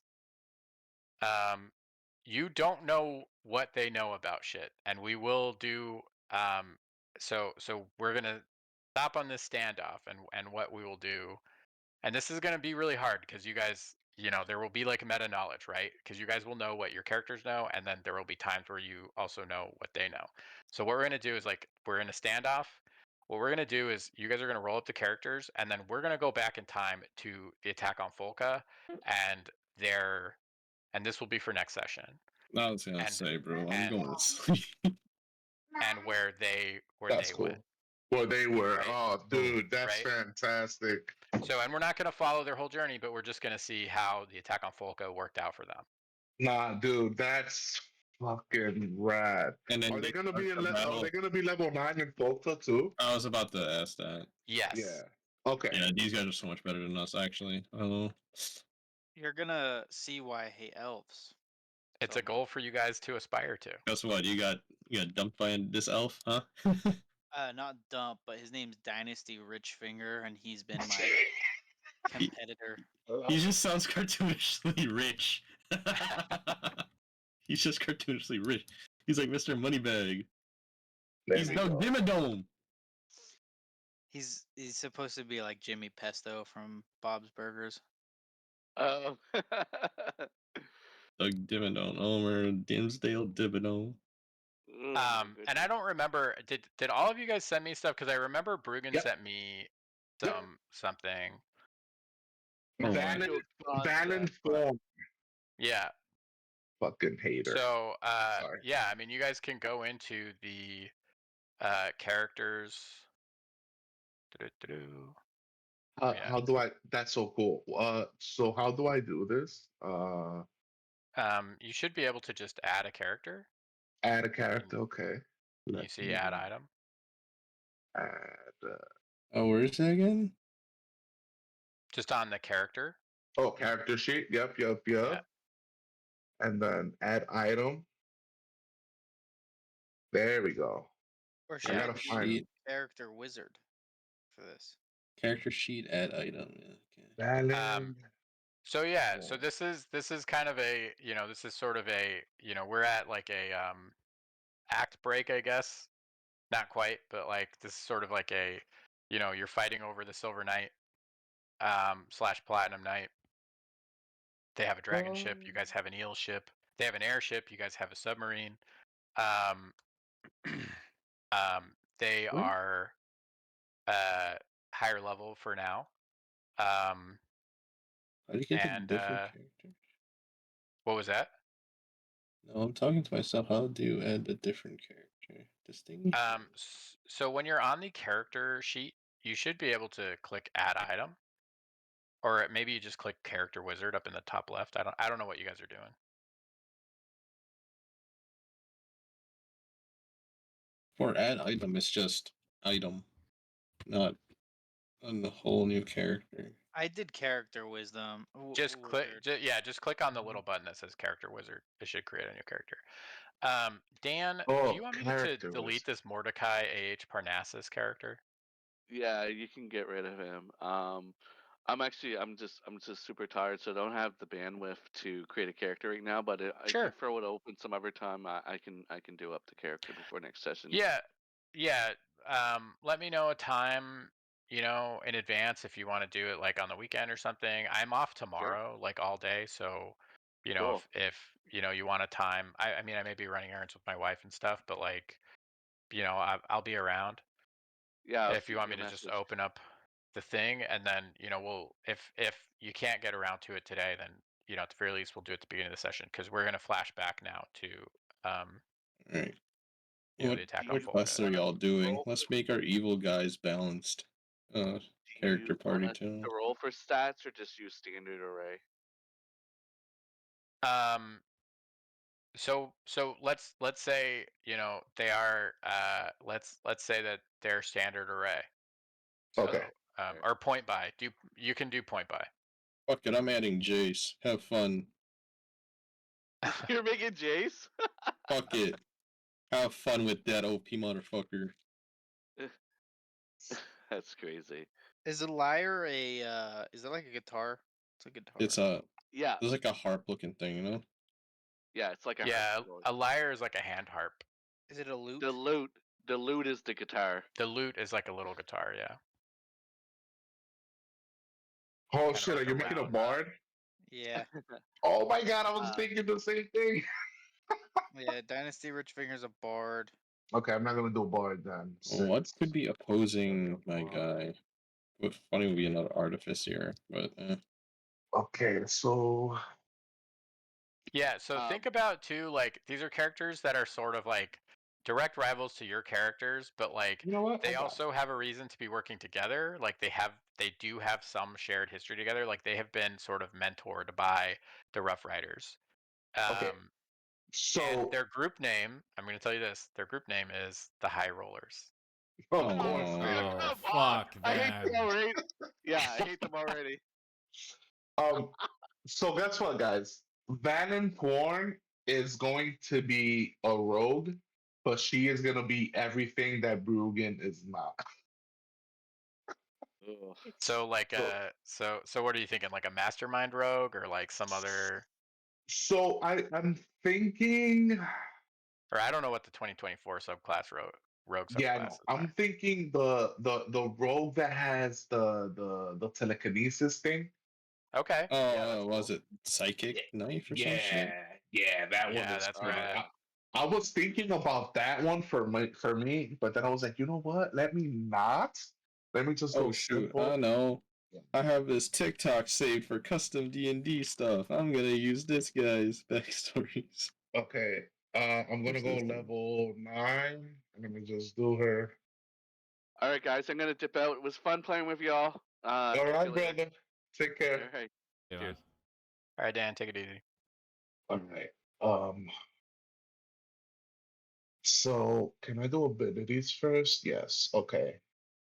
You don't know what they know about shit, and we will do. So we're gonna stop on this standoff, and what we will do, and this is gonna be really hard because you guys, there will be like meta knowledge, right? Because you guys will know what your characters know, and then there will be times where you also know what they know. So what we're gonna do is like we're in a standoff. What we're gonna do is you guys are gonna roll up the characters, and then we're gonna go back in time to the attack on Folka, and their, and this will be for next session, I was gonna And- say, bro, I'm and- going to sleep. and where they That's cool. went. Well, they were. Right. Oh, dude, that's Right. fantastic. So, and we're not gonna follow their whole journey, but we're just gonna see how the attack on Folka worked out for them. Nah, dude, that's fucking rad. And then Are they gonna start be the in battle. Are they gonna be level 9 in Folka too? I was about to ask that. Yes. Yeah. Okay. Yeah, these guys are so much better than us, actually. Oh, You're gonna see why I hate elves. It's so a goal for you guys to aspire to. guess what? You got dumped by this elf, huh? Not dump, but his name's Dynasty Richfinger, and he's been my competitor. He just sounds cartoonishly rich. He's just cartoonishly rich. He's like Mr. Moneybag. There He's we no go. Dimmadome. He's supposed to be like Jimmy Pesto from Bob's Burgers. Um, Doug Dimmadome. Omer Dimsdale Dimmadome. oh, And I don't remember. Did all of you guys send me stuff? Because I remember Brugan Yep. sent me Yep. something. Oh, Van Form. Yeah. Fucking hater. So Sorry. yeah, I mean, you guys can go into the characters. Do-do-do-do. Yeah. How do I? That's so cool. So how do I do this? You should be able to just add a character. Add a character. Okay. You Let see me add item. Add. Oh, where is it again? Just on the character. Oh, character sheet. Yep. Yeah. And then add item. There we go. Or I should gotta I find. be character wizard for this? Character sheet, add item. Yeah, okay. Valid. So yeah, so Yeah. this is kind of a, this is sort of a, we're at like a act break, I guess. Not quite, but like this is sort of like a, you're fighting over the Silver Knight / Platinum Knight. They have a dragon ship, you guys have an eel ship. They have an airship, you guys have a submarine. Um they Sweet. are higher level for now. How do you get the And different characters? what was that? No, I'm talking to myself. How do you add a different character? Distinguish? So when you're on the character sheet, you should be able to click add item, or maybe you just click character wizard up in the top left. I don't know what you guys are doing. For add item, it's just item, not a whole new character. I did character wisdom. Just click, wizard. just click on the little button that says character wizard. It should create a new character. Dan, do Oh, you want me to character delete wizard. this Mordecai AH Parnassus character? Yeah, you can get rid of him. I'm just super tired, so I don't have the bandwidth to create a character right now. But I Sure. can throw it open some other time. I can do up the character before next session. Yeah. Let me know a time, in advance if you want to do it like on the weekend or something. I'm off tomorrow, like all day, so Cool. if you want a time, I mean I may be running errands with my wife and stuff, but like I'll be around. Yeah, I'll If you shoot want you me a to just message. open up the thing, and then we'll, if you can't get around to it today, then at the very least we'll do it at the beginning of the session, because we're going to flash back now to All right. the What attack Do on what you Folca. quests are want y'all to doing? roll? Let's make our evil guys balanced. Do Character you party want us too. to roll for stats or just use standard array? So let's say they are let's say that they're standard array. So Okay. or point by. You can do point by. Fuck it, I'm adding Jace. Have fun. You're making Jace? Fuck it. Have fun with that OP motherfucker. That's crazy. Is a lyre a? Is it like a guitar? It's a guitar. It's Yeah, there's like a harp looking thing, you know? yeah, it's like a Yeah, harpsichord. a lyre is like a hand harp. Is it a lute? The lute is the guitar. The lute is like a little guitar, yeah. Oh Kinda shit, like are you making a round. bard? Yeah. Oh my god, I was thinking the same thing. Yeah. Dynasty Richfinger's a bard. Okay, I'm not gonna do a bard then. What since- could be opposing my Bard. guy? But funny would be another artificer, but Okay, so Yeah, so think about too, like these are characters that are sort of like direct rivals to your characters, but like you know what? they I got it. also have a reason to be working together. Like they do have some shared history together. Like they have been sort of mentored by the Rough Riders. Okay. And So their group name, I'm going to tell you this, their group name is the High Rollers. of Oh, course, no. man. Oh, Come on, fuck I hate them them. already. Yeah, I hate them already. So guess what, guys? Vannon Porn is going to be a rogue, but she is gonna be everything that Bruggen is not. Ugh. So like so what are you thinking? Like a mastermind rogue, or like some other, So I'm thinking, or I don't know what the 2024 subclass rogue yeah, subclass no, is. I'm thinking the rogue that has the telekinesis thing. Okay. Yeah, that's was cool. it Psychic Knife or some Yeah, shit? yeah, that one Yeah, is that's good. rad. I was thinking about that one for me, but then I was like, you know what? Let me not. Let me just Oh go shoot, simple. I know. Yeah. I have this TikTok saved for custom D&D stuff. I'm gonna use this guy's backstories. Okay. I'm gonna What's go this thing? level 9. I'm gonna just do her. All right, guys, I'm gonna dip out. It was fun playing with y'all. All Talk to right, you later. brother. Take care. All right. Yeah, Cheers. All right, Dan, take it easy. All right. So can I do abilities first? Yes. Okay.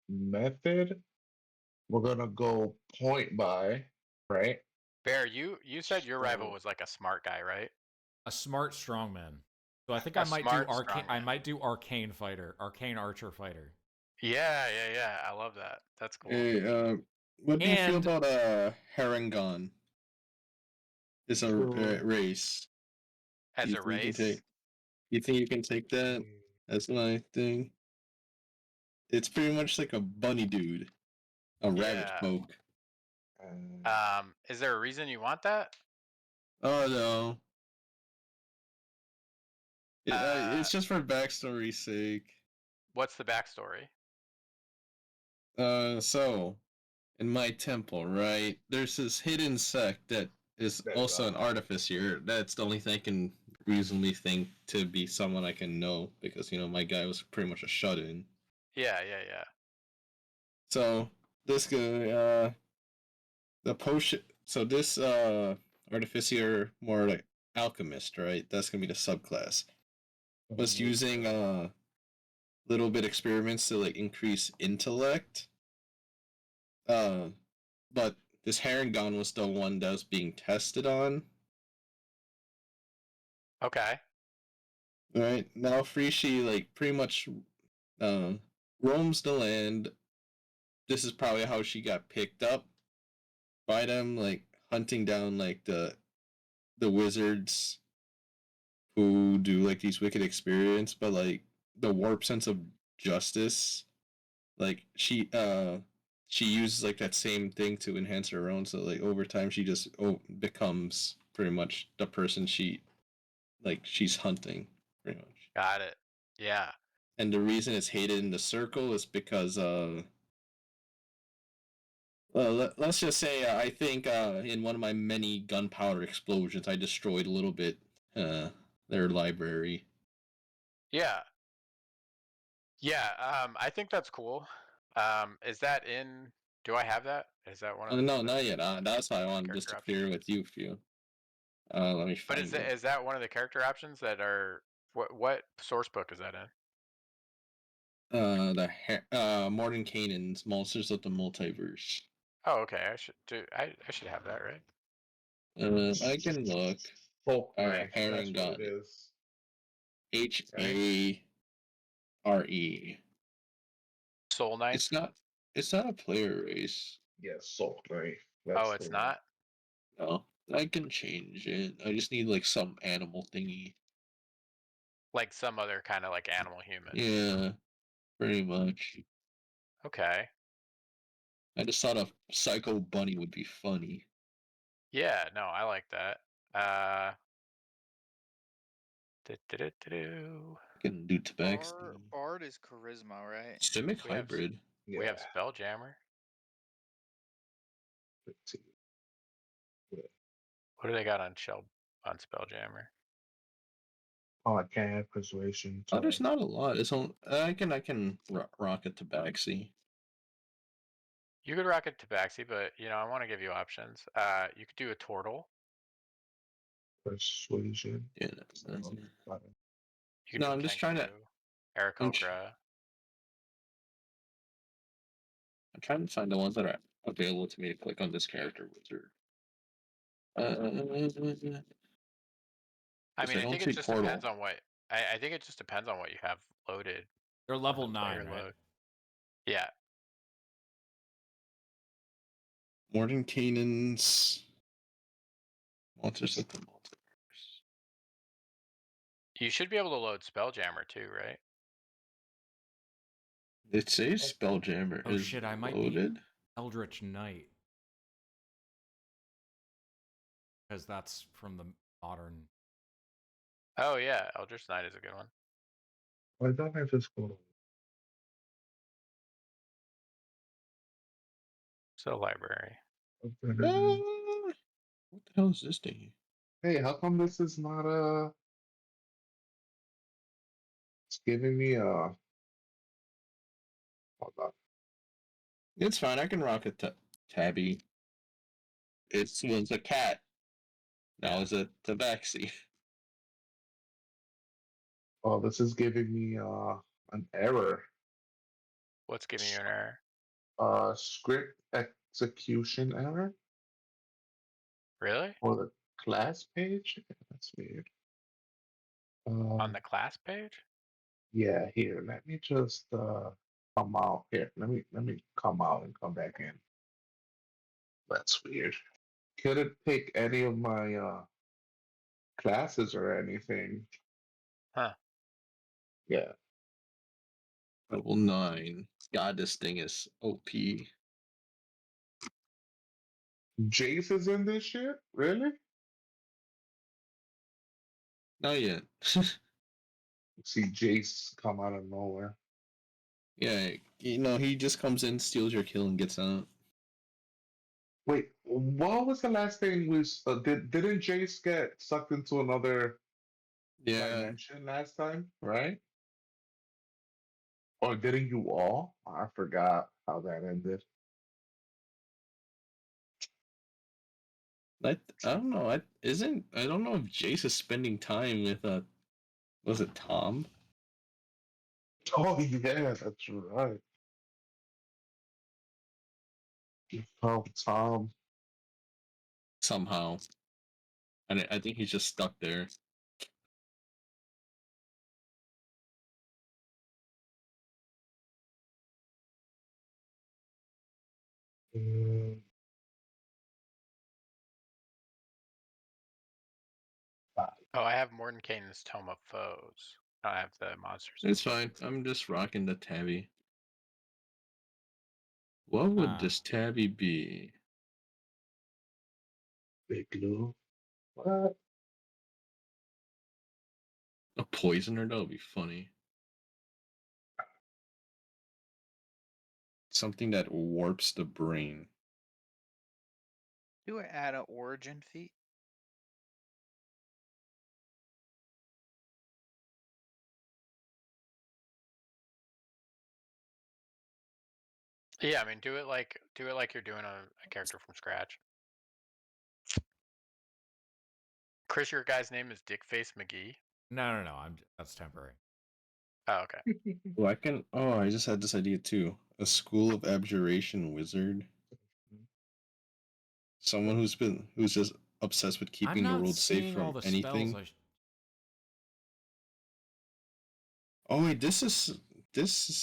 Method. We're gonna go point by, right? Bear, you said your rival So- was like a smart guy, right? a smart strongman. So I think A I might do smart arcane. I strongman. might do arcane fighter, arcane archer fighter. Yeah. I love that. That's cool. Hey, what do you feel And- about Harangon? It's a Sure. race. As You a think you can race, take? You think you can take that? That's my thing. It's pretty much like a bunny dude, a rabbit Yeah. smoke. Is there a reason you want that? Oh no. Uh, It's just for backstory's sake. What's the backstory? So in my temple, right, there's this hidden sect that is That, also an artificer. That's the only thing I can reasonably think to be someone I can know because my guy was pretty much a shut-in. Yeah. So this guy, the potion. So this artificer, more like alchemist, right? That's gonna be the subclass. Was using little bit experiments to like increase intellect. But this Harangon was the one that was being tested on. Okay. Right now, Frishi like pretty much roams the land. This is probably how she got picked up by them, like hunting down like the wizards who do like these wicked experiments, but like the warp sense of justice, like she uses like that same thing to enhance her own. So like over time, she just becomes pretty much the person she's hunting, pretty much. Got it. Yeah. And the reason it's hated in the circle is because well, let's just say I think in one of my many gunpowder explosions, I destroyed a little bit their library. Yeah. I think that's cool. Is that in? Do I have that? Is that one of? No, the not yet. That's why I wanted just to character clear with you, few. Let me But find it. is that one of the character options that are? What source book is that in? Mordenkainen's Monsters of the Multiverse. Oh, okay. I should have that, right? I can look. Folk Knife, that's Harangon. what it is. Hare. Soul Knight. It's not a player race. Yes, Folk Knife. Oh, it's not. No, I can change it. I just need like some animal thingy. Like some other kind of like animal human. Yeah, pretty much. Okay. I just thought a psycho bunny would be funny. Yeah. No, I like that. I can do tabaxi. Bard is charisma, right? Simic We have- hybrid. We have Spelljammer. What do they got on Spelljammer? Oh, I can't have persuasion. Oh, there's not a lot. It's on. I can rock a tabaxi. You could rock a Tabaxi, but I want to give you options. You could do a Tortle. Persuasion. Yeah. You could No, do I'm just trying to. Aarakocra. I'm trying to find the ones that are available to me to click on this character wizard. I mean, I don't think see it just Portal. depends on what. I think it just depends on what you have loaded. They're on level the 9, player right? load. Yeah. Mordenkainen's Monsters of the Multiverse. You should be able to load Spelljammer too, right? It says Spelljammer Oh is shit, I might loaded. be Eldritch Knight. Because that's from the modern. Oh yeah, Eldritch Knight is a good one. Why don't I just go? So library. What the hell is this thing? Hey, how come this is not a? It's giving me a. Hold on. It's fine. I can rock a tabby. It's a cat. Now it's a tabaxi. Oh, this is giving me an error. What's giving you an error? Script execution error Really? for the class page. That's weird. On the class page? Yeah, here. Let me just come out. Here, let me come out and come back in. That's weird. Couldn't pick any of my classes or anything. Huh. Yeah. Level 9. God, this thing is OP. Jace is in this shit? Really? Not yet. See Jace come out of nowhere. Yeah, he just comes in, steals your kill, and gets out. Wait, what was the last thing we didn't Jace get sucked into another Yeah, dimension last time, right? Or didn't you all? I forgot how that ended. I don't know. I don't know if Jace is spending time with was it Tom? Oh yeah, that's right. Oh Tom. Somehow, and I think he's just stuck there. Mm, Oh, I have Mordenkainen's Tome of Foes. I have the monsters. It's fine. I'm just rocking the tabby. What would Ah. this tabby be? Big Lou. What? A poisoner? That would be funny. Something that warps the brain. Do I add an origin feat? Yeah, I mean, do it like you're doing a character from scratch. Chris, your guy's name is Dickface McGee. No. That's temporary. Oh, okay. Oh, I just had this idea too. A school of abjuration wizard. Someone who's just obsessed with keeping the I'm not world safe seeing all from the anything. spells. Oh wait,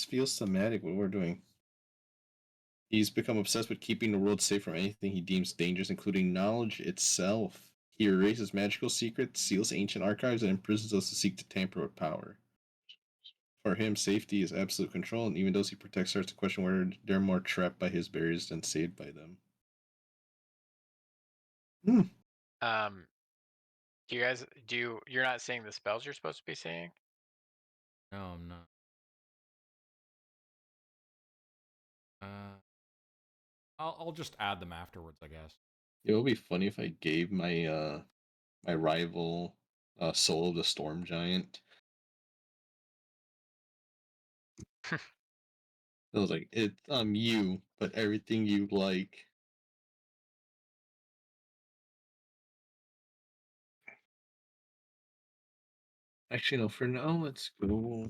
feels thematic what we're doing. He's become obsessed with keeping the world safe from anything he deems dangerous, including knowledge itself. He erases magical secrets, seals ancient archives, and imprisons those who seek to tamper with power. For him, safety is absolute control, and even those he protects starts to question whether they're more trapped by his barriers than saved by them. Do you guys you're not seeing the spells you're supposed to be seeing? No, I'm not. I'll just add them afterwards, I guess. It would be funny if I gave my my rival Soul of the Storm Giant. I was like, it's you, but everything you like. Actually, no. For now, let's go.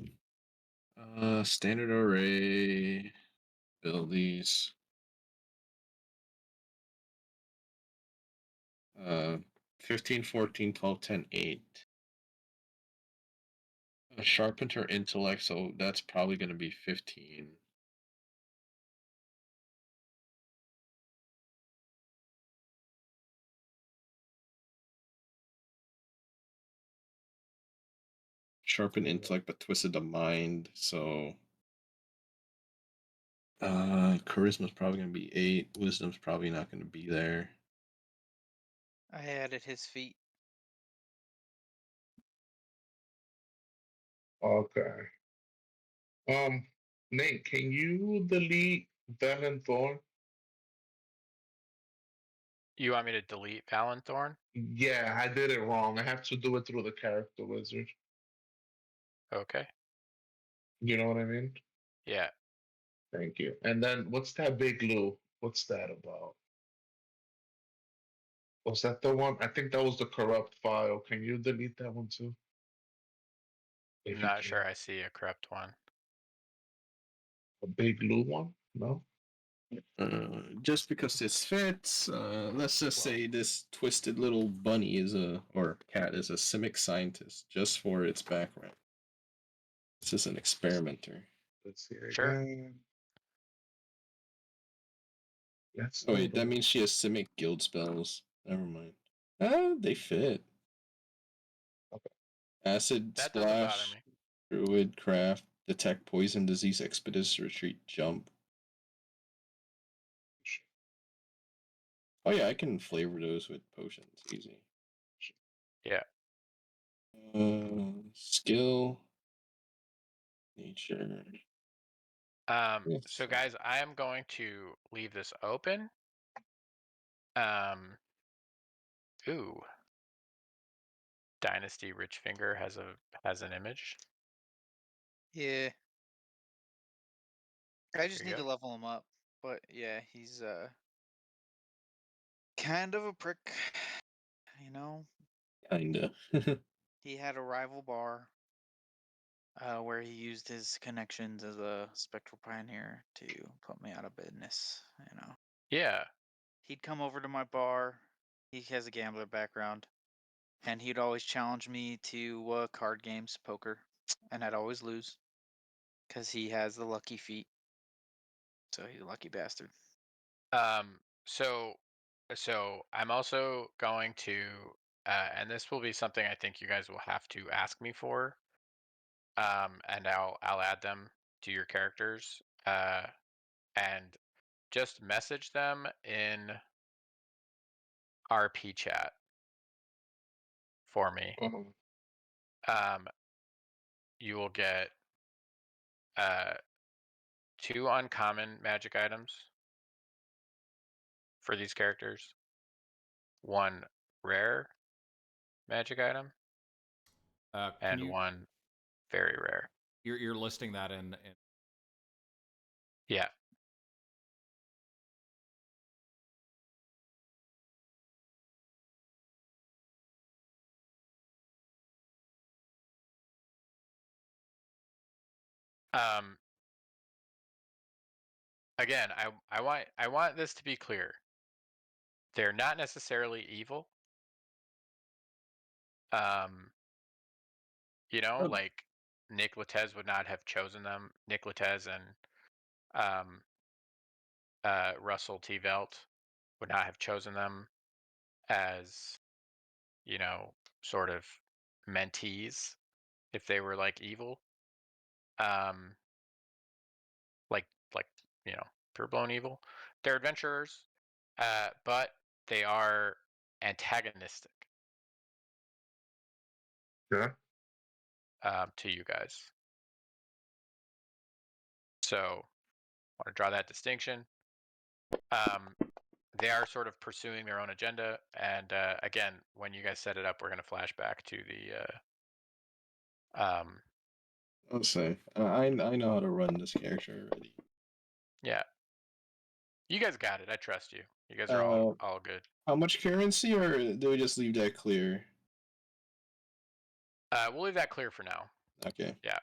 Standard array. Build these. 15, 14, 12, 10, 8. Sharpened her intellect, so that's probably going to be 15. Sharpened intellect, but twisted the mind, so charisma's probably going to be 8. Wisdom's probably not going to be there. I added his feat. Okay. Nate, can you delete Valen Thorn? You want me to delete Valenthorn? Yeah, I did it wrong. I have to do it through the character wizard. Okay. You know what I mean? Yeah. Thank you. And then what's that Big Lou? What's that about? Was that the one? I think that was the corrupt file. Can you delete that one too? If I'm you not sure can. I see a corrupt one. A Big Lou one? No? Just because this fits, let's just say this twisted little bunny or cat is a Simic scientist, just for its background. This is an experimenter. Let's see Sure. again. Yes. Oh, wait, that means she has Simic guild spells. Never mind. They fit. Okay. Acid That doesn't bother Splash, me. Druid, Craft, Detect Poison, Disease, Expeditious Retreat, Jump. Oh yeah, I can flavor those with potions. Easy. Yeah. Skill. Nature. Yes. So guys, I am going to leave this open. Ooh. Dynasty Richfinger has an image. Yeah. I just There you need to go. level him up. But yeah, he's kind of a prick. You know, Kinda. he had a rival bar where he used his connections as a spectral pioneer to put me out of business. You know, Yeah. he'd come over to my bar. He has a gambler background, and he'd always challenge me to card games, poker, and I'd always lose because he has the lucky feet. So he's a lucky bastard. So I'm also going to and this will be something I think you guys will have to ask me for. And I'll add them to your characters. And just message them in RP chat for me. You will get 2 uncommon magic items for these characters, 1 rare magic item, Can and you? 1 very rare. You're listing that in. Yeah. Again, I want this to be clear. They're not necessarily evil. You know, Oh. like Nick Latez would not have chosen them. Nick Latez and Russell T. Velt would not have chosen them as, you know, sort of mentees if they were like evil. Like you know, pure blown evil. They're adventurers, but they are antagonistic Yeah. to you guys. So I want to draw that distinction. They are sort of pursuing their own agenda, and again, when you guys set it up, we're going to flash back to the I'll say. I know how to run this character already. yeah. You guys got it. I trust you. You guys are all good. How much currency, or do we just leave that clear? We'll leave that clear for now. Okay. Yeah.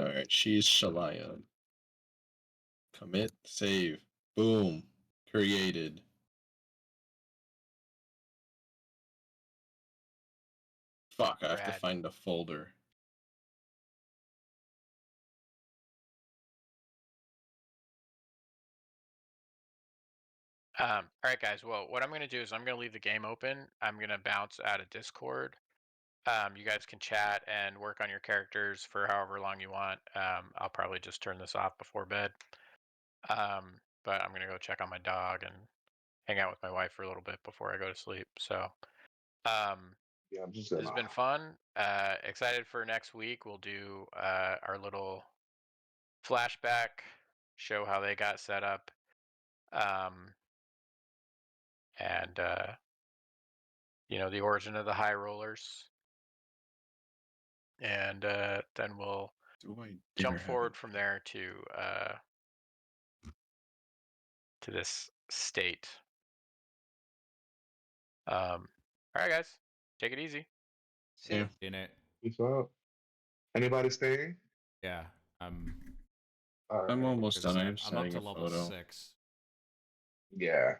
Alright, she's Shalaya. Commit, save. Boom. Created. Fuck, I have to Rad. find the folder. All right, guys. Well, what I'm going to do is I'm going to leave the game open. I'm going to bounce out of Discord. You guys can chat and work on your characters for however long you want. I'll probably just turn this off before bed. But I'm going to go check on my dog and hang out with my wife for a little bit before I go to sleep. So Yeah, I'm just this has been fun. Excited for next week. We'll do our little flashback, show how they got set up. And you know, the origin of the High Rollers, and then we'll jump forward from there to this state. All right, guys, take it easy. See ya. In it. Peace out. Anybody staying? Yeah. I'm Alright. almost done. I'm I'm up setting to a level photo. 6. Yeah.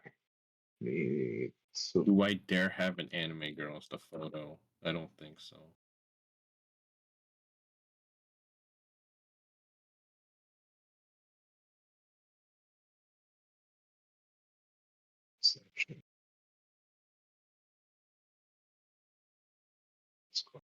Me too. Do I dare have an anime girl as the photo? I don't think so. Section. Let's go.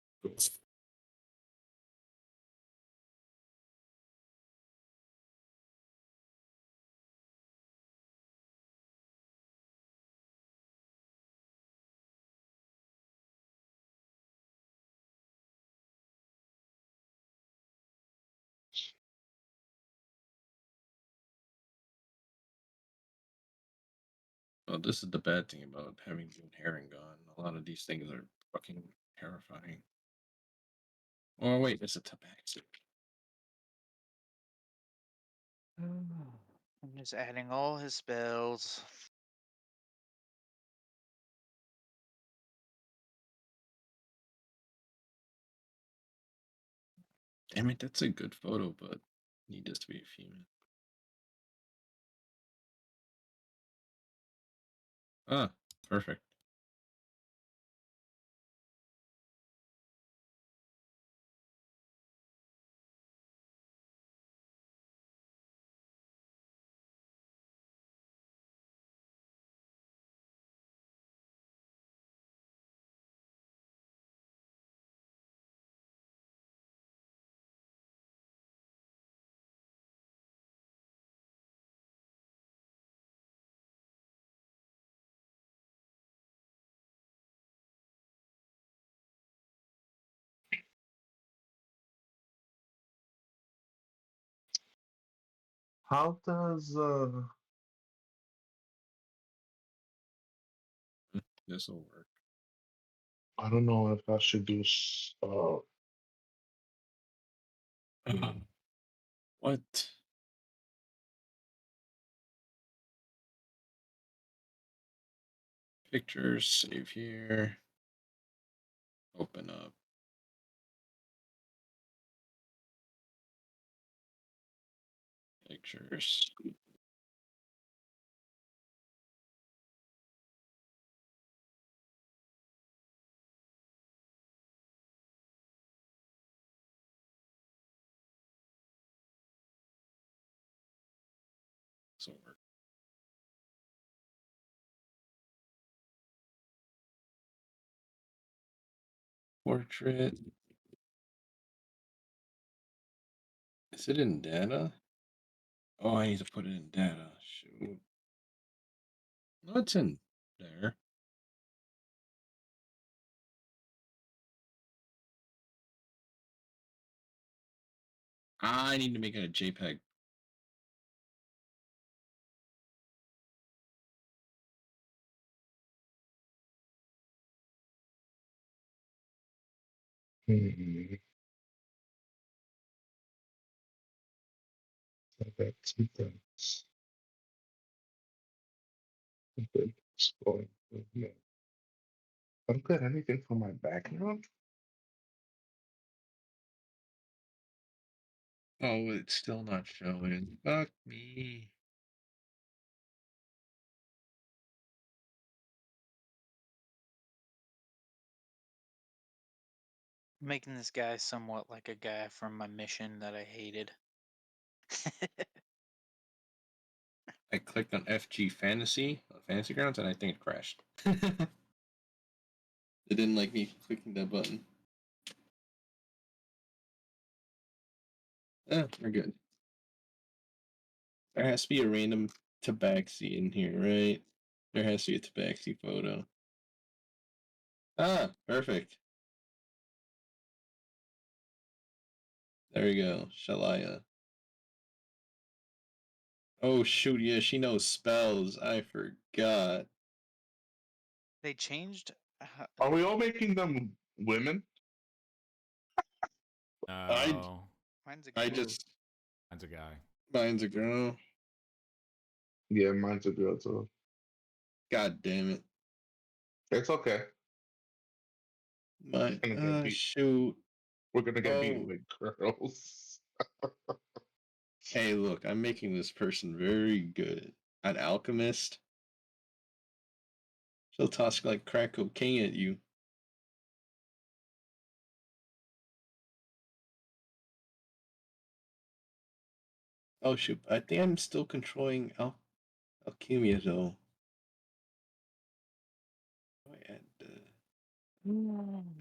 Well, this is the bad thing about having June Herring gone. A lot of these things are fucking terrifying. Oh wait, it's a tabaxi. I'm just adding all his spells. Damn it, that's a good photo, but need this to be a female. Ah, perfect. How does This will work. I don't know if I should do What? Pictures, save here. Open up. Pictures. This will work. Portrait. Is it in data? Oh, I need to put it in data. Shoot. No, it's in there. I need to make it a JPEG. hmm, I got 2 things. Okay, exploring. Yeah. I don't got anything for my background. Oh, it's still not showing. Fuck me. Making this guy somewhat like a guy from my mission that I hated. I clicked on FG Fantasy Grounds, and I think it crashed. It didn't like me clicking that button. We're good. There has to be a random tabaxi in here, right? There has to be a tabaxi photo. Ah, perfect. There we go. Shalaya. Oh shoot, yeah, she knows spells. I forgot. They changed. Are we all making them women? No. Mine's a I girl. just Mine's a guy. mine's a girl. Yeah, mine's a girl too. God damn it. It's okay. My Gonna get beat. shoot. We're gonna get beaten Oh, with girls. Hey, look, I'm making this person very good. An alchemist. She'll toss like crack cocaine at you. Oh shoot! I think I'm still controlling alchemia though. How do I add?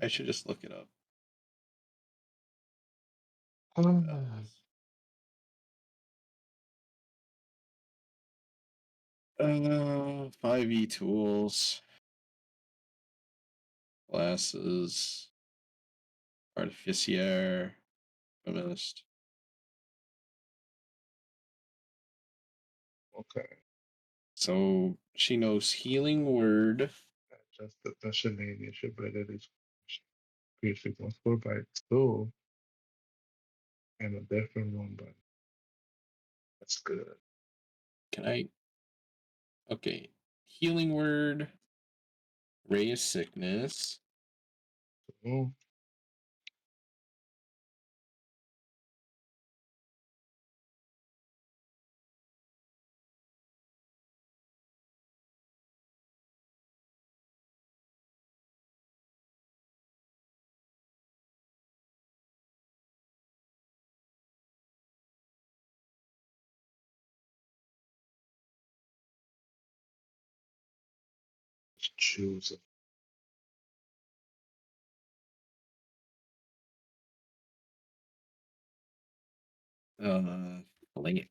I should just look it up. Uh, 5e tools, classes, artificier, feminist. Okay. So she knows healing word. Just the shenanigans should better this creature can score by 2 and a different one, but that's good. Can I? Okay, healing word. Ray of sickness. Oh, let's choose it.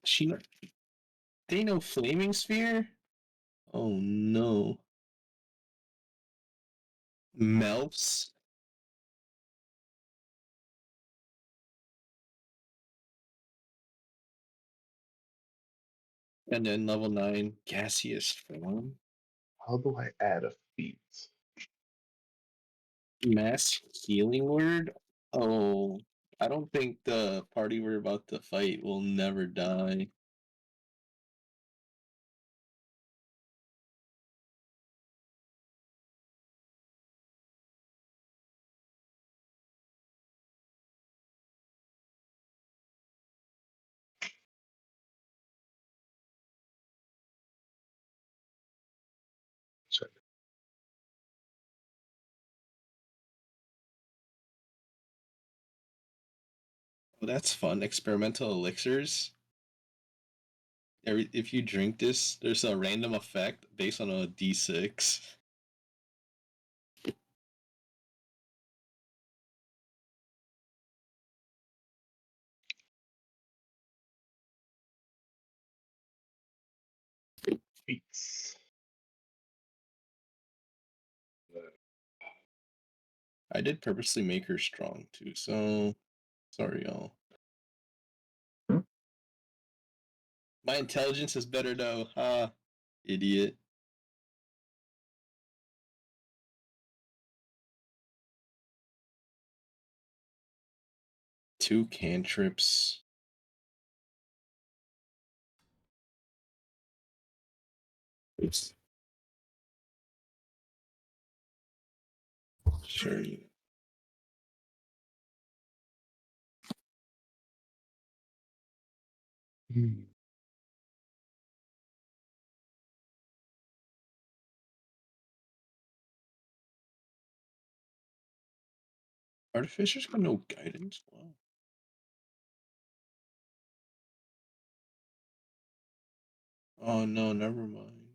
She. They know flaming sphere. Oh no. Melfs. And then level 9, gaseous form. How do I add a feat? Mass healing word. Oh, I don't think the party we're about to fight will never die. Check. Oh, that's fun. Experimental elixirs. If you drink this, there's a random effect based on a d6. Feats. I did purposely make her strong too, so sorry, y'all. My intelligence is better though. Ha, idiot. Two cantrips. Oops. Sure. Hmm. Artificers got no guidance. Wow. Oh no, never mind.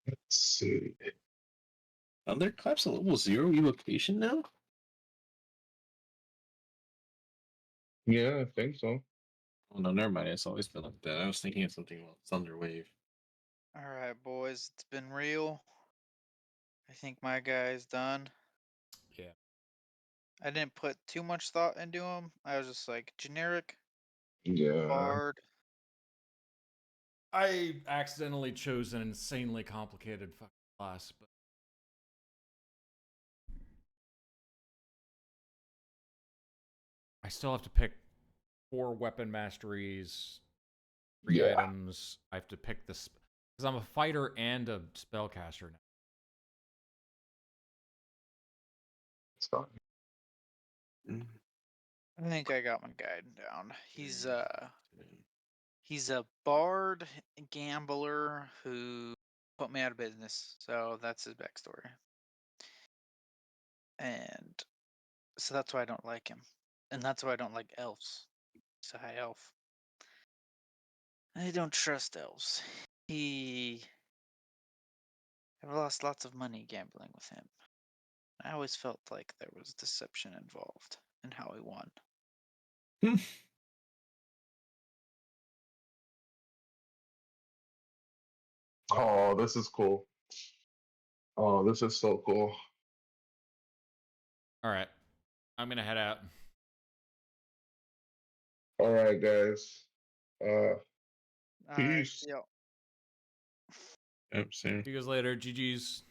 Let's see. Other claps at level 0 evocation now? Yeah, I think so. Oh no, never mind. It's always been like that. I was thinking of something about Thunderwave. All right, boys, it's been real. I think my guy's done. Yeah. I didn't put too much thought into him. I was just like generic Yeah. bard. I accidentally chose an insanely complicated fucking class, but I still have to pick 4 weapon masteries, 3 Yeah. items. I have to pick this because I'm a fighter and a spellcaster now. It's fine. I think I got my guy down. He's a bard gambler who put me out of business. So that's his backstory. And so that's why I don't like him. And that's why I don't like elves. He's a high elf. I don't trust elves. I've lost lots of money gambling with him. I always felt like there was deception involved in how he won. Oh, this is cool. Oh, this is so cool. All right, I'm gonna head out. All right, guys. Alright, Peace. yeah. Yep, same. See you guys later. GG's.